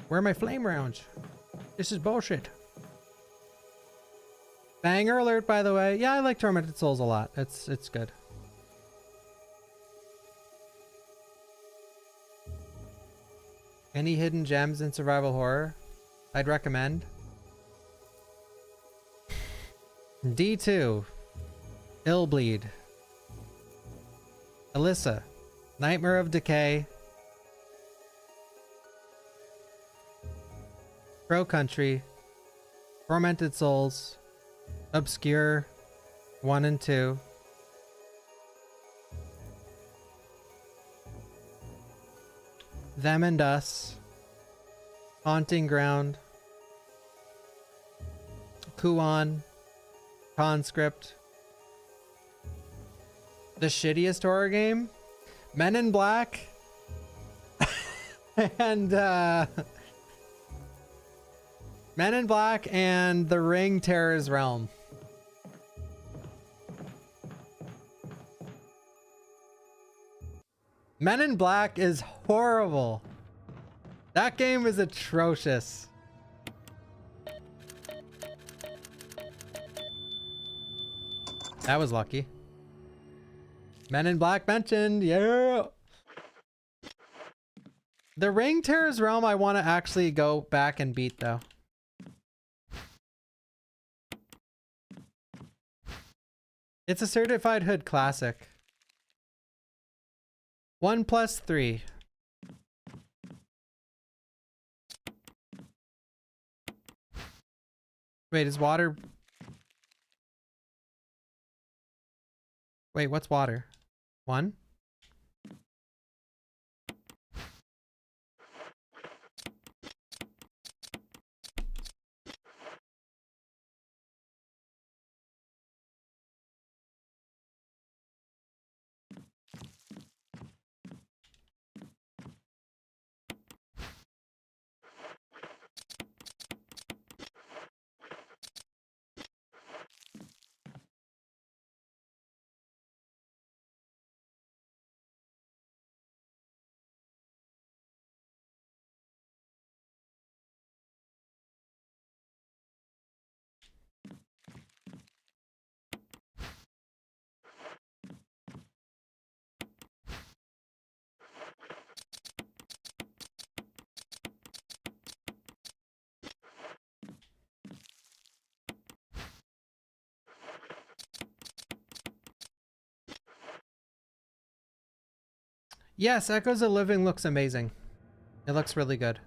Where are my flame rounds? This is bullshit. Banger alert, by the way. Yeah, I like Tormented Souls a lot. It's good. Any hidden gems in survival horror? I'd recommend. D2. Illbleed. Alyssa. Nightmare of Decay. Pro Country, Tormented Souls, Obscure 1 and 2, Them and Us, Haunting Ground, Kuon, Conscript, the shittiest horror game, Men in Black, and Men in Black and The Ring Terror's Realm. Men in Black is horrible. That game is atrocious. That was lucky. Men in Black mentioned, yeah. The Ring Terror's Realm I want to actually go back and beat though. It's a certified hood classic. 1+3. Wait, is water... Wait, what's water? 1? Yes, Echoes of Living looks amazing. It looks really good.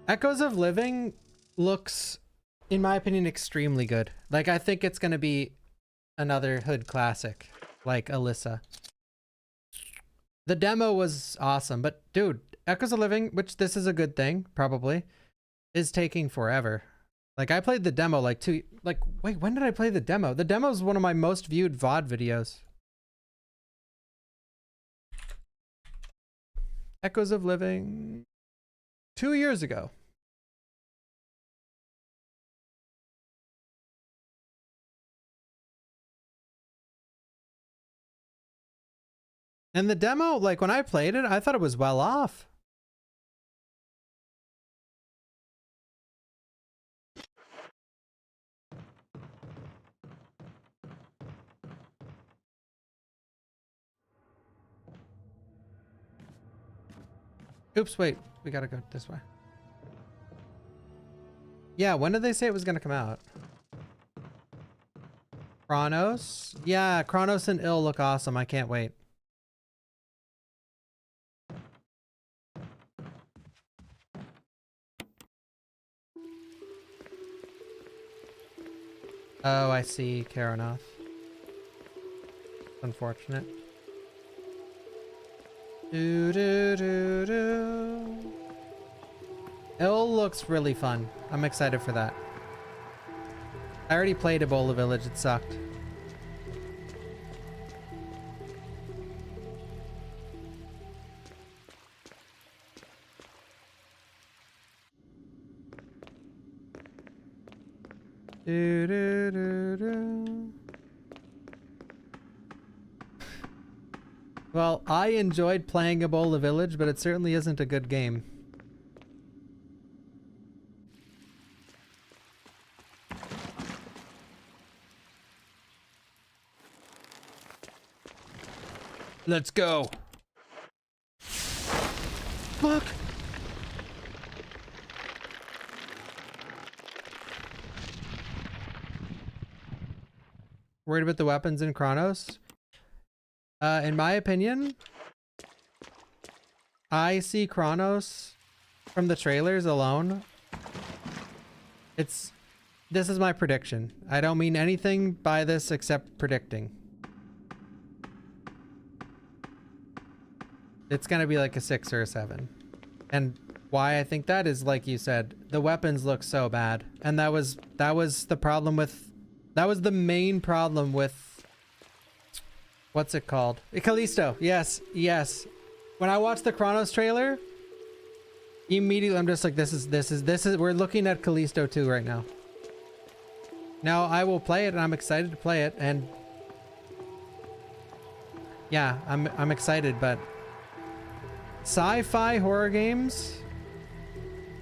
Echoes of Living looks, in my opinion, extremely good. Like, I think it's going to be another hood classic, like Alyssa. The demo was awesome, but dude, Echoes of Living, which this is a good thing, probably, is taking forever. Like, I played the demo wait, when did I play the demo? The demo is one of my most viewed VOD videos. Echoes of Living 2 years ago. And the demo, like when I played it, I thought it was well off. Oops, wait, we gotta go this way. Yeah, when did they say it was gonna come out? Chronos? Yeah, Chronos and Ill look awesome. I can't wait. Oh, I see, Karanoth. Unfortunate. Do do do do. Ill looks really fun. I'm excited for that. I already played Ebola Village. It sucked. Do, do, do, do. Well, I enjoyed playing Ebola Village, but it certainly isn't a good game. Let's go. Fuck. Worried about the weapons in Chronos? In my opinion, I see Chronos from the trailers alone. This is my prediction. I don't mean anything by this except predicting. It's gonna be like a 6 or a 7. And why I think that is, like you said, the weapons look so bad. And that was the problem with, that was the main problem with, what's it called? Callisto. Yes, yes. When I watched the Chronos trailer, immediately I'm just like, this is, we're looking at Callisto 2 right now. Now I will play it and I'm excited to play it, and yeah, I'm excited, but sci-fi horror games,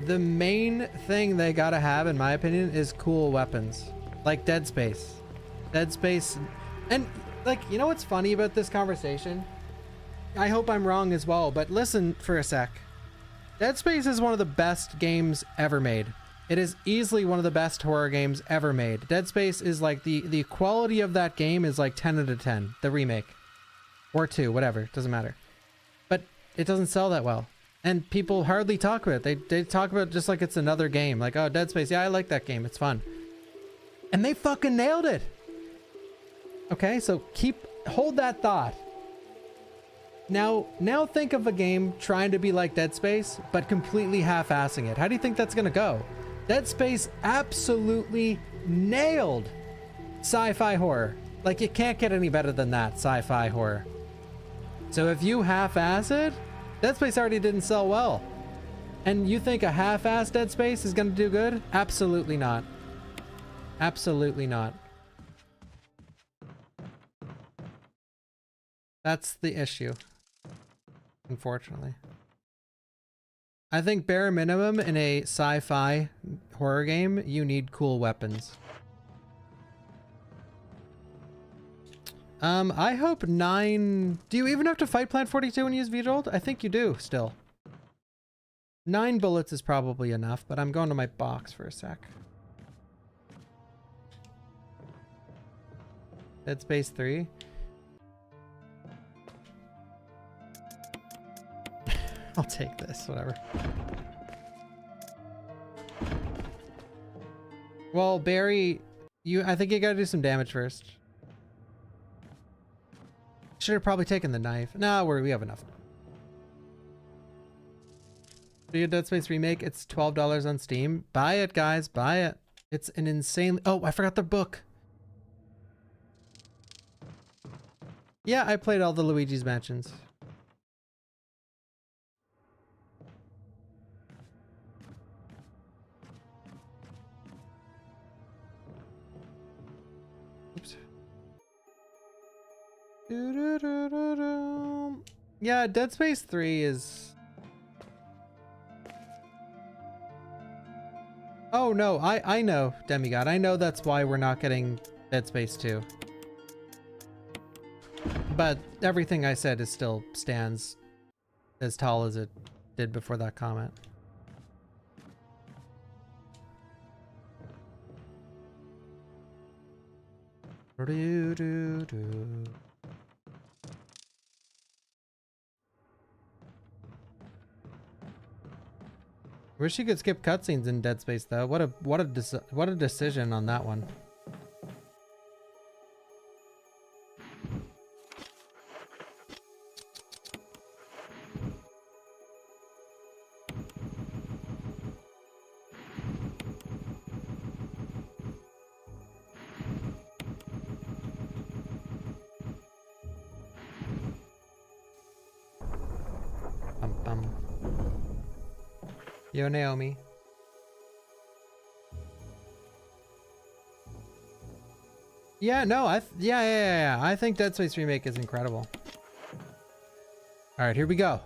the main thing they gotta have, in my opinion, is cool weapons. Like Dead Space. Dead Space. And, like, you know what's funny about this conversation? I hope I'm wrong as well, but listen for a sec. Dead Space is one of the best games ever made. It is easily one of the best horror games ever made. Dead Space is like, the quality of that game is like 10 out of 10. The remake. Or 2, whatever. Doesn't matter. But it doesn't sell that well. And people hardly talk about it. They talk about it just like it's another game. Like, oh, Dead Space. Yeah, I like that game. It's fun. And they fucking nailed it. Okay, so hold that thought. Now think of a game trying to be like Dead Space, but completely half-assing it. How do you think that's gonna go? Dead Space absolutely nailed sci-fi horror. Like, you can't get any better than that, sci-fi horror. So if you half-ass it, Dead Space already didn't sell well. And you think a half-ass Dead Space is gonna do good? Absolutely not. Absolutely not. That's the issue, unfortunately. I think bare minimum in a sci-fi horror game, you need cool weapons. I hope 9... Do you even have to fight Plant 42 and use V-Jolt? I think you do, still. 9 bullets is probably enough, but I'm going to my box for a sec. Dead Space 3. I'll take this, whatever. Well, Barry, I think you gotta do some damage first. Should have probably taken the knife. No, we have enough. Video Dead Space Remake, it's $12 on Steam. Buy it, guys, buy it. It's an insane... Oh, I forgot the book. Yeah, I played all the Luigi's Mansions. Doo-doo-doo-doo-doo. Yeah, Dead Space 3 is... Oh no, I know, Demigod. I know that's why we're not getting Dead Space 2. But everything I said is still stands as tall as it did before that comment. Do-do-do-do. Wish you could skip cutscenes in Dead Space though. What a decision on that one. Bum bum. Yo, Naomi. Yeah, no, yeah. I think Dead Space Remake is incredible. All right, here we go.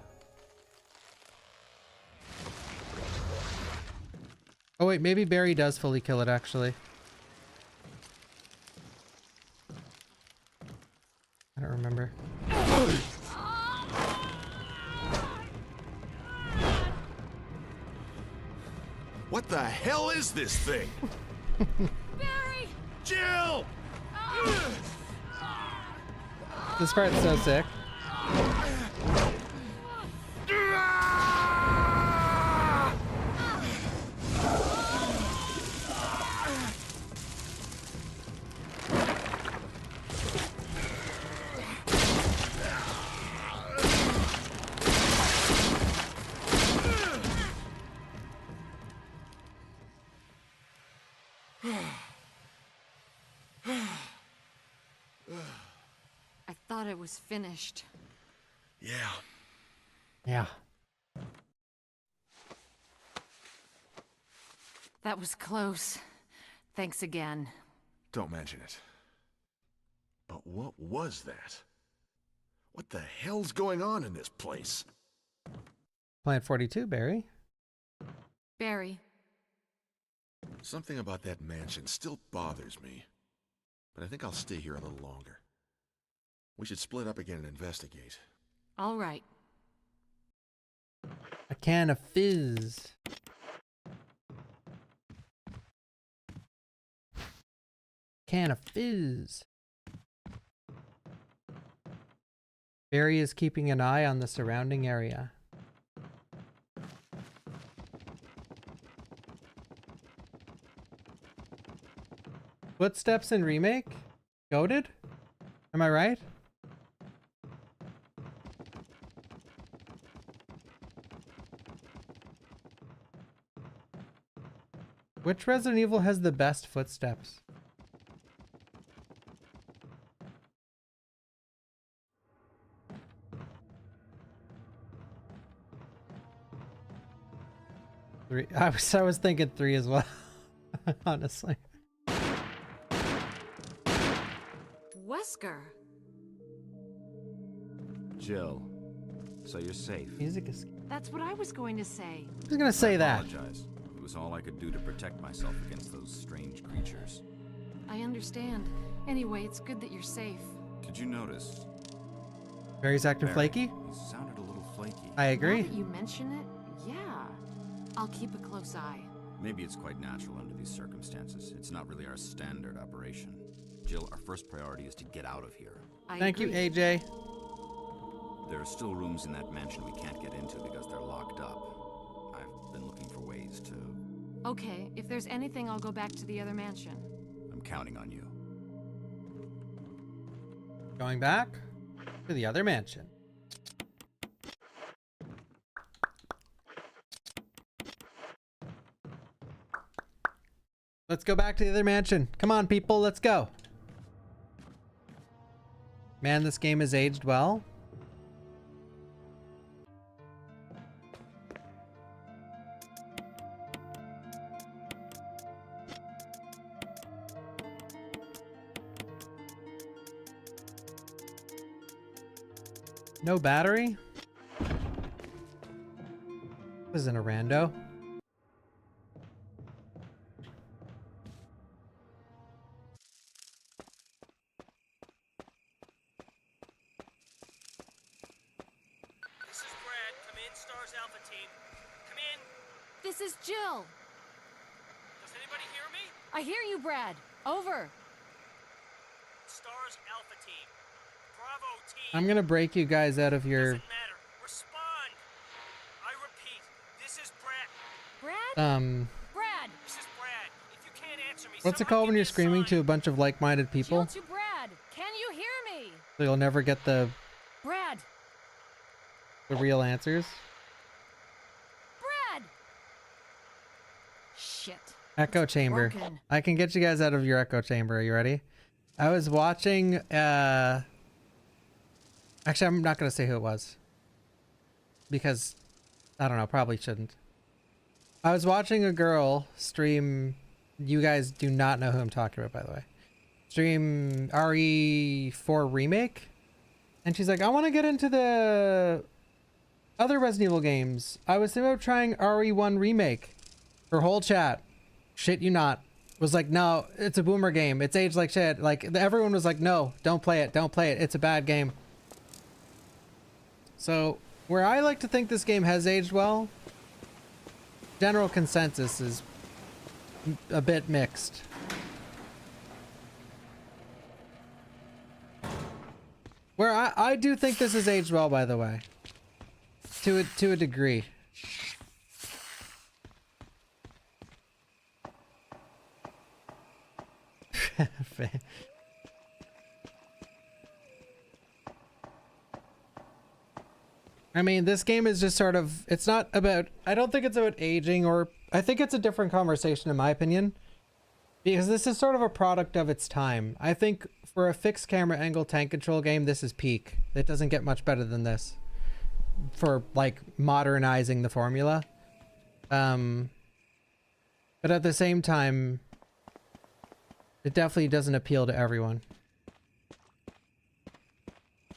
Oh wait, maybe Barry does fully kill it actually. I don't remember. What the hell is this thing? Barry! Jill! This part's so sick. I thought it was finished. Yeah. Yeah. That was close. Thanks again. Don't mention it. But what was that? What the hell's going on in this place? Plant 42, Barry. Barry. Something about that mansion still bothers me. But I think I'll stay here a little longer. We should split up again and investigate. All right. A can of fizz. Can of fizz. Barry is keeping an eye on the surrounding area. Footsteps in Remake? Goated? Am I right? Which Resident Evil has the best footsteps? Three. I was thinking 3 as well. Honestly. Wesker. Jill, so you're safe. Music is. That's what I was going to say. I was gonna say that. Apologize. It was all I could do to protect myself against those strange creatures. I understand. Anyway, it's good that you're safe. Did you notice? Barry's acting Barry, flaky. He sounded a little flaky. I agree. Now that you mention it, yeah. I'll keep a close eye. Maybe it's quite natural under these circumstances. It's not really our standard operation. Jill, our first priority is to get out of here. Thank you, agree. AJ. There are still rooms in that mansion we can't get into because they're locked up. I've been looking for ways to... Okay, if there's anything, I'll go back to the other mansion. I'm counting on you. Going back to the other mansion. Let's go back to the other mansion. Come on, people, let's go. Man, this game has aged well. No battery? This isn't a rando. This is Brad. Come in, Stars Alpha Team. Come in. This is Jill. Does anybody hear me? I hear you, Brad. Over. Stars Alpha Team. Bravo Team. I'm gonna break you guys out of your Doesn't matter. Respond. I repeat. This is Brad. Brad? Brad! This is Brad. If you can't answer me, what's it someone called give when me you're a screaming sign. to a bunch of like-minded people? Jill to Brad. Can you hear me? So you'll never get the Brad! real answers. Brad! Shit. Echo It's chamber. broken. I can get you guys out of your echo chamber. Are you ready? I was watching, actually, I'm not going to say who it was. Because, I don't know, probably shouldn't. I was watching a girl stream, you guys do not know who I'm talking about, by the way. Stream RE4 Remake. And she's like, I want to get into the other Resident Evil games. I was thinking about trying RE1 Remake. Her whole chat, shit you not, was like, no, it's a boomer game. It's aged like shit. Like, everyone was like, no, don't play it. Don't play it. It's a bad game. So, where I like to think this game has aged well, general consensus is a bit mixed. Where I do think this has aged well, by the way. To a degree. I mean, this game is just sort of, it's not about, I don't think it's about aging, or I think it's a different conversation in my opinion, because this is sort of a product of its time. I think for a fixed camera angle tank control game, this is peak. It doesn't get much better than this for like modernizing the formula. But at the same time, it definitely doesn't appeal to everyone.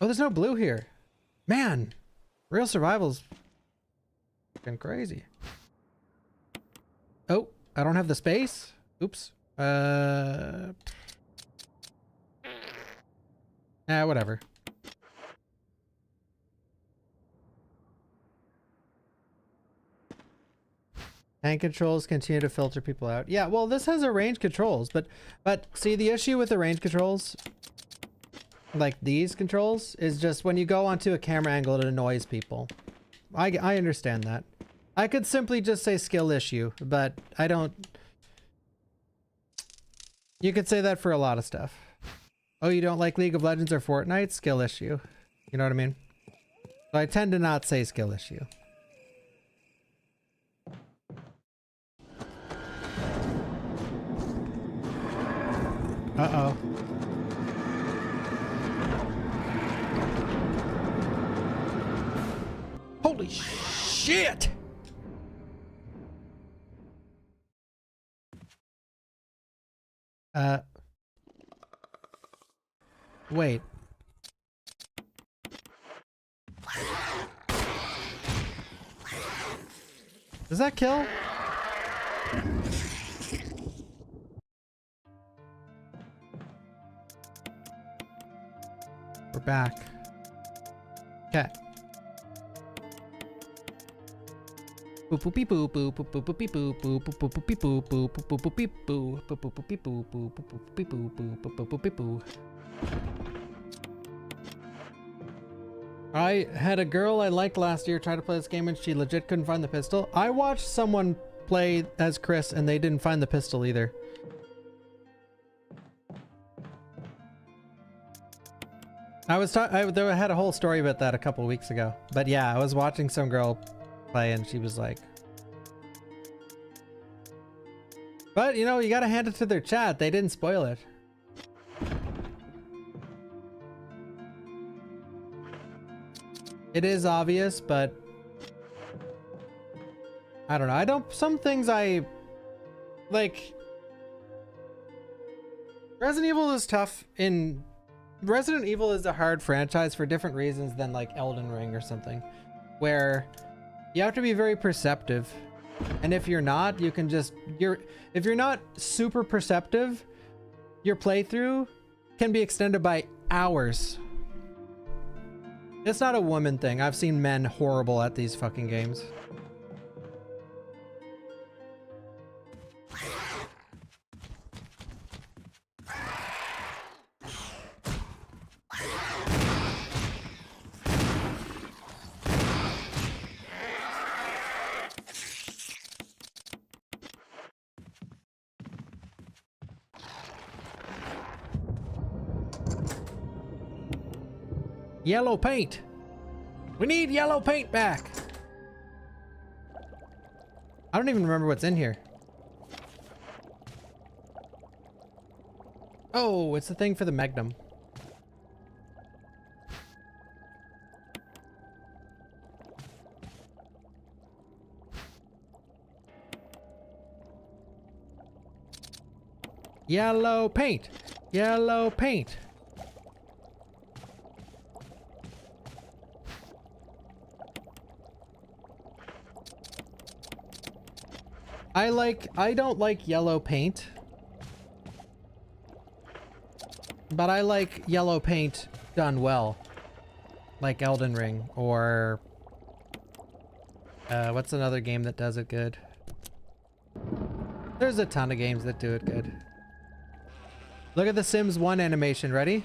Oh, there's no blue here. Man, real survival's fucking crazy. Oh, I don't have the space. Oops. Whatever. Tank controls continue to filter people out. Yeah, well, this has a range controls, but see, the issue with the range controls, like these controls, is just when you go onto a camera angle, it annoys people. I understand that. I could simply just say skill issue, but I don't. You could say that for a lot of stuff. Oh, you don't like League of Legends or Fortnite? Skill issue. You know what I mean? So I tend to not say skill issue. Uh-oh. Holy shit! Wait. Does that kill? We're back. Okay. I had a girl I liked last year try to play this game and she legit couldn't find the pistol. I watched someone play as Chris and they didn't find the pistol either. I had a whole story about that a couple weeks ago. But yeah, I was watching some girl play and she was like, but you know, you gotta hand it to their chat. They didn't spoil it. It is obvious, but I don't know. Some things I like. Resident Evil is tough in Resident Evil is a hard franchise for different reasons than like Elden Ring or something, where you have to be very perceptive. And if you're not, you can just, if you're not super perceptive, your playthrough can be extended by hours. It's not a woman thing. I've seen men horrible at these fucking games. Yellow paint. We need yellow paint back. I don't even remember what's in here. Oh, it's the thing for the Magnum. Yellow paint. Yellow paint. I don't like yellow paint, but I like yellow paint done well, like Elden Ring or what's another game that does it good? There's a ton of games that do it good. Look at the Sims 1 animation. Ready?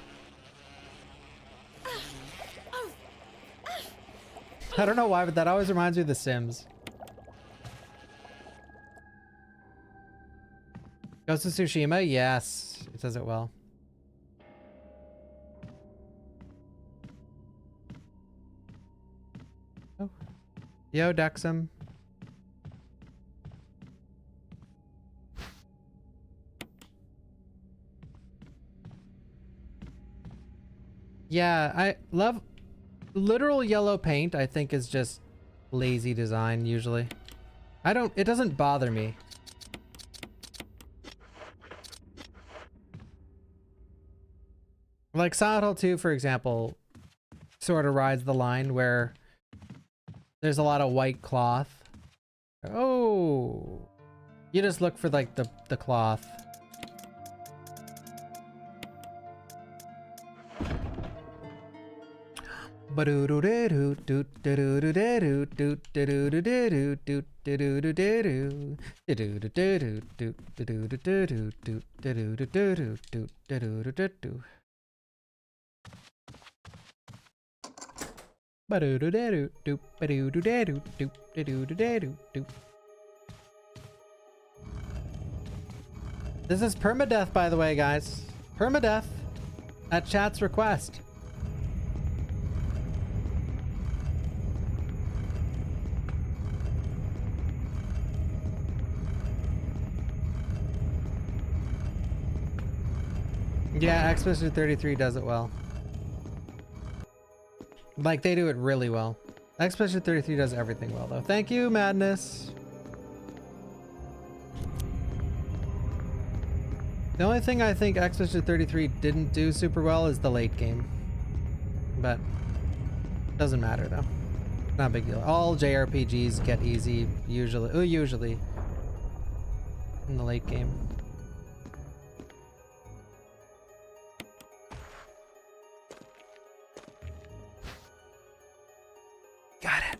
I don't know why, but that always reminds me of the Sims. Ghost of Tsushima? Yes. It does it well. Oh. Yo, Dexum. Yeah, I love literal yellow paint. I think is just lazy design usually. It doesn't bother me. Like Silent Hill 2, for example, sort of rides the line where there's a lot of white cloth. Oh, you just look for like the cloth. This is permadeath, by the way, guys. Permadeath at chat's request. Yeah, Expedition 33 does it well. Like, they do it really well. Expedition 33 does everything well, though. Thank you, Madness. The only thing I think Expedition 33 didn't do super well is the late game. But, doesn't matter, though. Not a big deal. All JRPGs get easy, usually, in the late game. Got it.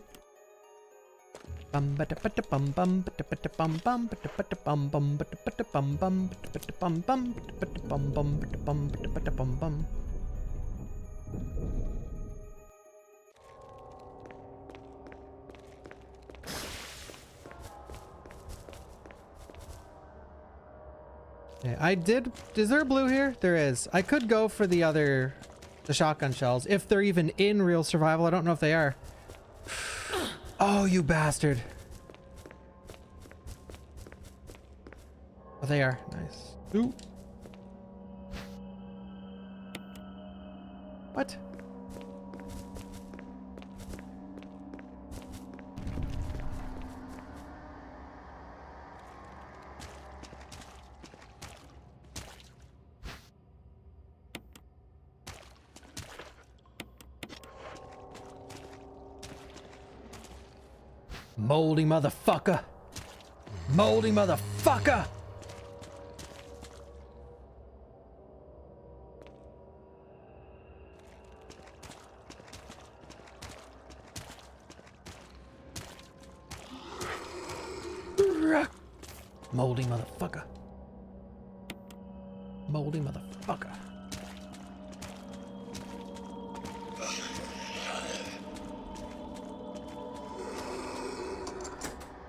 Yeah, I did. Is there a blue here? There is. I could go for the shotgun shells if they're even in real survival. I don't know if they are. Oh, you bastard. Oh, they are. Nice. Ooh. What? Moldy motherfucker. Moldy motherfucker. Moldy motherfucker. Moldy motherfucker.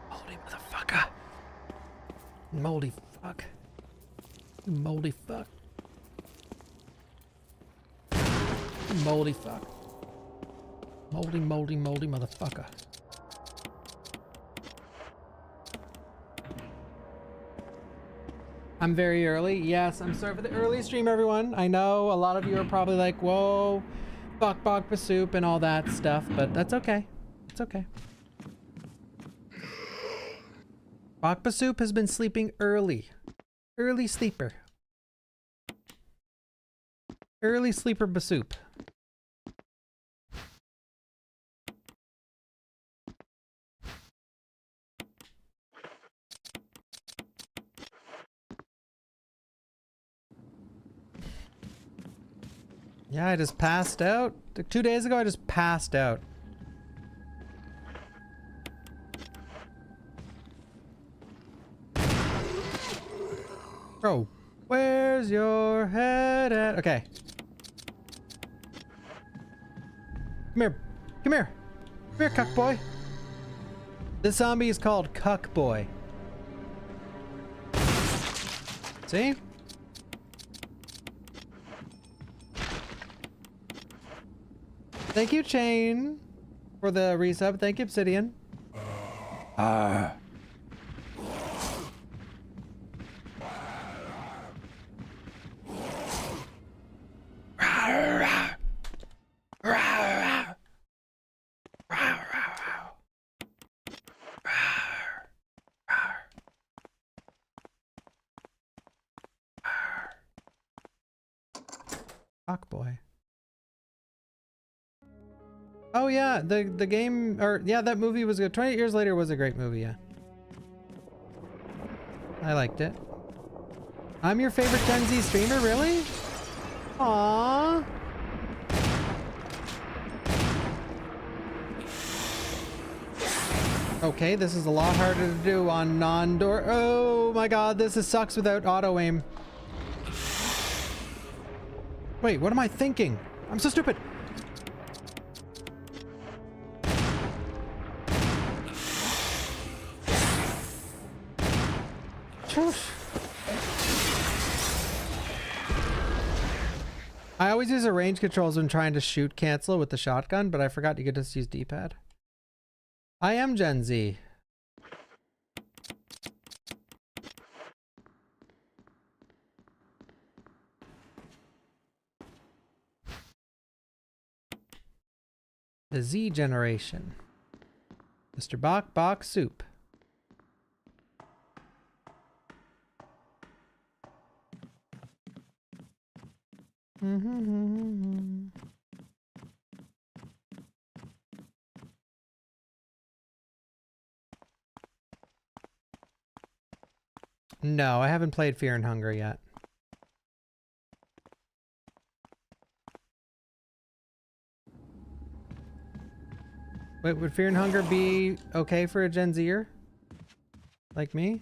Moldy motherfucker. Moldy fuck. You moldy fuck. You moldy fuck. Moldy, moldy, moldy motherfucker. I'm very early. Yes, I'm sorry for the early stream, everyone. I know a lot of you are probably like, whoa, Bawkbasoup and all that stuff, but that's okay. It's okay. Bawkbasoup has been sleeping early. Early sleeper. Early sleeper Basoup. Yeah, I just passed out. Like 2 days ago, I just passed out. Bro, where's your head at? Okay. Come here. Come here. Come here, cuck boy. This zombie is called Cuck Boy. See? Thank you, Chain, for the resub. Thank you, Obsidian. Fuck boy. Oh yeah, the game, or yeah, that movie was good. 28 Years Later was a great movie, yeah. I liked it. I'm your favorite Gen Z streamer, really? Aww. Okay, this is a lot harder to do on non-door. Oh my god, this sucks without auto-aim. Wait, what am I thinking? I'm so stupid. I always use a range controls when trying to shoot cancel with the shotgun, but I forgot you could just use D-pad. I am Gen Z. The Z generation. Mr. Bawkbasoup. No, I haven't played Fear and Hunger yet. Wait, would Fear and Hunger be okay for a Gen Zer? Like me?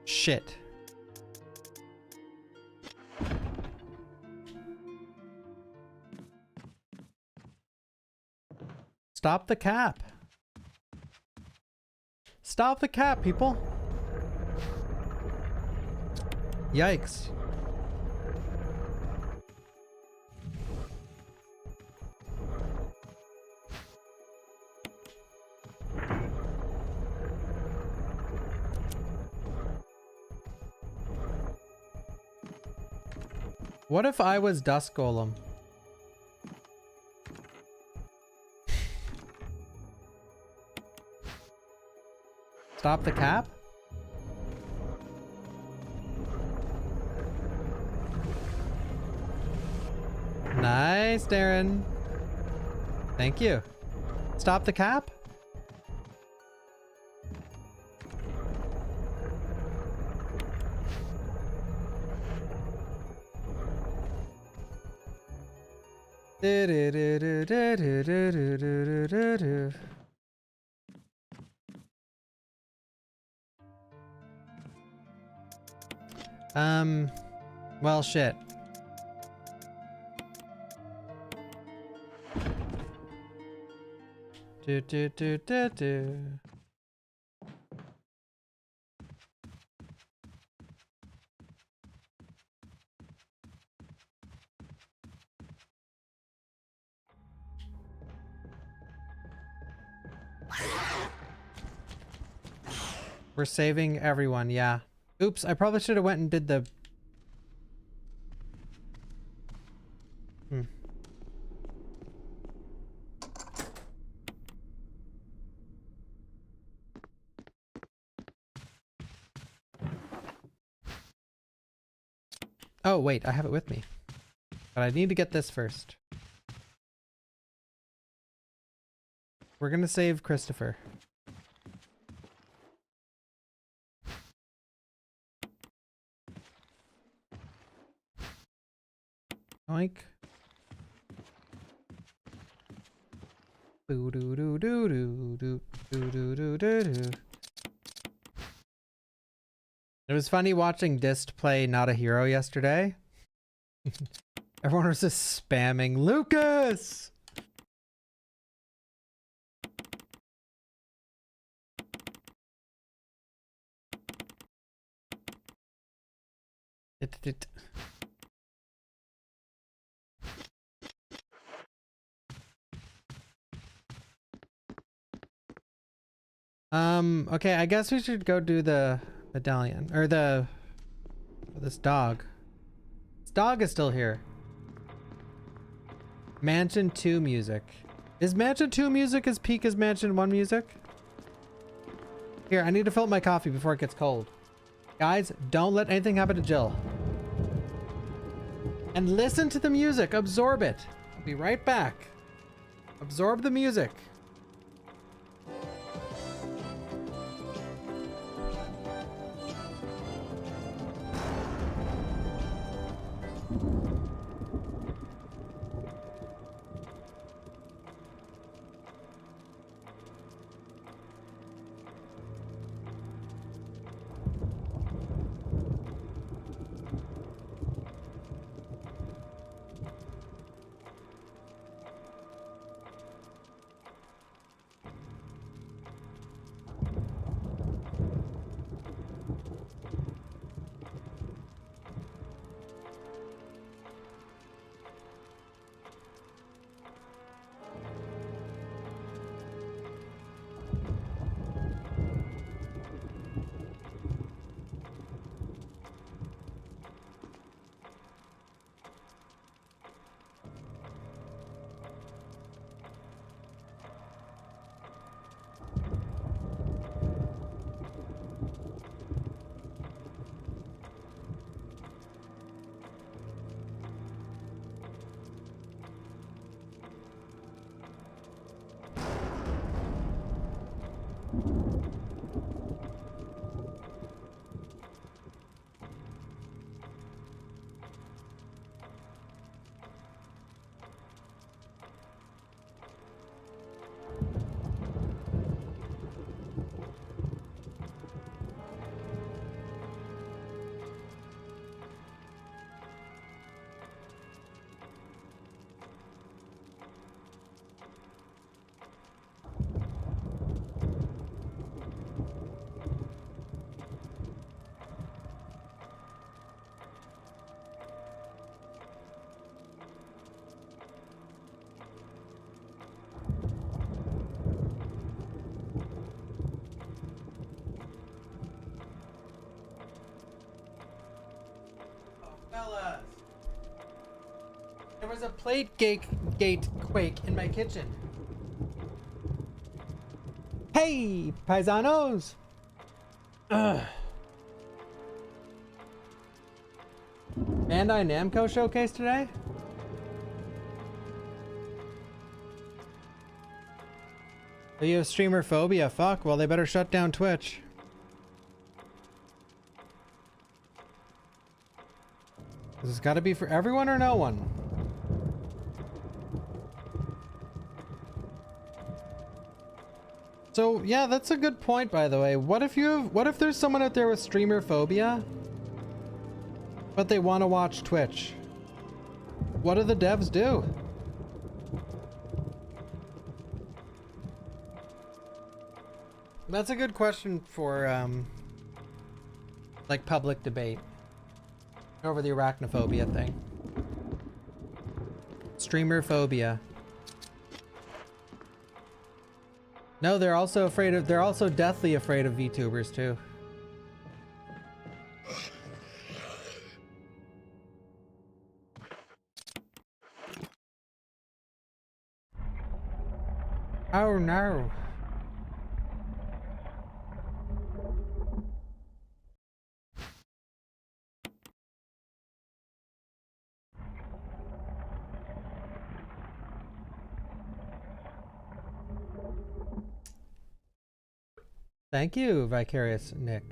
Shit. Stop the cap. Stop the cap, people. Yikes. What if I was Dust Golem? Stop the cap? Nice, Darren. Thank you. Stop the cap? Well, shit. We're saving everyone, yeah. Oops, I probably should have went and did the... Oh, wait, I have it with me. But I need to get this first. We're gonna save Christopher. Oink. Boo doo doo doo doo doo doo doo doo doo doo. It was funny watching Dist play Not a Hero yesterday. Everyone was just spamming Lucas! Okay, I guess we should go do the medallion, or this dog. This dog is still here. Mansion 2 music. Is Mansion 2 music as peak as Mansion 1 music? Here, I need to fill up my coffee before it gets cold. Guys, don't let anything happen to Jill. And listen to the music, absorb it. I'll be right back. Absorb the music. was a plate gate quake in my kitchen. Hey, paisanos! Ugh. Bandai Namco showcase today? Oh, you have streamer phobia? Fuck, well they better shut down Twitch. Is this gotta be for everyone or no one? So yeah, that's a good point, by the way. What if there's someone out there with streamer phobia, but they want to watch Twitch? What do the devs do? That's a good question for like public debate over the arachnophobia thing. Streamer phobia. No, they're also deathly afraid of VTubers too. Oh no. Thank you, Vicarious Nick.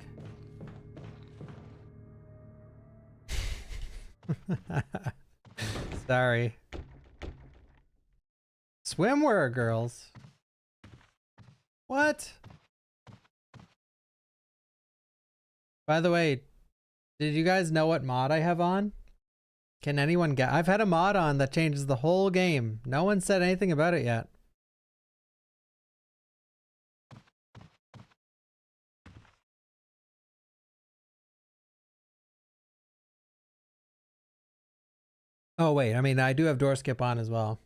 Sorry. Swimwear girls. What? By the way, did you guys know what mod I have on? Can anyone get? I've had a mod on that changes the whole game. No one said anything about it yet. Oh wait, I mean I do have door skip on as well.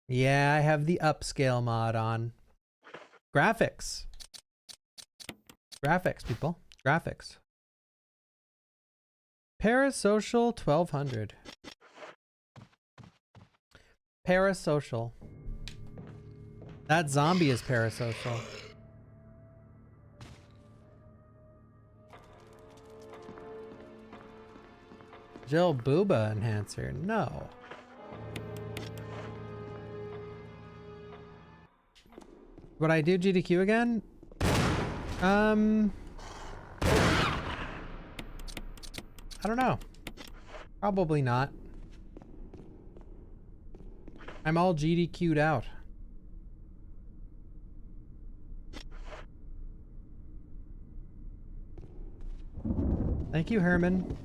Yeah, I have the upscale mod on. Graphics. Graphics, people. Graphics. Parasocial 1200. Parasocial. That zombie is parasocial. Jill Booba enhancer. No. Would I do GDQ again? I don't know. Probably not. I'm all GDQ'd out. Thank you, Herman.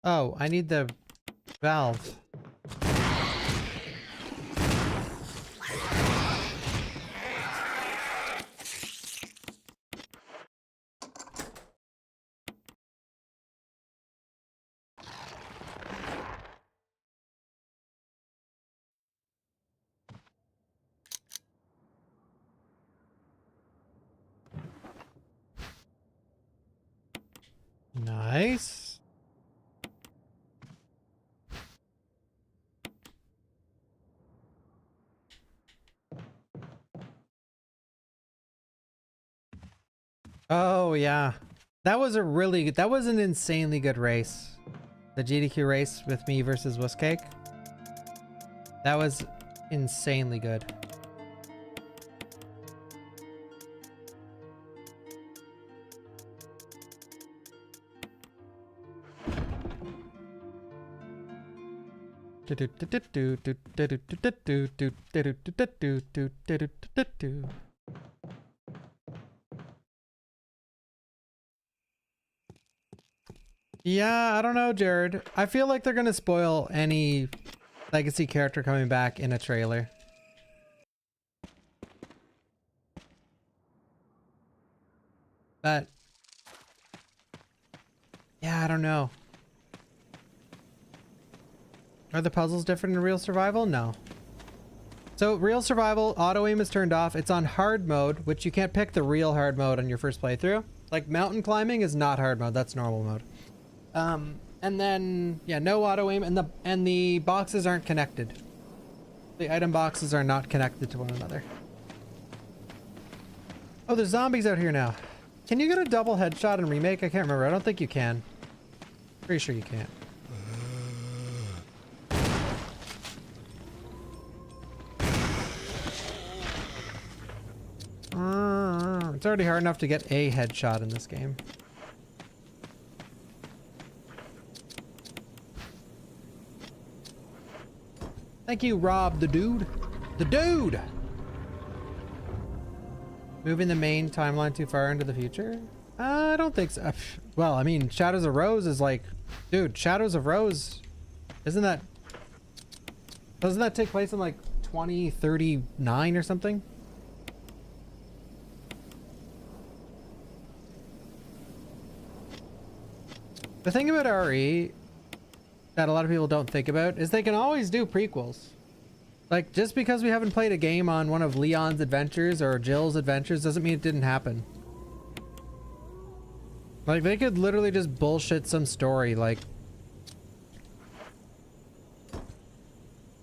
Oh, I need the valve. Nice. Oh yeah, that was an insanely good race. The GDQ race with me versus Wusscake. That was insanely good. Yeah, I don't know, Jared. I feel like they're gonna spoil any legacy character coming back in a trailer. But yeah, I don't know. Are the puzzles different in real survival? No. So real survival, auto aim is turned off. It's on hard mode, which you can't pick the real hard mode on your first playthrough. Like mountain climbing is not hard mode, that's normal mode. And then yeah, no auto aim, and the boxes aren't connected. The item boxes are not connected to one another. Oh, there's zombies out here now. Can you get a double headshot in Remake? I can't remember. I don't think you can. Pretty sure you can't. It's already hard enough to get a headshot in this game. Thank you, Rob, the dude. The dude! Moving the main timeline too far into the future? I don't think so. Well, I mean, Shadows of Rose is like... Dude, Shadows of Rose... Doesn't that take place in like 2039 or something? The thing about RE that a lot of people don't think about is they can always do prequels. Like, just because we haven't played a game on one of Leon's adventures or Jill's adventures doesn't mean it didn't happen. Like, they could literally just bullshit some story, like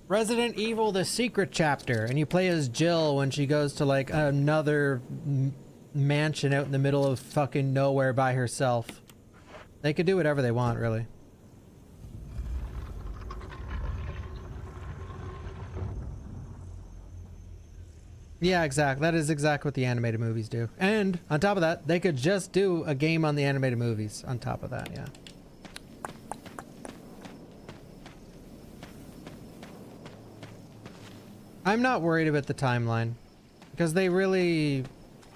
Resident Evil The Secret Chapter, and you play as Jill when she goes to like another mansion out in the middle of fucking nowhere by herself. They could do whatever they want, really. Yeah, exactly. That is exactly what the animated movies do. And on top of that, they could just do a game on the animated movies on top of that, yeah. I'm not worried about the timeline because they really,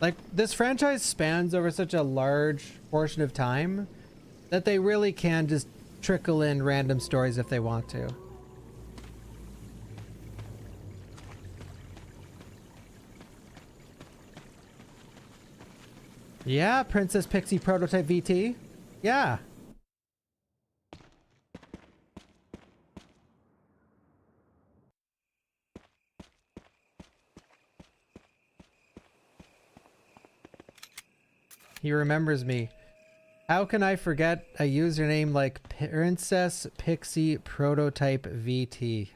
like, this franchise spans over such a large portion of time that they really can just trickle in random stories if they want to. Yeah, Princess Pixie Prototype VT. Yeah. He remembers me. How can I forget a username like Princess Pixie Prototype VT?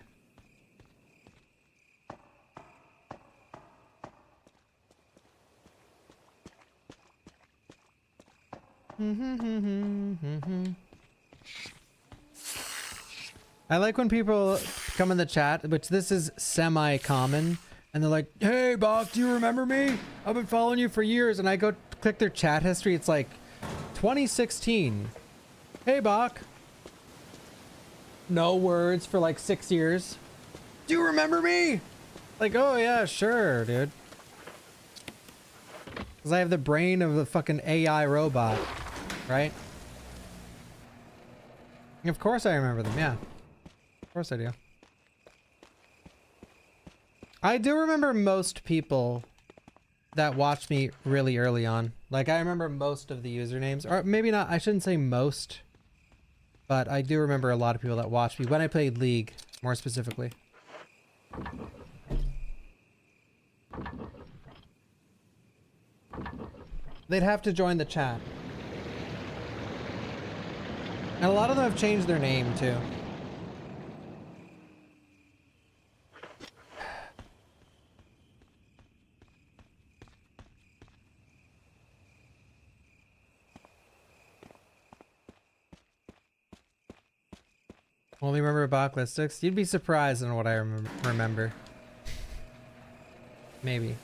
I like when people come in the chat, which this is semi-common, and they're like, "Hey, Bach, do you remember me? I've been following you for years." And I go click their chat history. It's like 2016. Hey, Bach. No words for like 6 years. Do you remember me? Like, oh yeah, sure, dude. Because I have the brain of the fucking AI robot, right? Of course I remember them, yeah. Of course I do. I do remember most people that watched me really early on. Like, I remember most of the usernames. Or maybe not, I shouldn't say most. But I do remember a lot of people that watched me when I played League, more specifically. They'd have to join the chat. And a lot of them have changed their name, too. Only remember Bawkbasoup? You'd be surprised on what I remember. Maybe.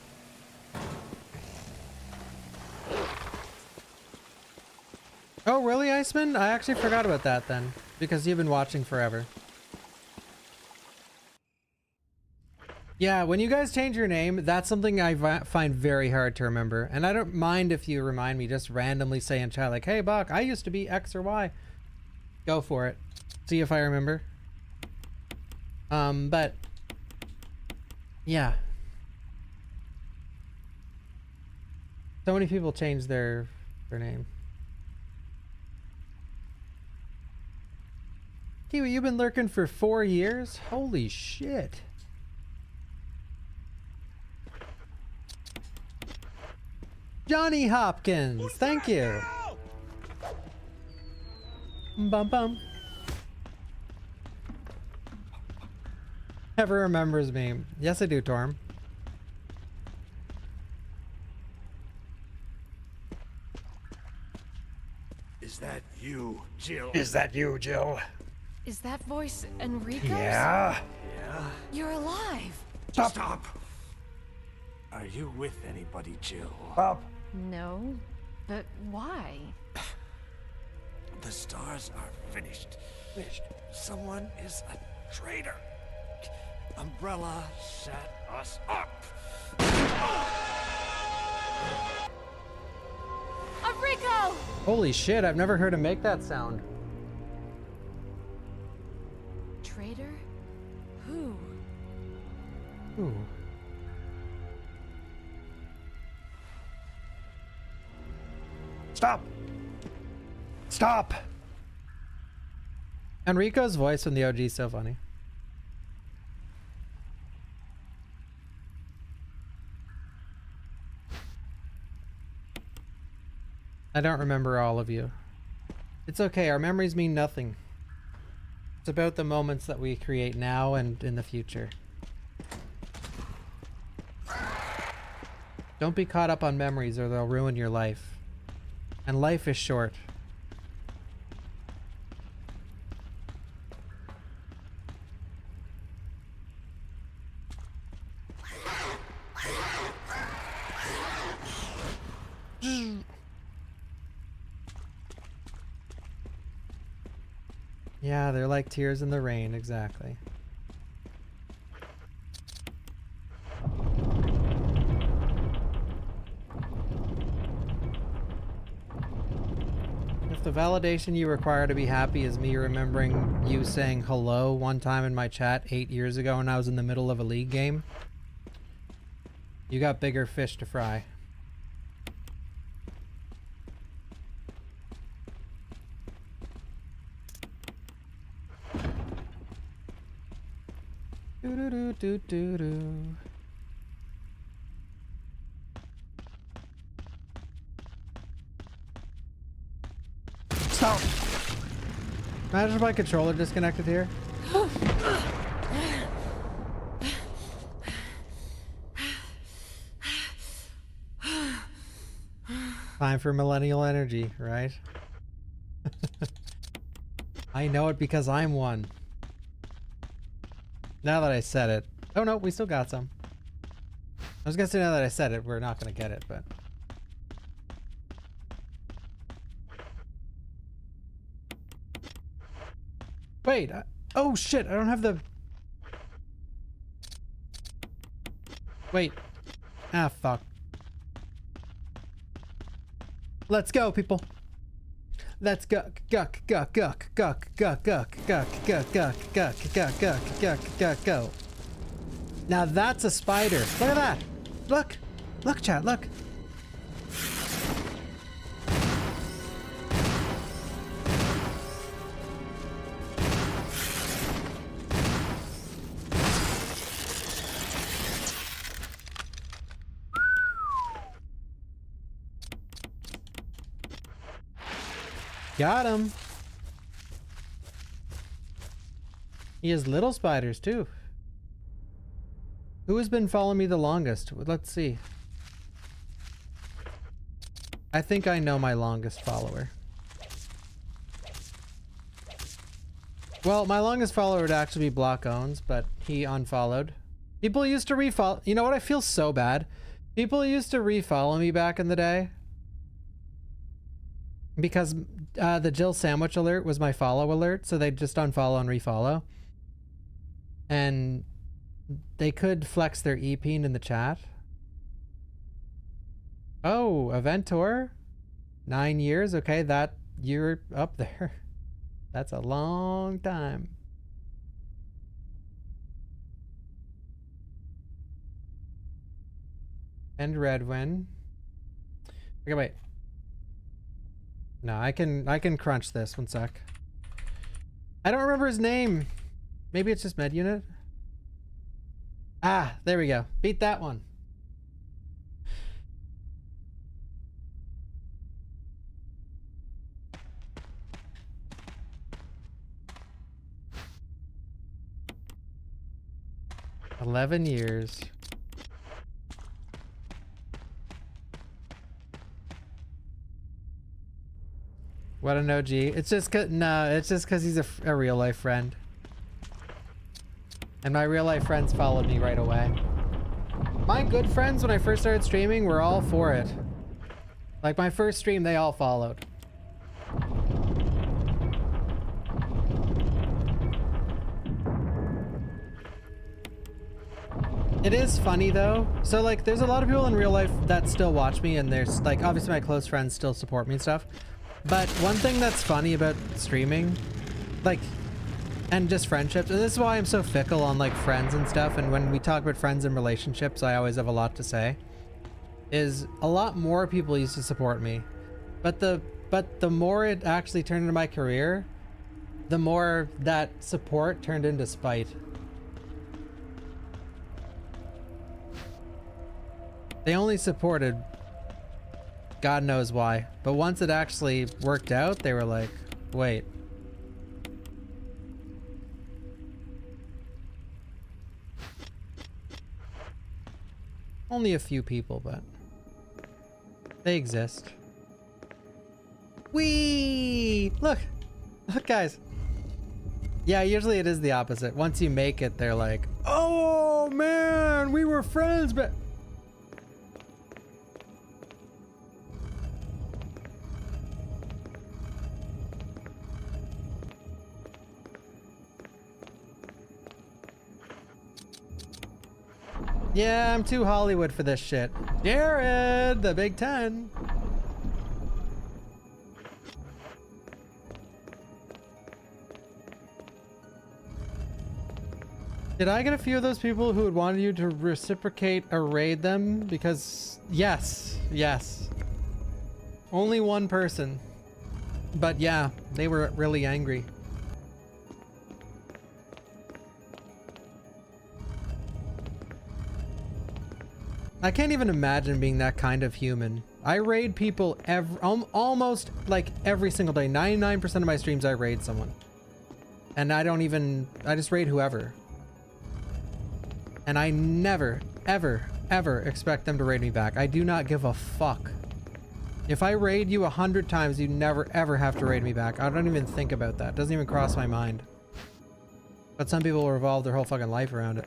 Oh, really, Iceman? I actually forgot about that then, because you've been watching forever. Yeah, when you guys change your name, that's something I find very hard to remember. And I don't mind if you remind me, just randomly say in chat, like, "Hey, Bach, I used to be X or Y." Go for it. See if I remember. But yeah. So many people change their Her name. Kiwi, you've been lurking for 4 years? Holy shit. Johnny Hopkins, thank you. Bum bum. Never remembers me. Yes, I do, Torm. Is that you, Jill? Is that you, Jill? Is that voice Enrico's? Yeah. Yeah? You're alive. Stop! Are you with anybody, Jill? Stop. No, but why? The stars are finished. Someone is a traitor. Umbrella set us up. Enrico! Holy shit, I've never heard him make that sound. Traitor? Who? Ooh. Stop! Stop! Enrico's voice from the OG is so funny. I don't remember all of you. It's okay, our memories mean nothing. It's about the moments that we create now and in the future. Don't be caught up on memories or they'll ruin your life. And life is short. Yeah, they're like tears in the rain, exactly. If the validation you require to be happy is me remembering you saying hello one time in my chat 8 years ago when I was in the middle of a league game, you got bigger fish to fry. Do-do-do-do-do-do. Stop! Imagine if my controller disconnected here. Time for millennial energy, right? I know it because I'm one. Now that I said it. Oh no, we still got some. I was gonna say now that I said it, we're not gonna get it, but. Wait, oh shit, I don't have the. Wait. Ah, fuck. Let's go, people. Let's go, guck, guck, guck, guck, guck, guck, guck, guck, guck, guck, guck, guck, guck, guck, go. Now that's a spider. Look at that. Look. Look, chat, look. Got him. He has little spiders too. Who has been following me the longest? Let's see. I think I know my longest follower. Well, my longest follower would actually be Block Owns, but he unfollowed. People used to refollow. You know what? I feel so bad. People used to refollow me back in the day. Because the Jill sandwich alert was my follow alert, so they'd just unfollow and refollow. And they could flex their e-peen in the chat. Oh, Aventor? 9 years? Okay, that you're up there. That's a long time. And Redwin. Okay, wait. No, I can crunch this. One sec. I don't remember his name. Maybe it's just med unit. Ah, there we go. Beat that one. $11 years. What an OG. It's just cause, no, it's just because he's a real life friend. And my real life friends followed me right away. My good friends, when I first started streaming, were all for it. Like my first stream, they all followed. It is funny though. So like there's a lot of people in real life that still watch me, and there's like obviously my close friends still support me and stuff. But one thing that's funny about streaming, like, and just friendships, and this is why I'm so fickle on like friends and stuff, and when we talk about friends and relationships, I always have a lot to say, is a lot more people used to support me. But the more it actually turned into my career, the more that support turned into spite. They only supported God knows why. But once it actually worked out, they were like, wait. Only a few people, but they exist. Whee! Look! Look, guys. Yeah, usually it is the opposite. Once you make it, they're like, oh man, we were friends, but... Yeah, I'm too Hollywood for this shit. Jared, the Big 10. Did I get a few of those people who would want you to reciprocate or raid them? Because yes, yes. Only one person. But yeah, they were really angry. I can't even imagine being that kind of human. I raid people almost like every single day. 99% of my streams I raid someone. And I just raid whoever. And I never, ever, ever expect them to raid me back. I do not give a fuck. If I raid you 100 times, you never, ever have to raid me back. I don't even think about that. It doesn't even cross my mind. But some people will revolve their whole fucking life around it.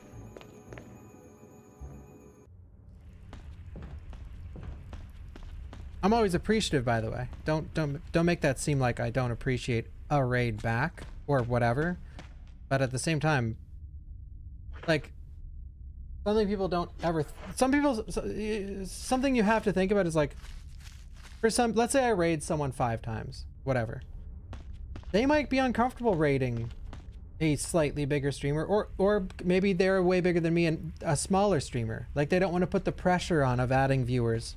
I'm always appreciative, by the way. Don't make that seem like I don't appreciate a raid back or whatever. But at the same time, like, something people don't ever. Something you have to think about is like, for some, let's say I raid someone 5 times, whatever. They might be uncomfortable raiding a slightly bigger streamer, or maybe they're way bigger than me and a smaller streamer. Like they don't want to put the pressure on of adding viewers.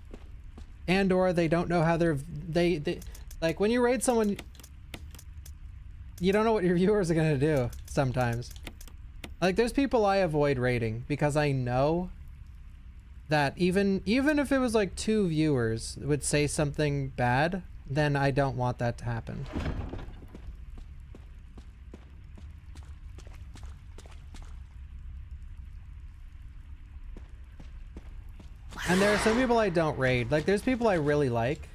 And or they don't know how they like when you raid someone, you don't know what your viewers are gonna do sometimes. Like there's people I avoid raiding because I know that even if it was like 2 viewers would say something bad, then I don't want that to happen. And there are some people I don't raid. Like there's people I really like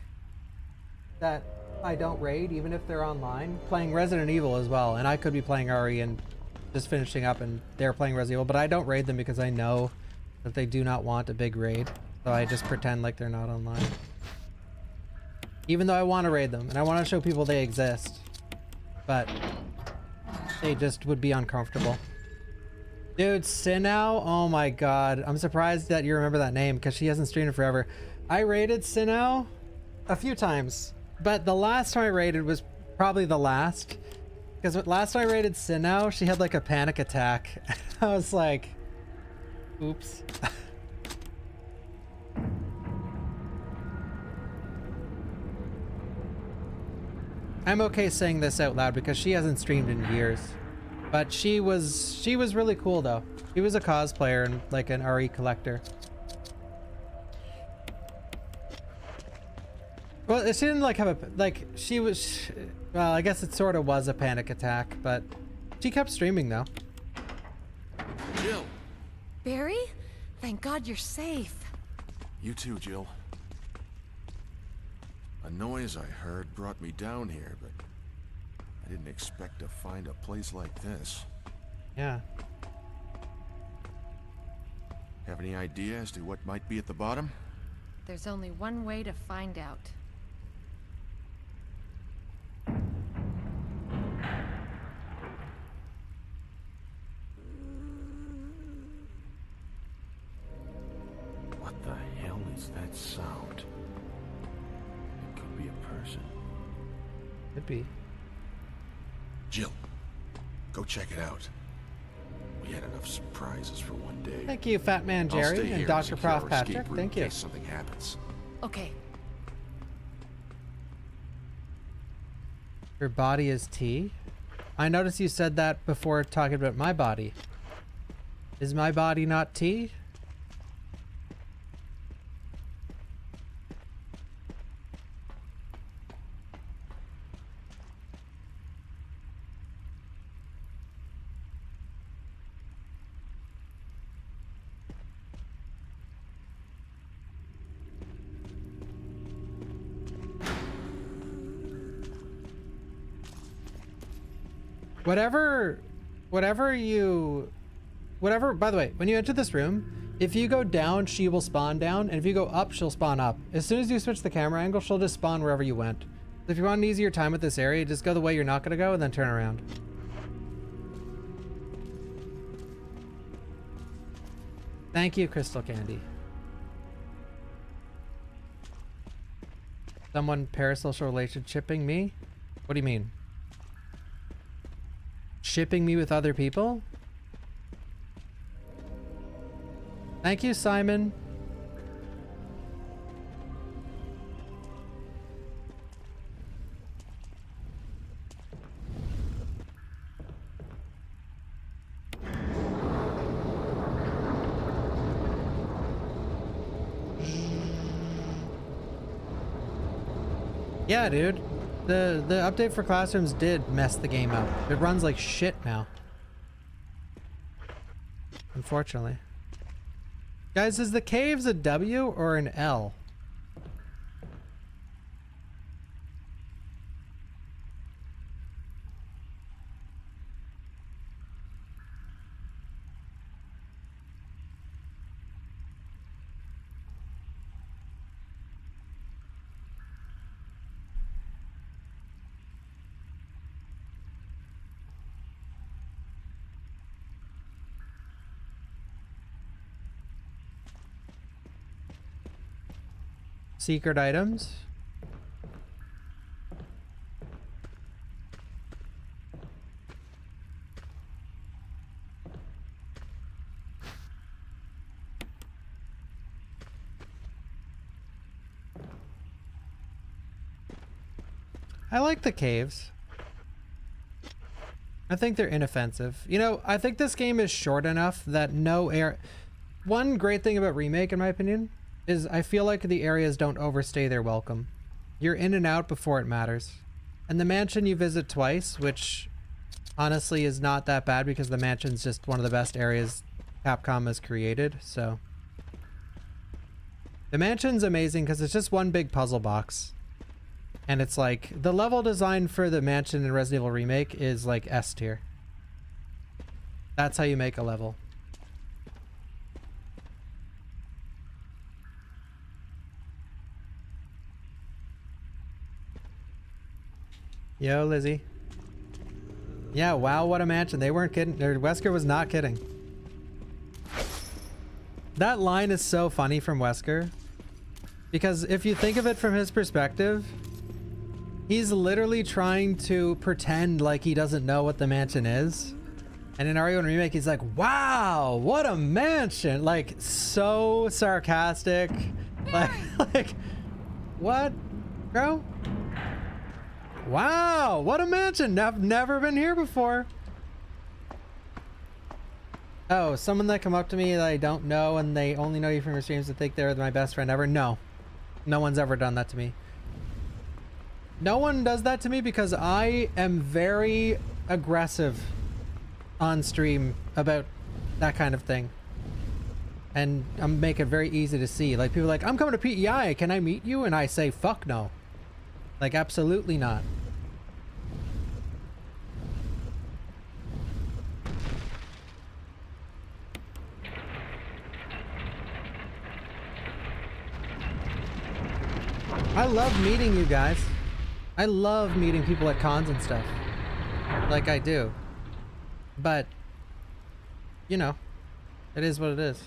that I don't raid even if they're online, playing Resident Evil as well. And I could be playing RE and just finishing up and they're playing Resident Evil, but I don't raid them because I know that they do not want a big raid. So I just pretend like they're not online. Even though I want to raid them and I want to show people they exist, but they just would be uncomfortable. Dude, Sinnow, oh my god. I'm surprised that you remember that name because she hasn't streamed in forever. I raided Sinnow a few times, but the last time I raided was probably the last. Because last time I raided Sinnow, she had like a panic attack. I was like, oops. I'm okay saying this out loud because she hasn't streamed in years. But she was really cool though. She was a cosplayer and like an RE collector. Well, she didn't like have a, like, she was, well, I guess it sort of was a panic attack, but she kept streaming though. Jill! Barry? Thank God you're safe. You too, Jill. A noise I heard brought me down here, but I didn't expect to find a place like this. Yeah. Have any idea as to what might be at the bottom? There's only one way to find out. What the hell is that sound? It could be a person. Could be. Jill, go check it out. We had enough surprises for one day. Thank you, Fat Man I'll stay Jerry here and and Dr. secure Prof our Patrick. escape route Thank in you. case something happens. Okay. Your body is tea? I noticed you said that before talking about my body. Is my body not tea? Whatever, by the way, when you enter this room, if you go down, she will spawn down, and if you go up, she'll spawn up. As soon as you switch the camera angle, she'll just spawn wherever you went. So if you want an easier time with this area, just go the way you're not gonna go and then turn around. Thank you, Crystal Candy. Someone parasocial relationshipping me? What do you mean? Shipping me with other people? Thank you, Simon. Yeah, dude. The update for classrooms did mess the game up. It runs like shit now. Unfortunately. Guys, is the caves a W or an L? Secret items. I like the caves. I think they're inoffensive. You know, I think this game is short enough that no air... One great thing about Remake, in my opinion, is I feel like the areas don't overstay their welcome. You're in and out before it matters. And the mansion you visit twice, which honestly is not that bad because the mansion's just one of the best areas Capcom has created, so. The mansion's amazing because it's just one big puzzle box. And it's like, the level design for the mansion in Resident Evil Remake is like S tier. That's how you make a level. Yo, Lizzie. Yeah, wow, what a mansion. They weren't kidding. Wesker was not kidding. That line is so funny from Wesker. Because if you think of it from his perspective, he's literally trying to pretend like he doesn't know what the mansion is. And in RE1 Remake, he's like, wow, what a mansion. Like, so sarcastic. Like, what, bro? Wow, what a mansion. I've never been here before. Oh, someone that come up to me that I don't know and they only know you from your streams and think they're my best friend ever? No. No one's ever done that to me. No one does that to me because I am very aggressive on stream about that kind of thing. And I make it very easy to see. Like, people are like, I'm coming to PEI, can I meet you? And I say, fuck no. Like, absolutely not. I love meeting you guys. I love meeting people at cons and stuff. Like I do. But, you know, it is what it is.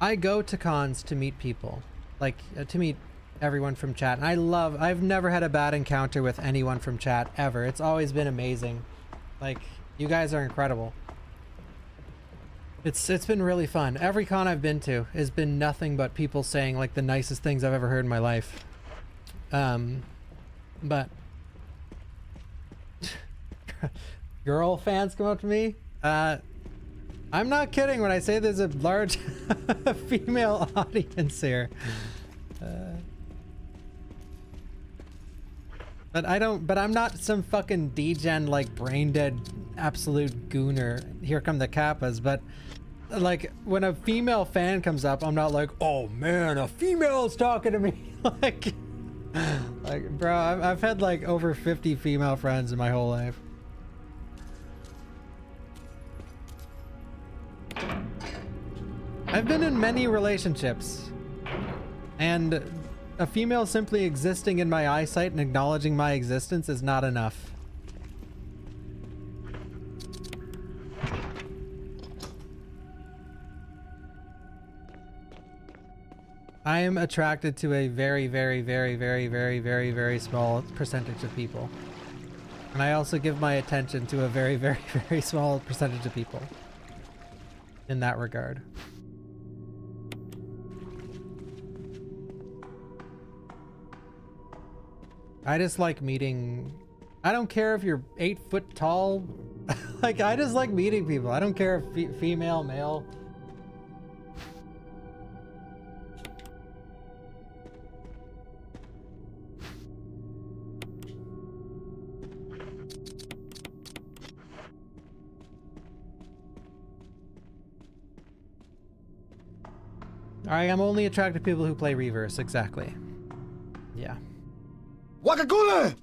I go to cons to meet people. Like, to meet everyone from chat. And I've never had a bad encounter with anyone from chat, ever. It's always been amazing. Like, you guys are incredible. It's been really fun. Every con I've been to has been nothing but people saying like the nicest things I've ever heard in my life. But girl fans come up to me. I'm not kidding when I say there's a large female audience here. But I'm not some fucking degen like brain dead absolute gooner. Here come the Kappas, but like when a female fan comes up, I'm not like, oh man, a female's talking to me. like bro, I've had like over 50 female friends in my whole life. I've been in many relationships, and a female simply existing in my eyesight and acknowledging my existence is not enough. I am attracted to a very, very, very, very, very, very, very small percentage of people. And I also give my attention to a very, very, very small percentage of people in that regard. I just like meeting. I don't care if you're 8 foot tall. Like, I just like meeting people. I don't care if female, male. Alright, I'm only attracted to people who play reverse, exactly. Yeah. Wakagula!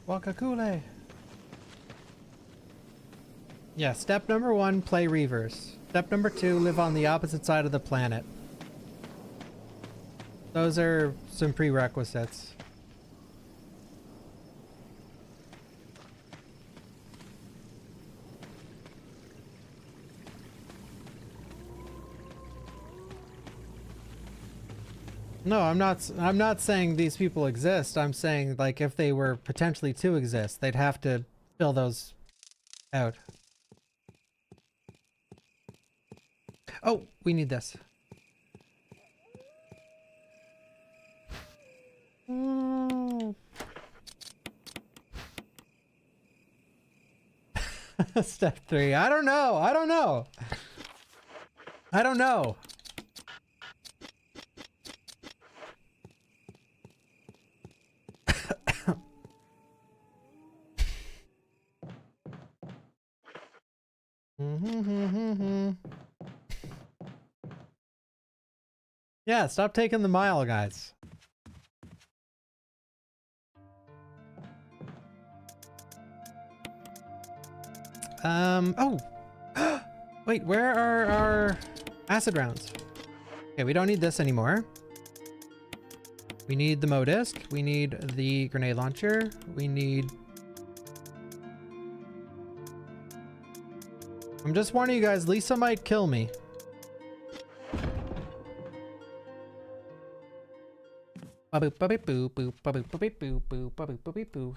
Wakakule. Yeah, step number 1, play reverse. Step number 2, live on the opposite side of the planet. Those are some prerequisites. No, I'm not saying these people exist. I'm saying, like, if they were potentially to exist, they'd have to fill those out. Oh, we need this. Step 3. I don't know. I don't know. I don't know. Yeah, stop taking the mile, guys. Oh! Wait, where are our acid rounds? Okay, we don't need this anymore. We need the Mo disc. We need the grenade launcher. We need... I'm just warning you guys, Lisa might kill me. Ba-boop, ba-beep, boop, boop, ba-boop, ba-beep, boop, boop, ba-boop, ba-beep, boop.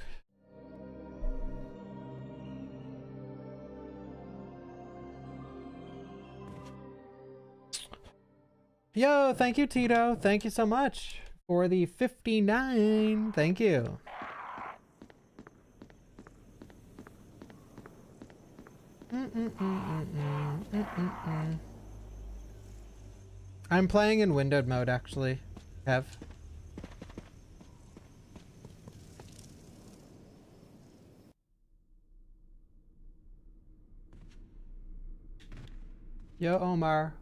Yo, thank you, Tito. Thank you so much for the 59. Thank you. I'm playing in windowed mode, actually. Kev. Yo, Omar.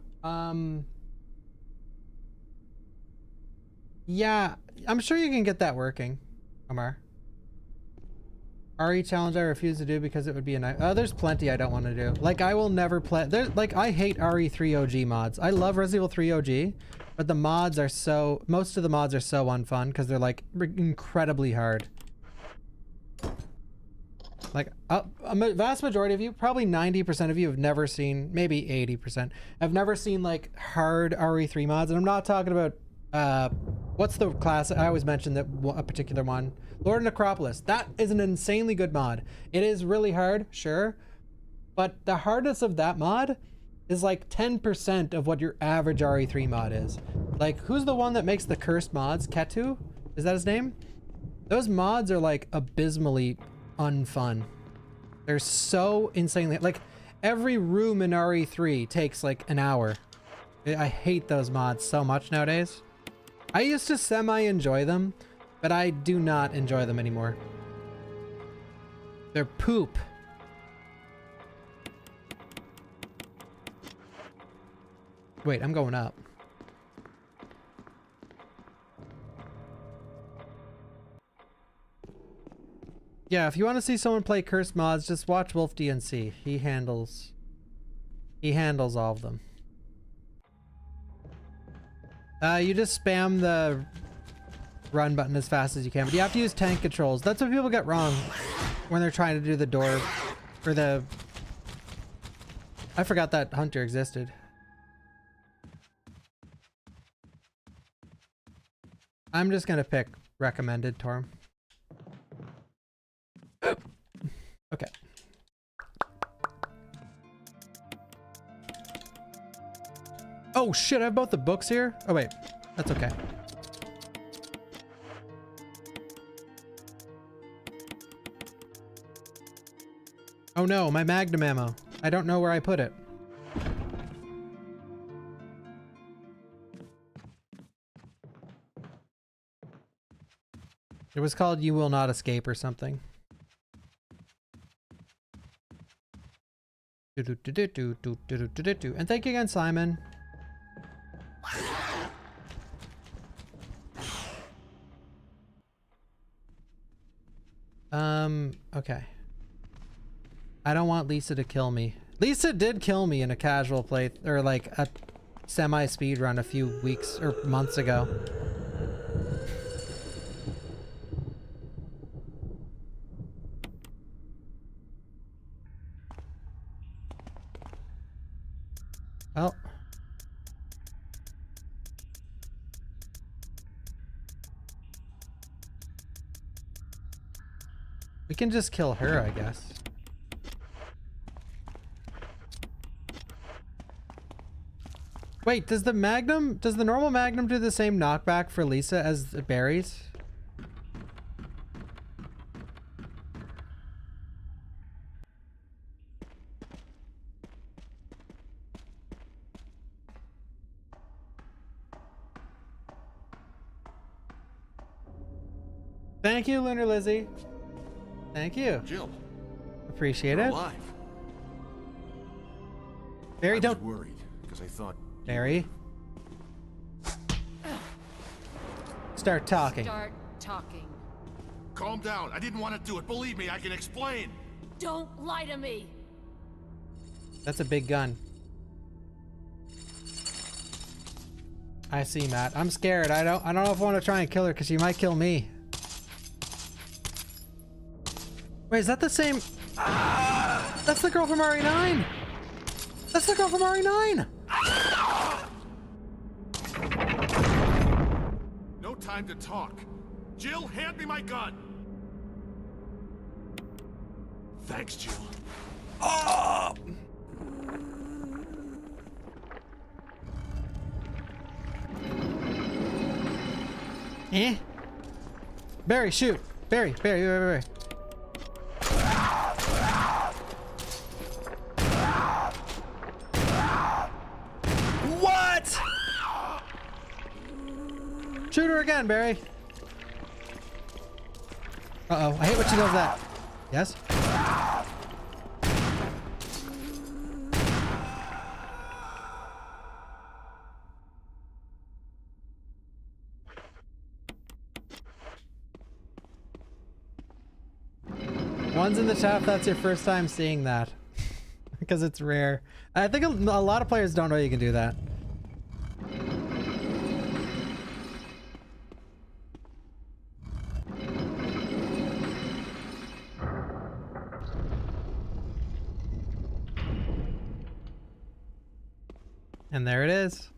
Yeah, I'm sure you can get that working, Omar. RE challenge I refuse to do because it would be a night. Oh, there's plenty I don't want to do. Like, I will never play. There's like, I hate RE3 OG mods. I love Resident Evil 3 OG, but the mods are so, most of the mods are so unfun because they're like incredibly hard. Like, a vast majority of you, probably 90% of you have never seen, maybe 80%, have never seen like hard RE3 mods. And I'm not talking about, what's the class? I always mention that a particular one. Lord of Necropolis. That is an insanely good mod. It is really hard, sure. But the hardness of that mod is like 10% of what your average RE3 mod is. Like, who's the one that makes the cursed mods? Ketu? Is that his name? Those mods are like abysmally unfun. They're so insanely, like every room in RE3 takes like an hour. I hate those mods so much nowadays. I used to semi-enjoy them, but I do not enjoy them anymore. They're poop. Wait, I'm going up. Yeah, if you want to see someone play cursed mods, just watch Wolf DNC. He handles all of them. You just spam the run button as fast as you can, but you have to use tank controls. That's what people get wrong when they're trying to do the door for the... I forgot that Hunter existed. I'm just gonna pick recommended, Torm. Okay. Oh shit, I have both the books here? Oh wait, that's okay. Oh no, my magnum ammo. I don't know where I put it. It was called You Will Not Escape or something. And thank you again, Simon. Okay. I don't want Lisa to kill me. Lisa did kill me in a casual play, or like a semi-speed run a few weeks or months ago. Well. We can just kill her, I guess. Wait, does the normal Magnum do the same knockback for Lisa as the berries? Thank you, Lunar Lizzie. Thank you. Jill. Appreciate You're it. alive. Barry, don't. I was worried because I thought. Barry. Start talking. Start talking. Calm down. I didn't want to do it. Believe me, I can explain. Don't lie to me. That's a big gun. I see, Matt. I'm scared. I don't know if I want to try and kill her because she might kill me. Wait, is that the same? That's the girl from RE9. That's the girl from RE9. No time to talk. Jill, hand me my gun. Thanks, Jill. Oh! Eh? Barry, shoot. Barry. What? Shoot her again, Barry. Uh-oh, I hate when she does that. Yes? One's in the chat if that's your first time seeing that. Because it's rare. I think a lot of players don't know you can do that. And there it is.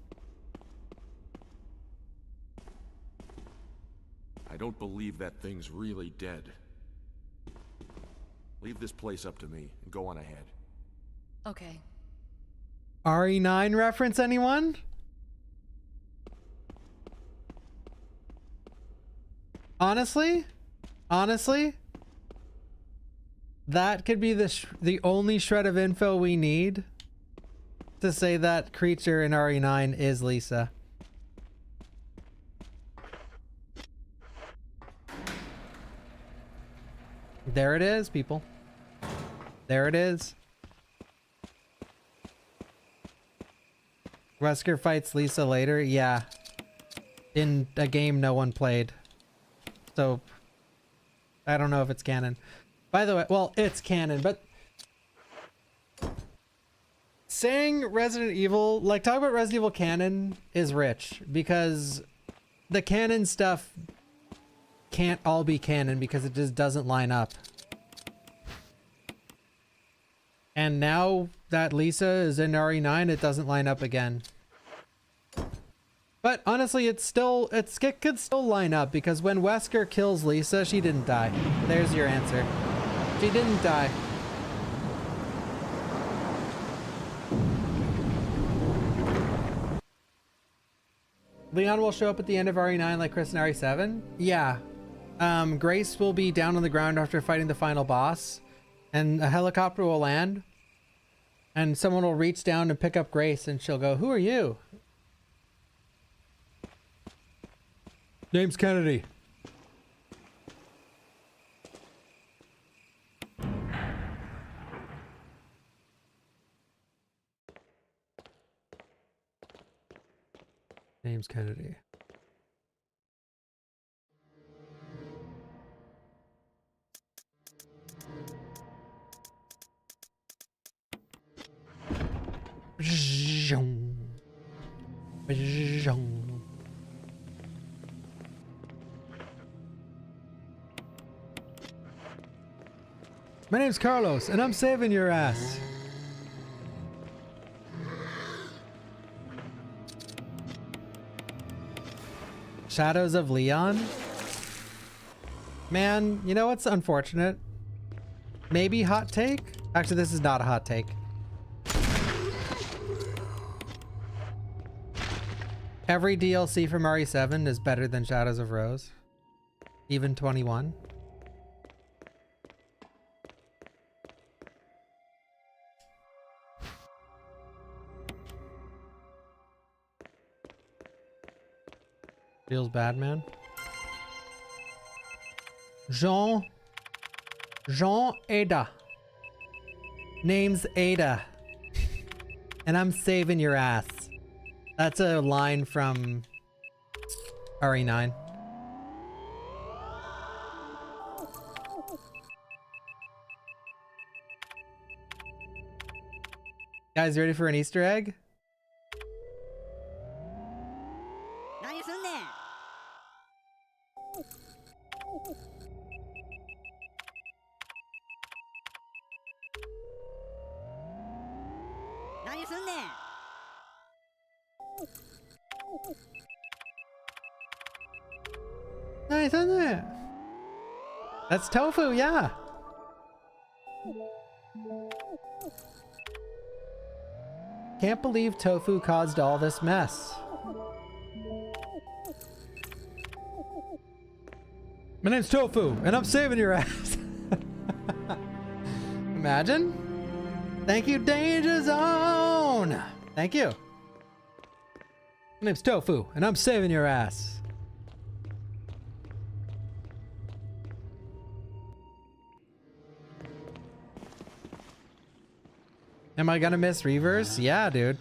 I don't believe that thing's really dead. Leave this place up to me and go on ahead. Okay. RE9 reference, anyone? Honestly, that could be the only shred of info we need to say that creature in RE9 is Lisa. There it is, people. There it is. Wesker fights Lisa later. Yeah. In a game no one played. So, I don't know if it's canon. By the way, well, it's canon, but saying Resident Evil, like talking about Resident Evil canon is rich because the canon stuff can't all be canon because it just doesn't line up. And now that Lisa is in RE9, it doesn't line up again. But honestly, it could still line up because when Wesker kills Lisa, she didn't die. There's your answer. She didn't die. Leon will show up at the end of RE9 like Chris in RE7? Yeah. Grace will be down on the ground after fighting the final boss, and a helicopter will land, and someone will reach down and pick up Grace, and she'll go, "Who are you?" Name's Kennedy. Name's Kennedy. My name's Carlos, and I'm saving your ass. Shadows of Leon? Man, you know what's unfortunate? Maybe hot take? Actually, this is not a hot take. Every DLC from RE7 is better than Shadows of Rose. Even 21. Feels bad, man. Jean Ada. Name's Ada. And I'm saving your ass. That's a line from RE9. Guys, ready for an Easter egg? Nice, isn't it? That's tofu, yeah. Can't believe tofu caused all this mess. My name's Tofu, and I'm saving your ass. Imagine. Thank you, Danger Zone. Thank you. My name's Tofu, and I'm saving your ass. Am I gonna miss Reverse? Yeah, dude.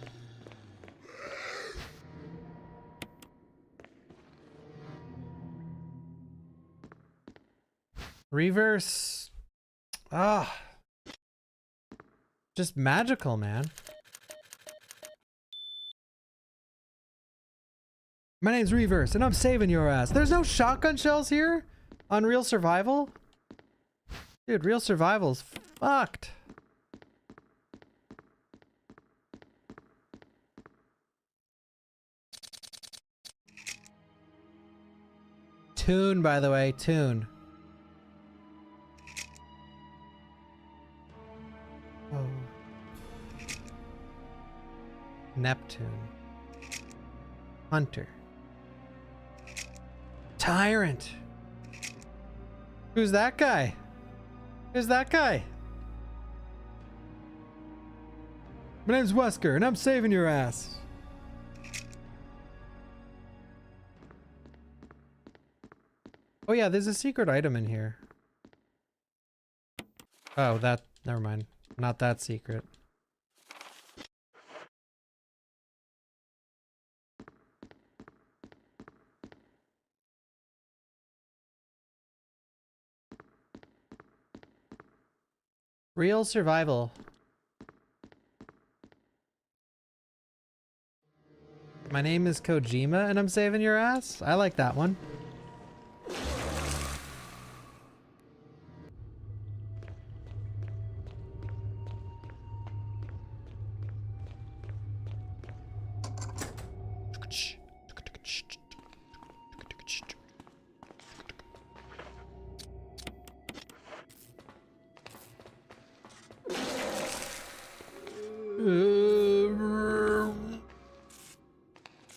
Reverse. Ah. Just magical, man. My name's Reverse, and I'm saving your ass. There's no shotgun shells here on Real Survival? Dude, Real Survival's fucked. Tune, by the way, tune. Oh. Neptune. Hunter. Tyrant. Who's that guy? Who's that guy? My name's Wesker, and I'm saving your ass. Oh yeah, there's a secret item in here. Oh, never mind. Not that secret. Real Survival. My name is Kojima and I'm saving your ass? I like that one.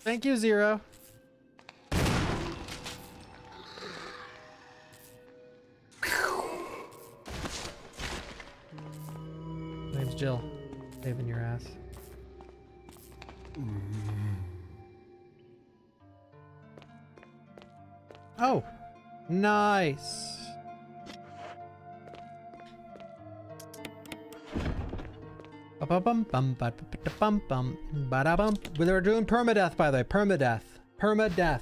Thank you, Zero. Name's Jill. Saving your ass. Oh, nice. We're doing permadeath, by the way. Permadeath. Permadeath.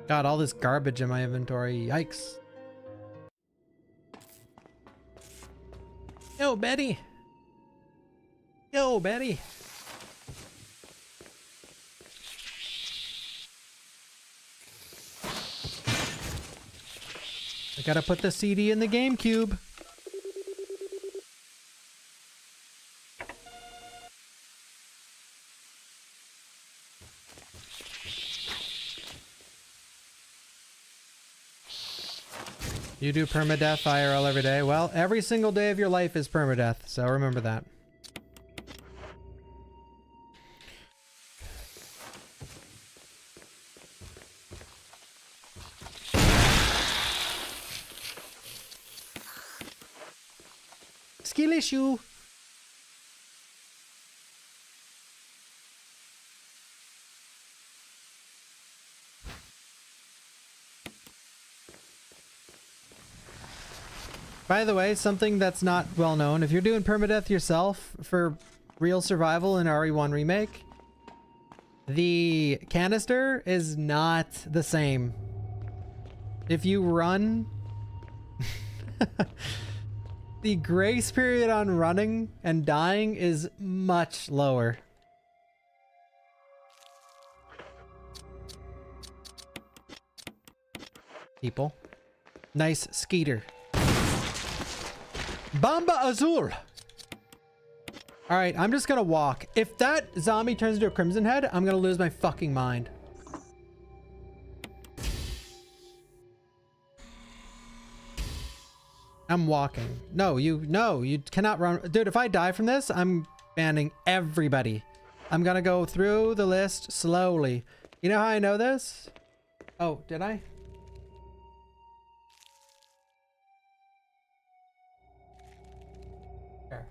God, all this garbage in my inventory. Yikes. Yo, Betty. Yo, Betty. I gotta put the CD in the GameCube. You do permadeath IRL every day? Well, every single day of your life is permadeath, so remember that. Skill issue. By the way, something that's not well known, if you're doing permadeath yourself for Real Survival in RE1 Remake, the canister is not the same. If you run... the grace period on running and dying is much lower. People. Nice skeeter. Bamba Azul! All right, I'm just gonna walk. If that zombie turns into a Crimson Head, I'm gonna lose my fucking mind. I'm walking. No, you cannot run. Dude, if I die from this, I'm banning everybody. I'm gonna go through the list slowly. You know how I know this? Oh, did I? There.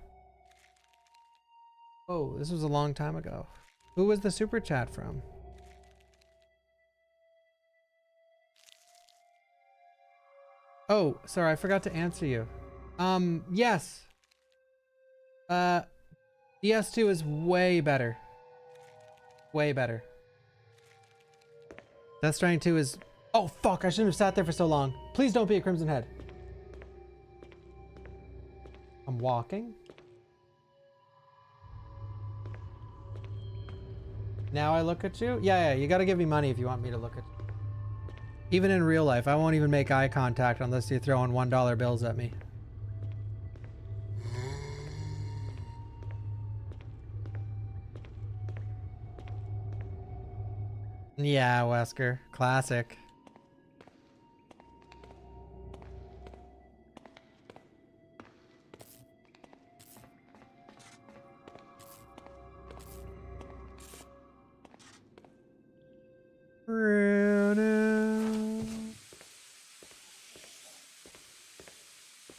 Oh, this was a long time ago. Who was the super chat from? Oh, sorry, I forgot to answer you. Yes. DS2 is way better. Way better. Death Stranding 2 is... Oh, fuck, I shouldn't have sat there for so long. Please don't be a Crimson Head. I'm walking. Now I look at you? Yeah, you gotta give me money if you want me to look at you. Even in real life, I won't even make eye contact unless you're throwing $1 bills at me. Yeah, Wesker. Classic.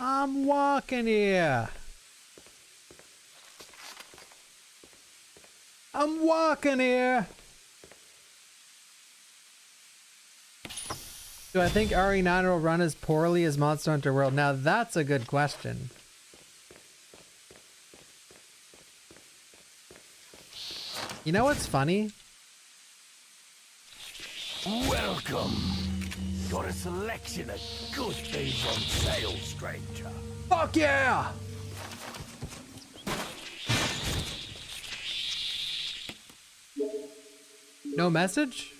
I'm walking here. I'm walking here. Do I think RE9 will run as poorly as Monster Hunter World? Now that's a good question. You know what's funny? Welcome. Got a selection of good things on sale, stranger. Fuck yeah! No message?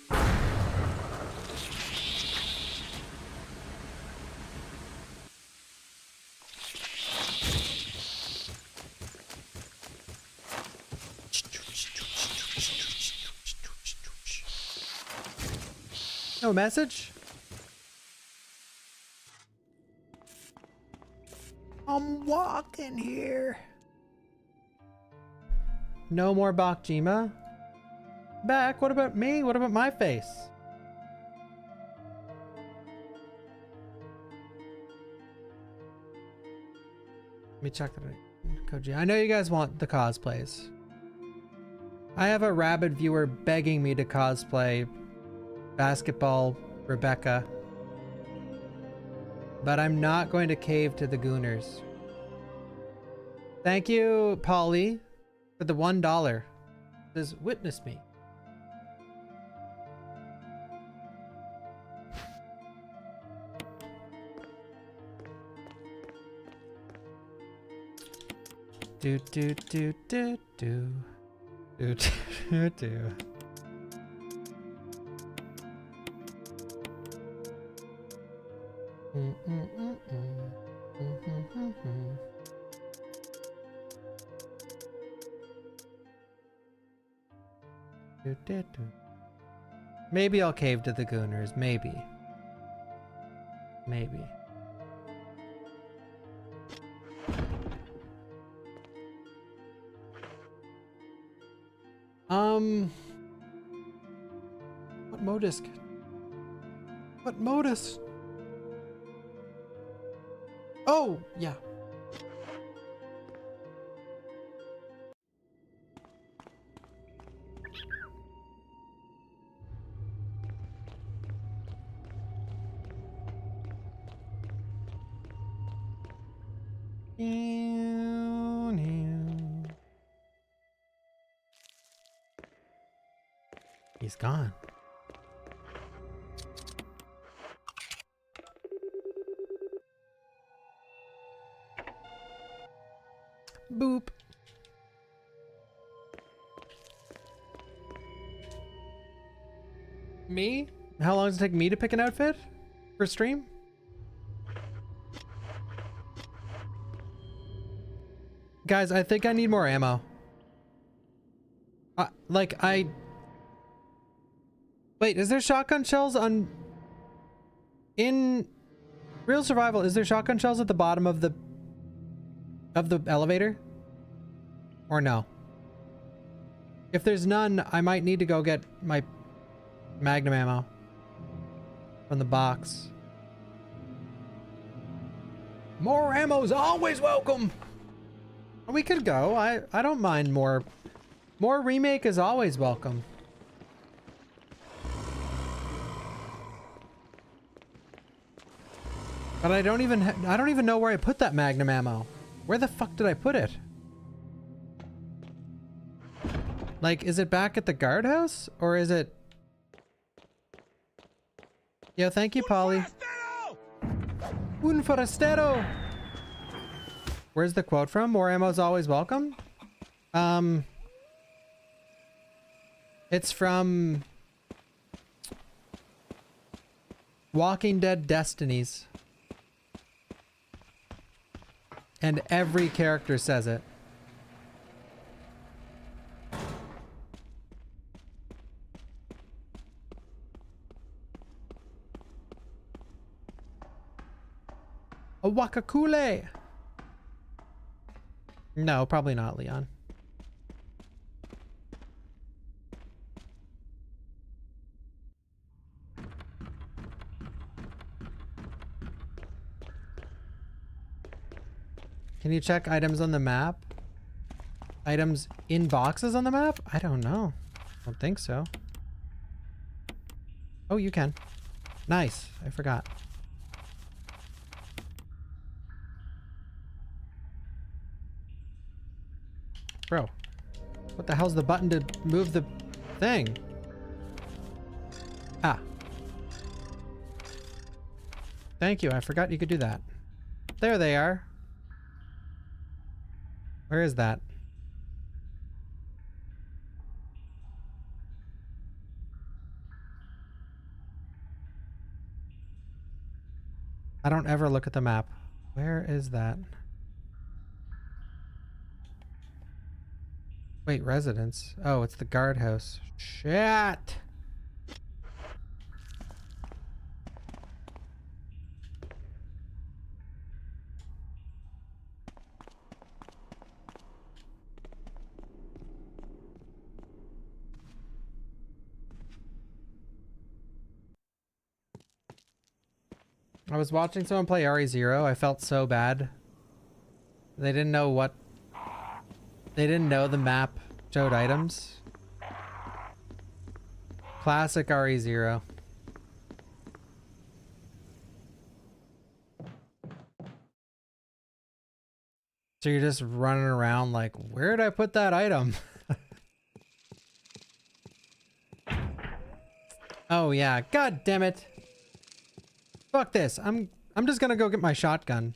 No message? I'm walking here. No more Bawkjima? Back? What about me? What about my face? Let me check that out. Koji. I know you guys want the cosplays. I have a rabid viewer begging me to cosplay Basketball Rebecca. But I'm not going to cave to the Gooners. Thank you, Polly, for the $1. It says, witness me. Do do do do do do do do. Maybe I'll cave to the Gooners. Maybe. Maybe. What modus? What modus? Oh, yeah. He's gone. Boop. Me? How long does it take me to pick an outfit for stream? Guys, I think I need more ammo. Like, wait, is there shotgun shells on... In Real Survival, is there shotgun shells at the bottom of the elevator? Or no? If there's none, I might need to go get my magnum ammo from the box. More ammo's always welcome! We could go. I don't mind more. More remake is always welcome. But I don't even know where I put that magnum ammo. Where the fuck did I put it? Like, is it back at the guardhouse? Or is it... Yo, thank you, Polly. Un forastero! Where's the quote from? More ammo's always welcome? It's from... Walking Dead Destinies. And every character says it. A wakakule! No, probably not, Leon. Can you check items on the map? Items in boxes on the map? I don't know. I don't think so. Oh, you can. Nice. I forgot. Bro, what the hell's the button to move the thing? Ah. Thank you. I forgot you could do that. There they are. Where is that? I don't ever look at the map. Where is that? Wait, residence. Oh, it's the guardhouse. Shit! I was watching someone play RE0. I felt so bad. They didn't know what... They didn't know the map showed items. Classic RE0. So you're just running around like, where did I put that item? Oh yeah, god damn it. Fuck this. I'm just gonna go get my shotgun.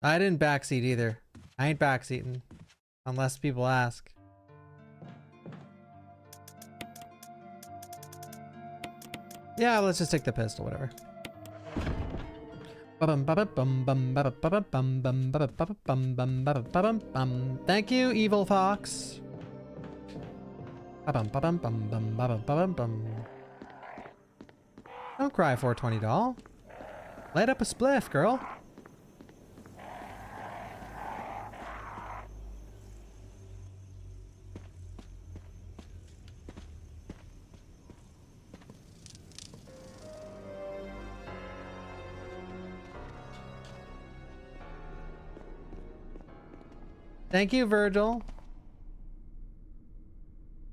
I didn't backseat either. I ain't backseating. Unless people ask. Yeah, let's just take the pistol, whatever. Thank you, Evil Fox. Don't cry, 420 doll. Light up a spliff, girl. Thank you, Virgil.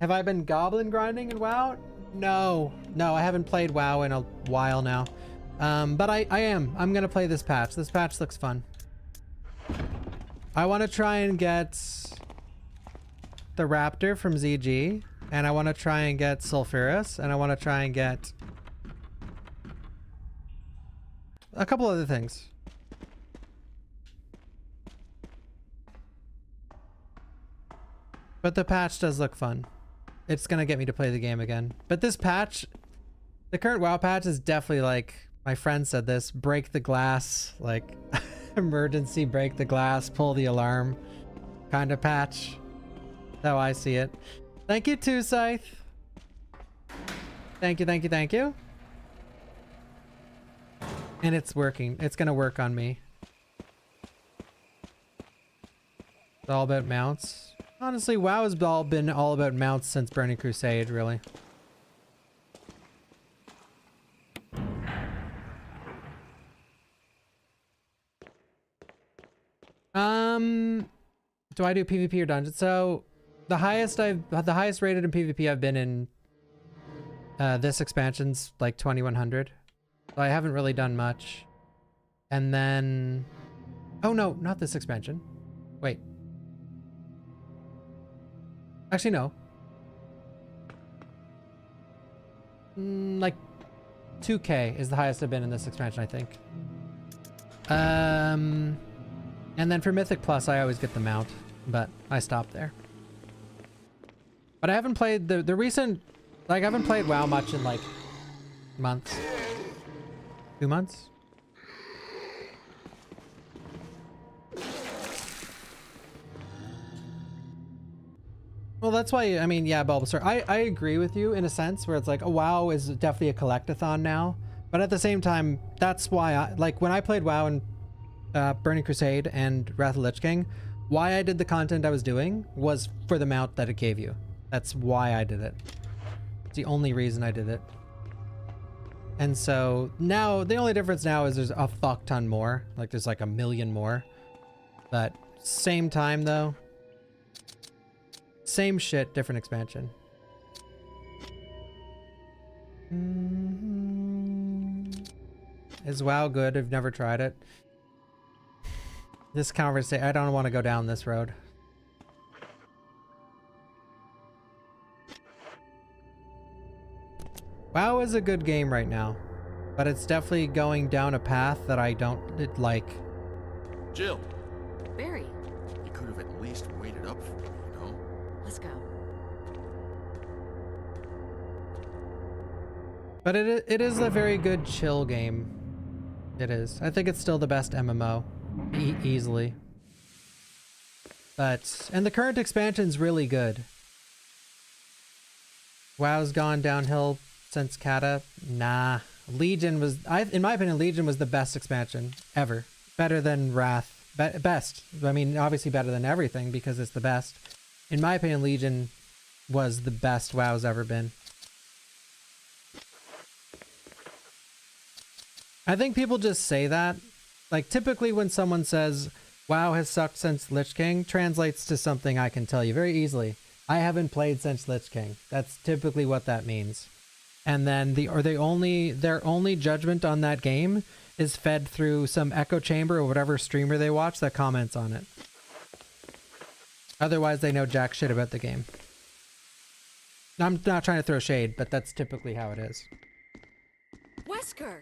Have I been goblin grinding in WoW? No. No, I haven't played WoW in a while now. But I am. I'm gonna play this patch. This patch looks fun. I want to try and get the Raptor from ZG. And I want to try and get Sulfurous. And I want to try and get a couple other things. But the patch does look fun. It's gonna get me to play the game again. But this patch, the current WoW patch is definitely like, my friend said this, break the glass. Like, Emergency break the glass, pull the alarm kind of patch. That's how I see it. Thank you too, Scythe. Thank you, thank you, thank you. And it's working. It's gonna work on me. It's all about mounts. Honestly, WoW has been all about mounts since Burning Crusade, really. Do I do PvP or dungeon? So the highest rated in PvP I've been in this expansion's like 2100. So I haven't really done much. And then oh no, not this expansion. Wait. Actually no. Like 2K is the highest I've been in this expansion, I think. And then for Mythic Plus, I always get the mount, but I stopped there. But I haven't played the recent, like I haven't played WoW much in like months. 2 months? Well, that's why, I mean, yeah, Bulbasaur. I agree with you in a sense where it's like, oh, WoW is definitely a collectathon now. But at the same time, that's why I, like when I played WoW in Burning Crusade and Wrath of the Lich King, why I did the content I was doing was for the mount that it gave you. That's why I did it. It's the only reason I did it. And so now, the only difference now is there's a fuck ton more. Like there's like 1 million more. But same time though. Same shit, different expansion. Is WoW good? I've never tried it. This conversation, I don't want to go down this road. WoW is a good game right now, but it's definitely going down a path that I don't like. Jill. Barry. You could have at least waited up for me, you know? Let's go. But it is a very good chill game. It is. I think it's still the best MMO. Easily. But, and the current expansion's really good. WoW's gone downhill since Kata. Nah. Legion was, in my opinion, Legion was the best expansion ever. Better than Wrath. Best. I mean, obviously better than everything because it's the best. In my opinion, Legion was the best WoW's ever been. I think people just say that. Like, typically when someone says, WoW has sucked since Lich King, translates to something I can tell you very easily. I haven't played since Lich King. That's typically what that means. And then their only judgment on that game is fed through some echo chamber or whatever streamer they watch that comments on it. Otherwise, they know jack shit about the game. I'm not trying to throw shade, but that's typically how it is. Wesker!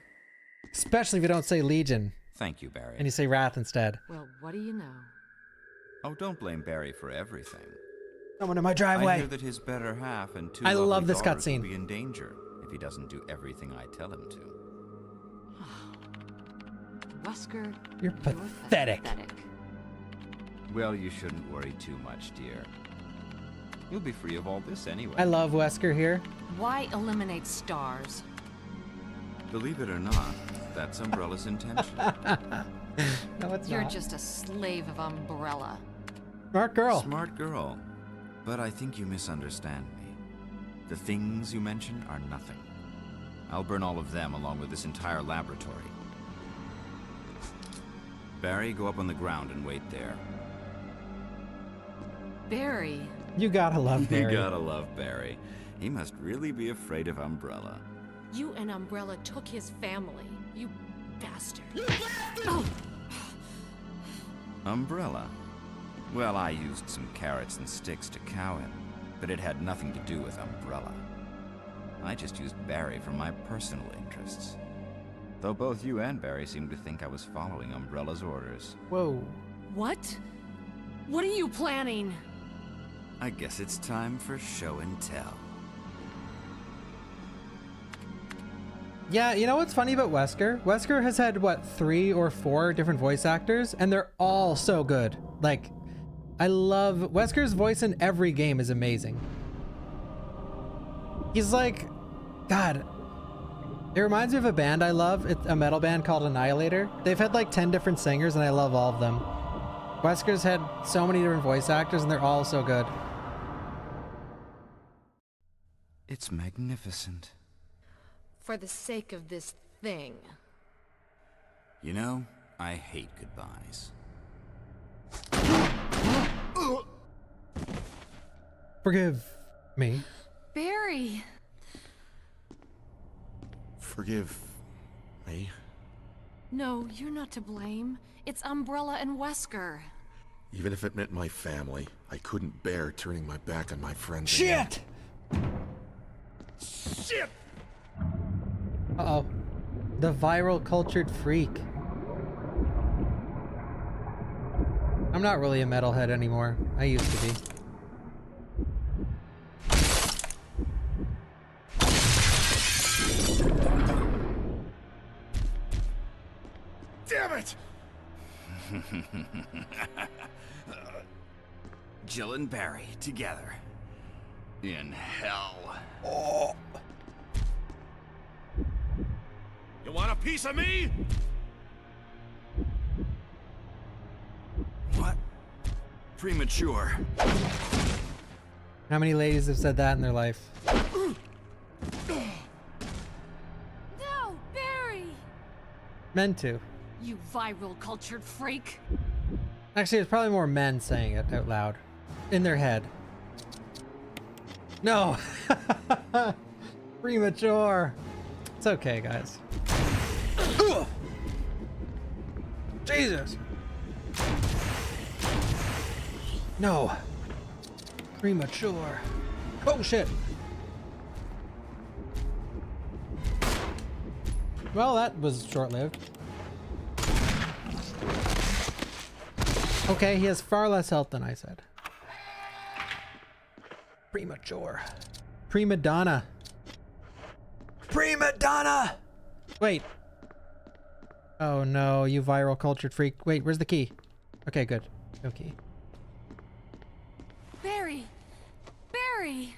Especially if you don't say Legion. Thank you, Barry. And you say Wrath instead. Well, what do you know? Oh, don't blame Barry for everything. Someone in my driveway. I hear that his better half and 2 I lovely love this daughters cutscene. will be in danger if he doesn't do everything I tell him to. Wesker, You're pathetic. Well, you shouldn't worry too much, dear. You'll be free of all this anyway. I love Wesker here. Why eliminate stars? Believe it or not, that's Umbrella's intention. No, it's You're not. just a slave of Umbrella. Smart girl. Smart girl. But I think you misunderstand me. The things you mention are nothing. I'll burn all of them along with this entire laboratory. Barry, go up on the ground and wait there. Barry. You gotta love Barry. You gotta love Barry. He must really be afraid of Umbrella. You and Umbrella took his family. You bastard. Umbrella? Well, I used some carrots and sticks to cow him, but it had nothing to do with Umbrella. I just used Barry for my personal interests. Though both you and Barry seem to think I was following Umbrella's orders. Whoa. What? What are you planning? I guess it's time for show and tell. Yeah, you know what's funny about Wesker? Wesker has had, what, 3 or 4 different voice actors, and they're all so good. Like, I love... Wesker's voice in every game is amazing. He's like... God. It reminds me of a band I love. It's a metal band called Annihilator. They've had like 10 different singers, and I love all of them. Wesker's had so many different voice actors, and they're all so good. It's magnificent. For the sake of this thing. You know, I hate goodbyes. Forgive me. Barry! Forgive me? No, you're not to blame. It's Umbrella and Wesker. Even if it meant my family, I couldn't bear turning my back on my friends. Shit! Shit! Uh-oh. The viral cultured freak. I'm not really a metalhead anymore. I used to be. Damn it! Jill and Barry together. In hell. Oh. You want a piece of me? What? Premature. How many ladies have said that in their life? No, Barry! Men too. You viral cultured freak. Actually, it's probably more men saying it out loud. In their head. No! Premature! It's okay, guys. Ugh. Jesus! No! Premature. Oh shit! Well, that was short-lived. Okay, he has far less health than I said. Premature. Prima donna. Prima donna! Wait. Oh no, you viral cultured freak. Wait, where's the key? Okay, good. No key. Barry! Barry!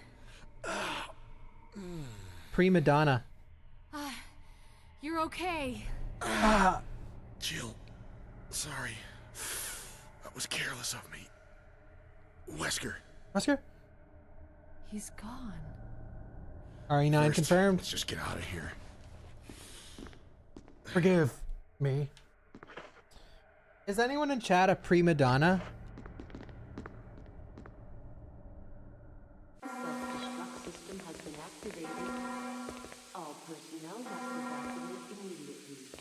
Prima donna. You're okay. Jill, sorry. That was careless of me. Wesker. Wesker? He's gone. RE9 First, confirmed. Let's just get out of here. Forgive me. Is anyone in chat a prima donna? Self-destruct system has been activated. All personnel must evacuate immediately.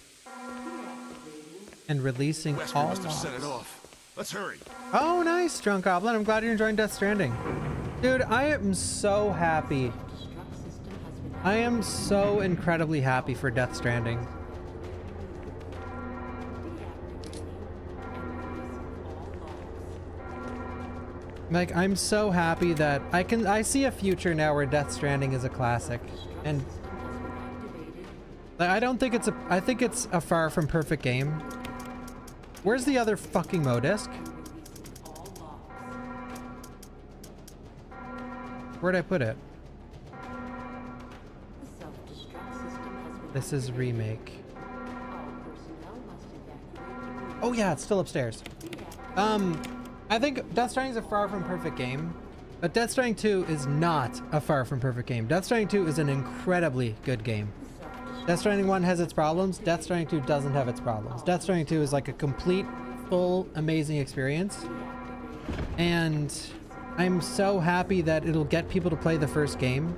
Deactivating. And releasing Wesker all must have set logs. it off. Let's hurry. Oh, nice, Drunk Goblin. I'm glad you're enjoying Death Stranding. Dude, I am so happy. I am so incredibly happy for Death Stranding. Like, I'm so happy that I see a future now where Death Stranding is a classic. And like, I think it's a far from perfect game. Where's the other fucking modisc? Where'd I put it? This is remake. Oh yeah, it's still upstairs. I think Death Stranding is a far from perfect game, but Death Stranding 2 is not a far from perfect game. Death Stranding 2 is an incredibly good game. Death Stranding 1 has its problems. Death Stranding 2 doesn't have its problems. Death Stranding 2 is like a complete, full, amazing experience. And I'm so happy that it'll get people to play the first game.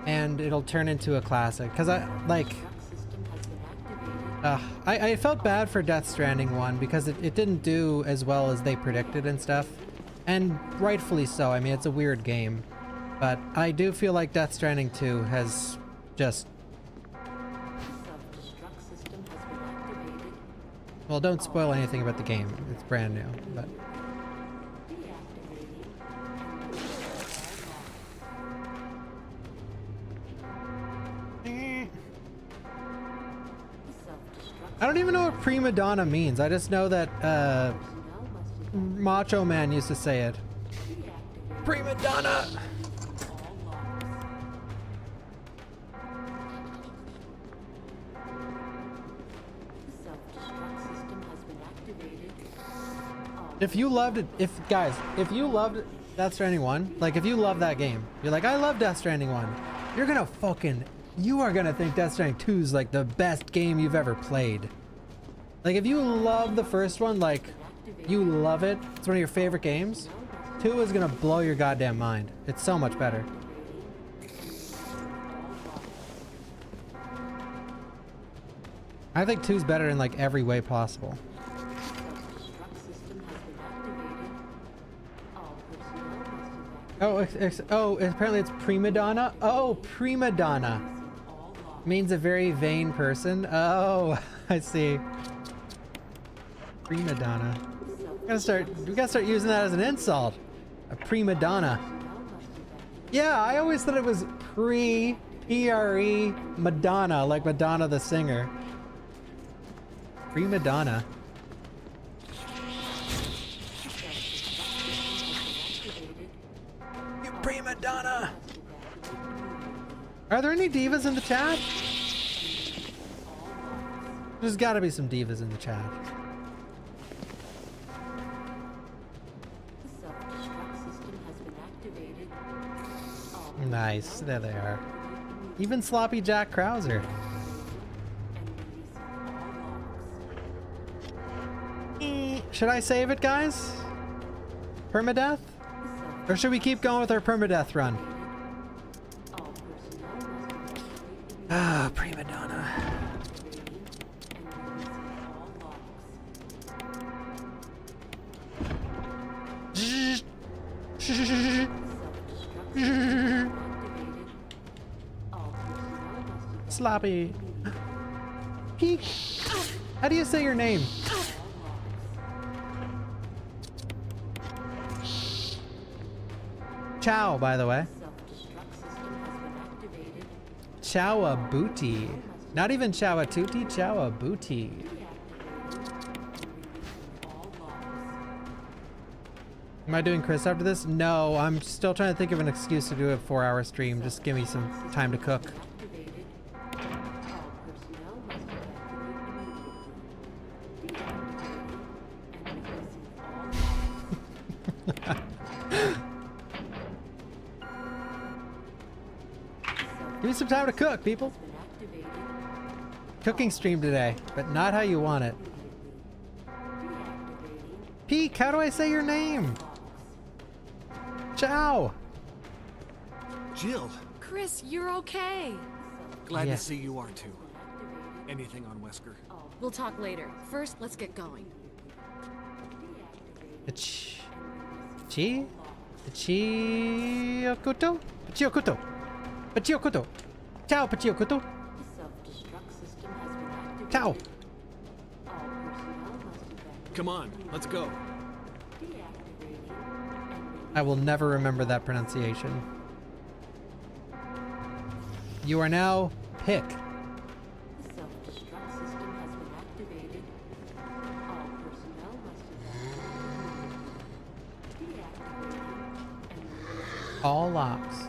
And it'll turn into a classic. Because I felt bad for Death Stranding 1 because it didn't do as well as they predicted and stuff. And rightfully so. I mean, it's a weird game. But I do feel like Death Stranding 2 has just... Well, don't spoil anything about the game. It's brand new, but... even know what prima donna means. I just know that Macho Man used to say it. Prima donna. If you loved it, if you loved Death Stranding 1, like if you love that game, you're like, I love Death Stranding 1, you're gonna you are gonna think Death Stranding 2 is like the best game you've ever played. Like if you love the first one, like you love it, it's one of your favorite games, 2 is gonna blow your goddamn mind. It's so much better. I think 2's better in like every way possible. Oh, apparently it's prima donna. Oh, prima donna means a very vain person. Oh, I see. Prima donna. We gotta start using that as an insult. A prima donna. Yeah, I always thought it was P-R-E Madonna, like Madonna the singer. Prima donna. Prima donna. Are there any divas in the chat? There's got to be some divas in the chat. Nice, there they are. Even Sloppy Jack Krauser. Should I save it, guys? Permadeath? Or should we keep going with our permadeath run? Ah, prima donna. Sloppy. Peek. How do you say your name? Chow, by the way. Chowabuti. Not even Chawatuti, Chowabuti. Am I doing Chris after this? No, I'm still trying to think of an excuse to do a 4-hour stream. Just give me some time to cook. Give me some time to cook, people. Cooking stream today, but not how you want it. Peek, how do I say your name? Ciao. Jill. Chris, you're okay. Glad to see you are too. Anything on Wesker? We'll talk later. First, let's get going. Pachiokuto? Pachiokuto. Pachiokuto. Ciao, Pachiokuto. Ciao. Come on, let's go. I will never remember that pronunciation. You are now pick. All locks.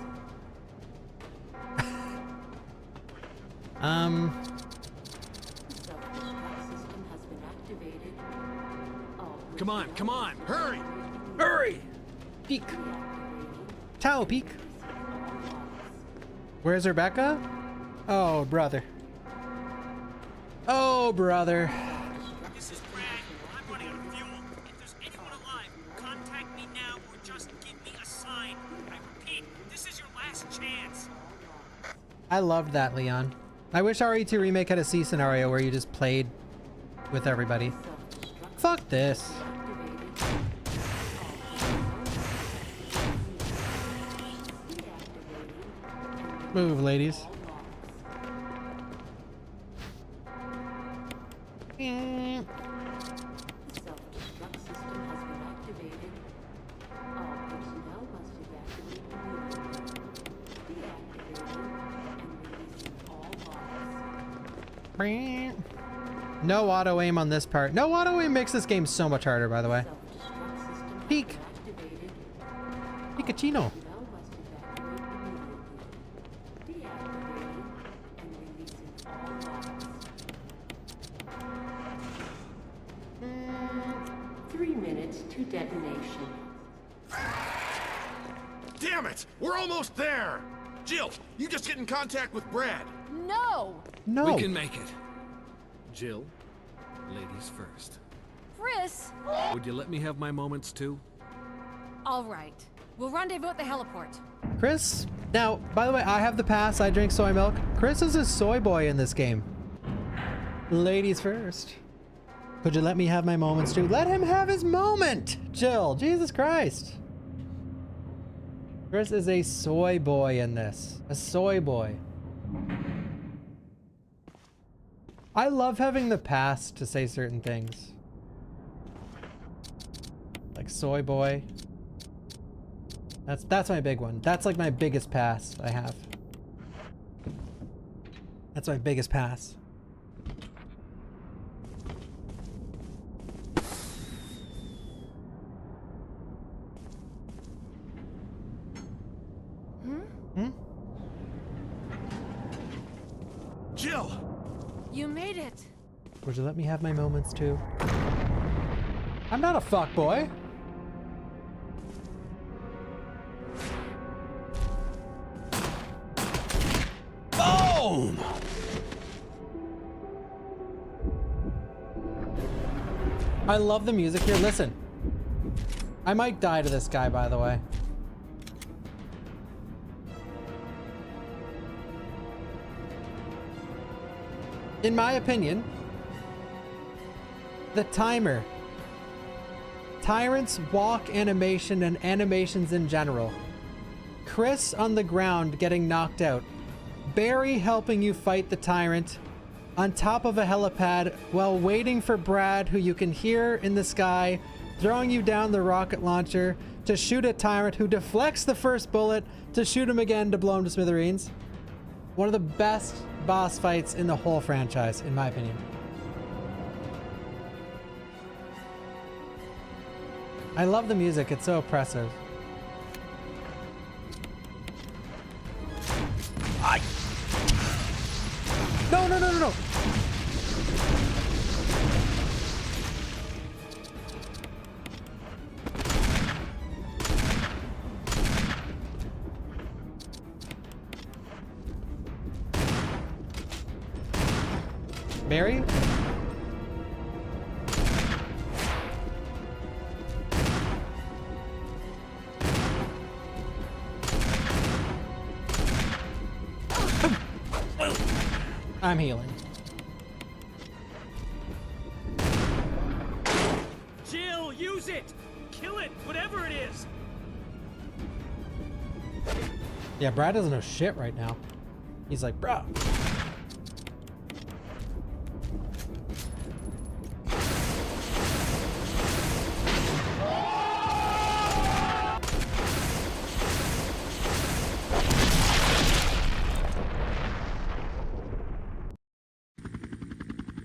Come on, hurry! Hurry! Peek. Ciao, Peek. Where's Rebecca? Oh, brother. Oh, brother. This is Brad. I'm running out of fuel. If there's anyone alive, contact me now or just give me a sign. I repeat, this is your last chance. I loved that, Leon. I wish RE2 Remake had a C scenario where you just played with everybody. Fuck this. Move, ladies. No auto aim on this part. No auto aim makes this game so much harder, by the way. Peek. Pikachuno. To detonation. Damn it! We're almost there! Jill, you just get in contact with Brad. No! No. We can make it. Jill, ladies first. Chris! Would you let me have my moments too? All right. We'll rendezvous at the heliport. Chris, now, by the way, I have the pass. I drink soy milk. Chris is a soy boy in this game. Ladies first. Could you let me have my moments too? Let him have his moment! Jill, Jesus Christ. Chris is a soy boy in this. A soy boy. I love having the pass to say certain things. Like soy boy. That's my big one. That's like my biggest pass I have. That's my biggest pass. Jill! You made it. Would you let me have my moments too? I'm not a fuckboy. Boom! I love the music here. Listen. I might die to this guy, by the way. In my opinion, the timer, Tyrant's walk animation and animations in general, Chris on the ground getting knocked out, Barry helping you fight the Tyrant on top of a helipad while waiting for Brad, who you can hear in the sky, throwing you down the rocket launcher to shoot a Tyrant who deflects the first bullet to shoot him again to blow him to smithereens. One of the best boss fights in the whole franchise, in my opinion. I love the music, it's so oppressive. No, no, no, no, no! Barry? I'm healing. Jill, use it! Kill it, whatever it is! Yeah, Brad doesn't know shit right now. He's like, bruh.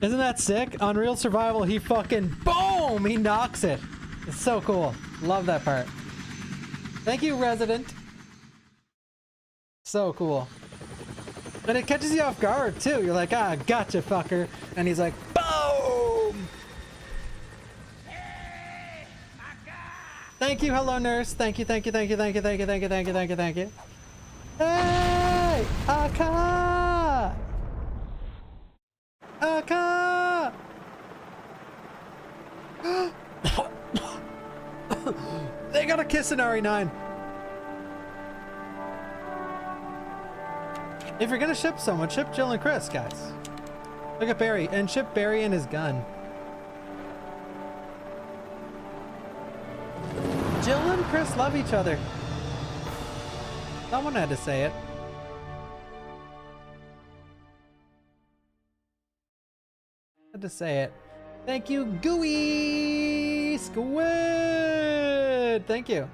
Isn't that sick? Unreal Survival, he fucking boom! He knocks it. It's so cool. Love that part. Thank you, Resident. So cool. And it catches you off guard too. You're like, ah, gotcha, fucker. And he's like, boom! Thank you, hello nurse. Thank you, thank you, thank you, thank you, thank you, thank you, thank you, thank you, thank you. Hey! Aka! Aka! They got a kiss in RE9. If you're gonna ship someone, ship Jill and Chris, guys. Look at Barry, and ship Barry and his gun. Jill and Chris love each other. Someone had to say it. Had to say it. Thank you, Gooey Squid. Thank you.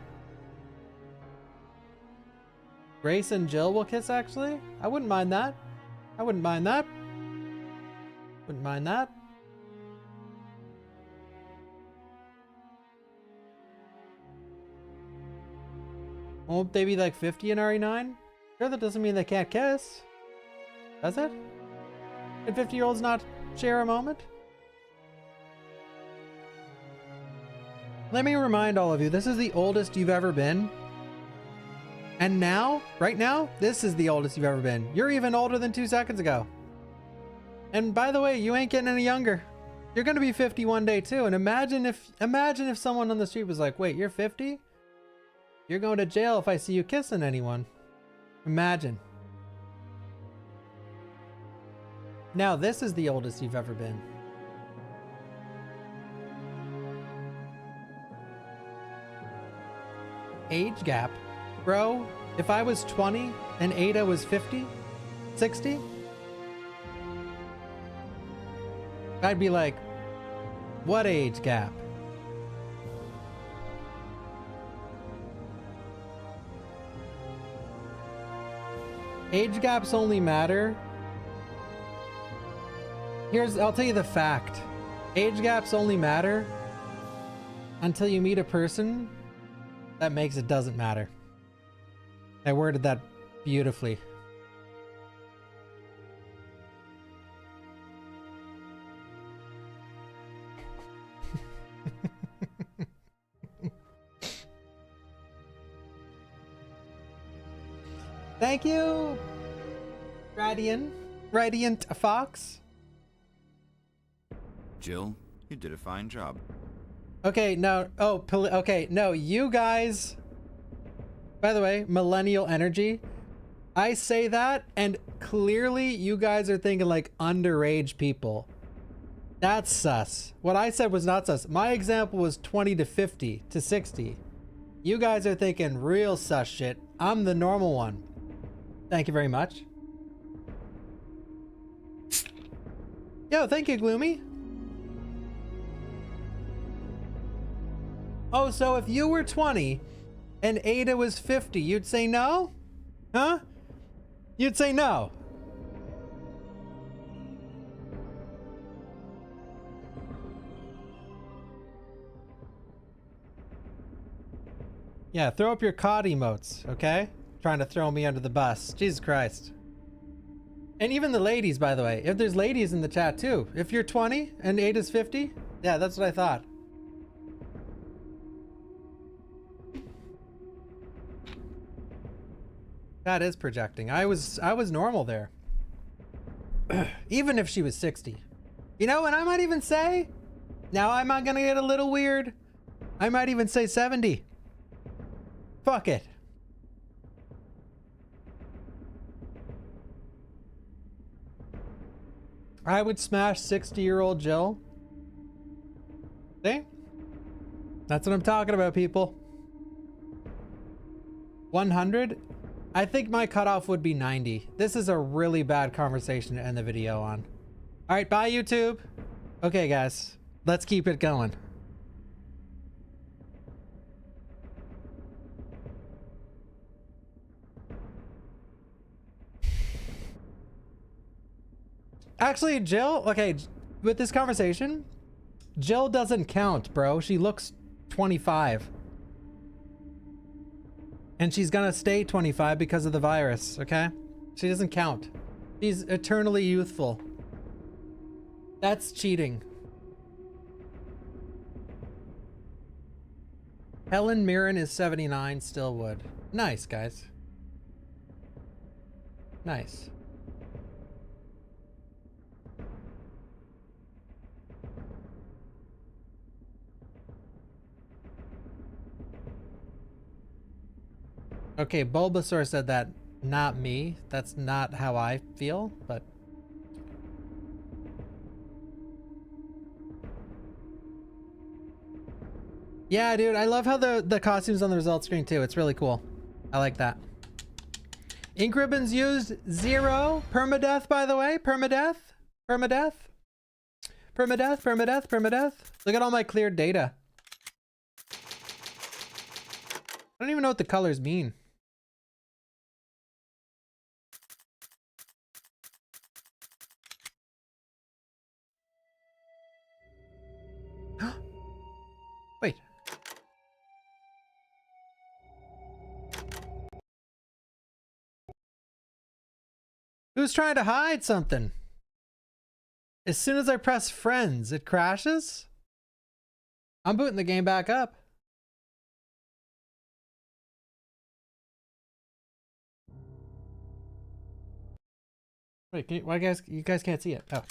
Grace and Jill will kiss, actually? I wouldn't mind that. I wouldn't mind that. Wouldn't mind that. Won't they be like 50 in RE9? Sure, that doesn't mean they can't kiss. Does it? Can 50-year-olds not share a moment? Let me remind all of you, this is the oldest you've ever been. And now, right now, this is the oldest you've ever been. You're even older than 2 seconds ago. And by the way, you ain't getting any younger. You're gonna be 50 one day too. And imagine if someone on the street was like, wait, you're 50? You're going to jail if I see you kissing anyone. Imagine. Now this is the oldest you've ever been. Age gap. Bro, if I was 20 and Ada was 50, 60, I'd be like, what age gap? Age gaps only matter. I'll tell you the fact. Age gaps only matter until you meet a person that makes it doesn't matter. I worded that beautifully. Thank you, Radiant Fox. Jill, you did a fine job. Okay, no. Oh, okay, no. You guys. By the way, millennial energy. I say that, and clearly you guys are thinking like underage people. That's sus. What I said was not sus. My example was 20 to 50 to 60. You guys are thinking real sus shit. I'm the normal one. Thank you very much. Yo, thank you, Gloomy. Oh, so if you were 20 and Ada was 50, you'd say no? Huh? You'd say no. Yeah, throw up your COD emotes, okay? Trying to throw me under the bus. Jesus Christ. And even the ladies, by the way. If there's ladies in the chat too. If you're 20 and Ada's 50, yeah, that's what I thought. That is projecting. I was normal there. Even if she was 60. You know, and I might even say, now I'm not gonna get a little weird. I might even say 70. Fuck it. I would smash 60-year-old Jill. See? That's what I'm talking about, people. 100? I think my cutoff would be 90. This is a really bad conversation to end the video on. All right, bye, YouTube. Okay, guys, let's keep it going. Actually, Jill, okay, with this conversation, Jill doesn't count, bro. She looks 25. And she's gonna stay 25 because of the virus, okay? She doesn't count. She's eternally youthful. That's cheating. Helen Mirren is 79, still would. Nice, guys. Nice. Okay, Bulbasaur said that, not me. That's not how I feel, but... Yeah, dude, I love how the costume's on the results screen too. It's really cool. I like that. Ink ribbons used 0. Permadeath, by the way. Permadeath. Permadeath. Permadeath, permadeath, permadeath. Look at all my cleared data. I don't even know what the colors mean. Wait. Who's trying to hide something? As soon as I press friends, it crashes? I'm booting the game back up. Wait, why you guys can't see it? Oh.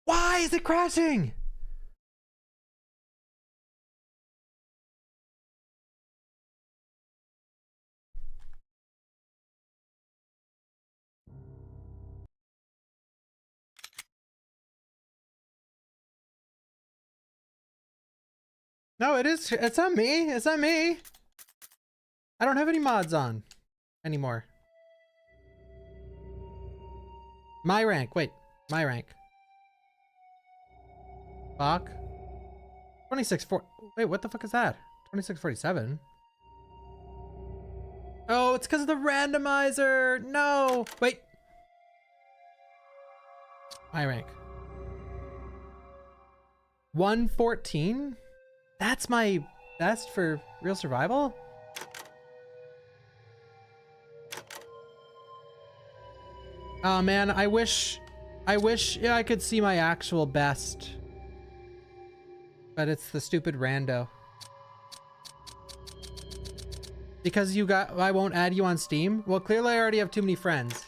Why is it crashing? No, it is. It's not me. It's not me. I don't have any mods on anymore. My rank. Wait. My rank. Fuck. 26.4. Wait, what the fuck is that? 26.47. Oh, it's because of the randomizer. No. Wait. My rank. 114? That's my best for real survival? Oh man, I wish yeah, I could see my actual best. But it's the stupid rando. Because I won't add you on Steam? Well, clearly I already have too many friends.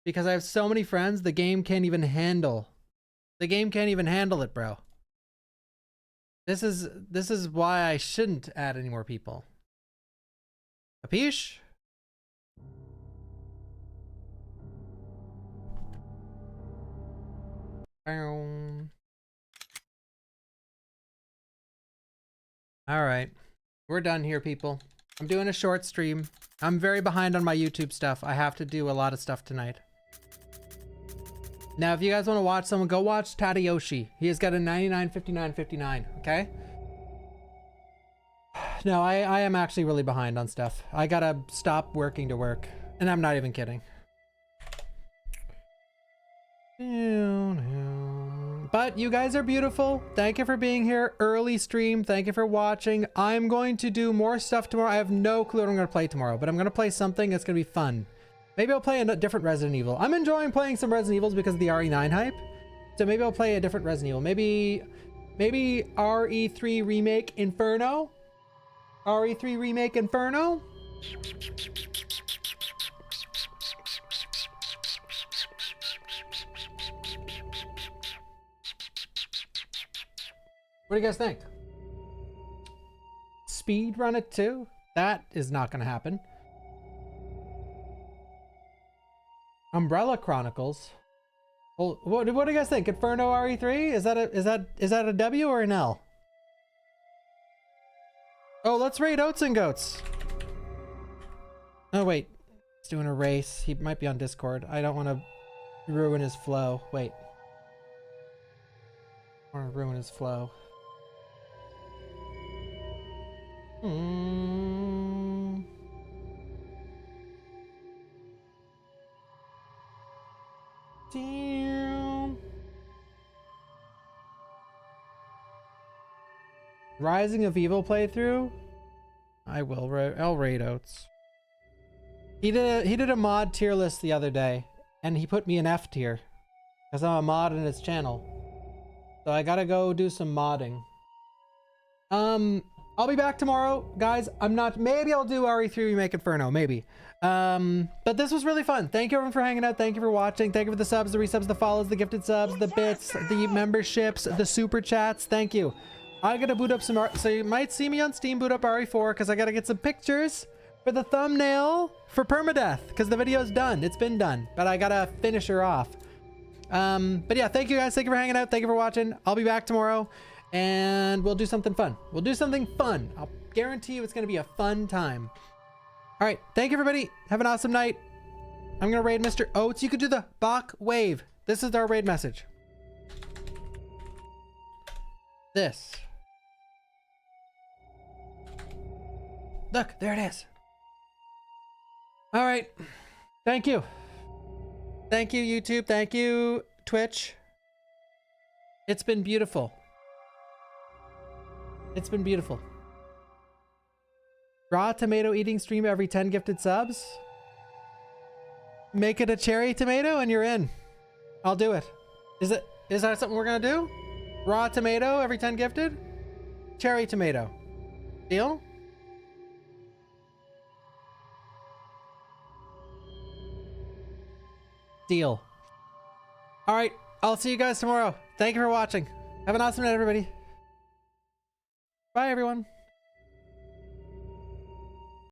Because I have so many friends, the game can't even handle. The game can't even handle it, bro. This is why I shouldn't add any more people. Capiche? Alright. We're done here, people. I'm doing a short stream. I'm very behind on my YouTube stuff. I have to do a lot of stuff tonight. Now, if you guys want to watch someone, go watch Tadayoshi. He has got a 99.59.59, okay? No, I am actually really behind on stuff. I gotta stop working to work. And I'm not even kidding. But you guys are beautiful. Thank you for being here. Early stream. Thank you for watching. I'm going to do more stuff tomorrow. I have no clue what I'm going to play tomorrow, but I'm going to play something that's going to be fun. Maybe I'll play a different Resident Evil. I'm enjoying playing some Resident Evils because of the RE9 hype. So maybe I'll play a different Resident Evil. Maybe RE3 Remake Inferno? RE3 Remake Inferno? What do you guys think? Speed run it too? That is not going to happen. Umbrella Chronicles. Well, what do you guys think? Inferno RE3? Is that a W or an L? Oh, let's raid Oats and Goats. Oh wait, he's doing a race. He might be on Discord. I don't want to ruin his flow. Wait. I want to ruin his flow. Damn. Rising of Evil playthrough? I'll raid Oats. He did a mod tier list the other day, and he put me in F tier because I'm a mod in his channel. So I gotta go do some modding. I'll be back tomorrow, guys. Maybe I'll do RE3 Remake Inferno, maybe. But this was really fun. Thank you everyone for hanging out. Thank you for watching. Thank you for the subs, the resubs, the follows, the gifted subs, the bits, the memberships, the super chats. Thank you. I gotta boot up some so you might see me on Steam boot up RE4 because I gotta get some pictures for the thumbnail for Permadeath because the video's done. It's been done, but I gotta finish her off. But yeah, thank you guys. Thank you for hanging out. Thank you for watching. I'll be back tomorrow. And we'll do something fun. We'll do something fun. I'll guarantee you it's going to be a fun time. All right. Thank you, everybody. Have an awesome night. I'm going to raid Mr. Oats. You could do the Bach wave. This is our raid message. This. Look, there it is. All right. Thank you. Thank you, YouTube. Thank you, Twitch. It's been beautiful. It's been beautiful. Raw tomato eating stream every 10 gifted subs. Make it a cherry tomato and you're in. I'll do it. Is that something we're gonna do? Raw tomato every 10 gifted? Cherry tomato. Deal? Deal. All right, I'll see you guys tomorrow. Thank you for watching. Have an awesome night, everybody. Bye, everyone.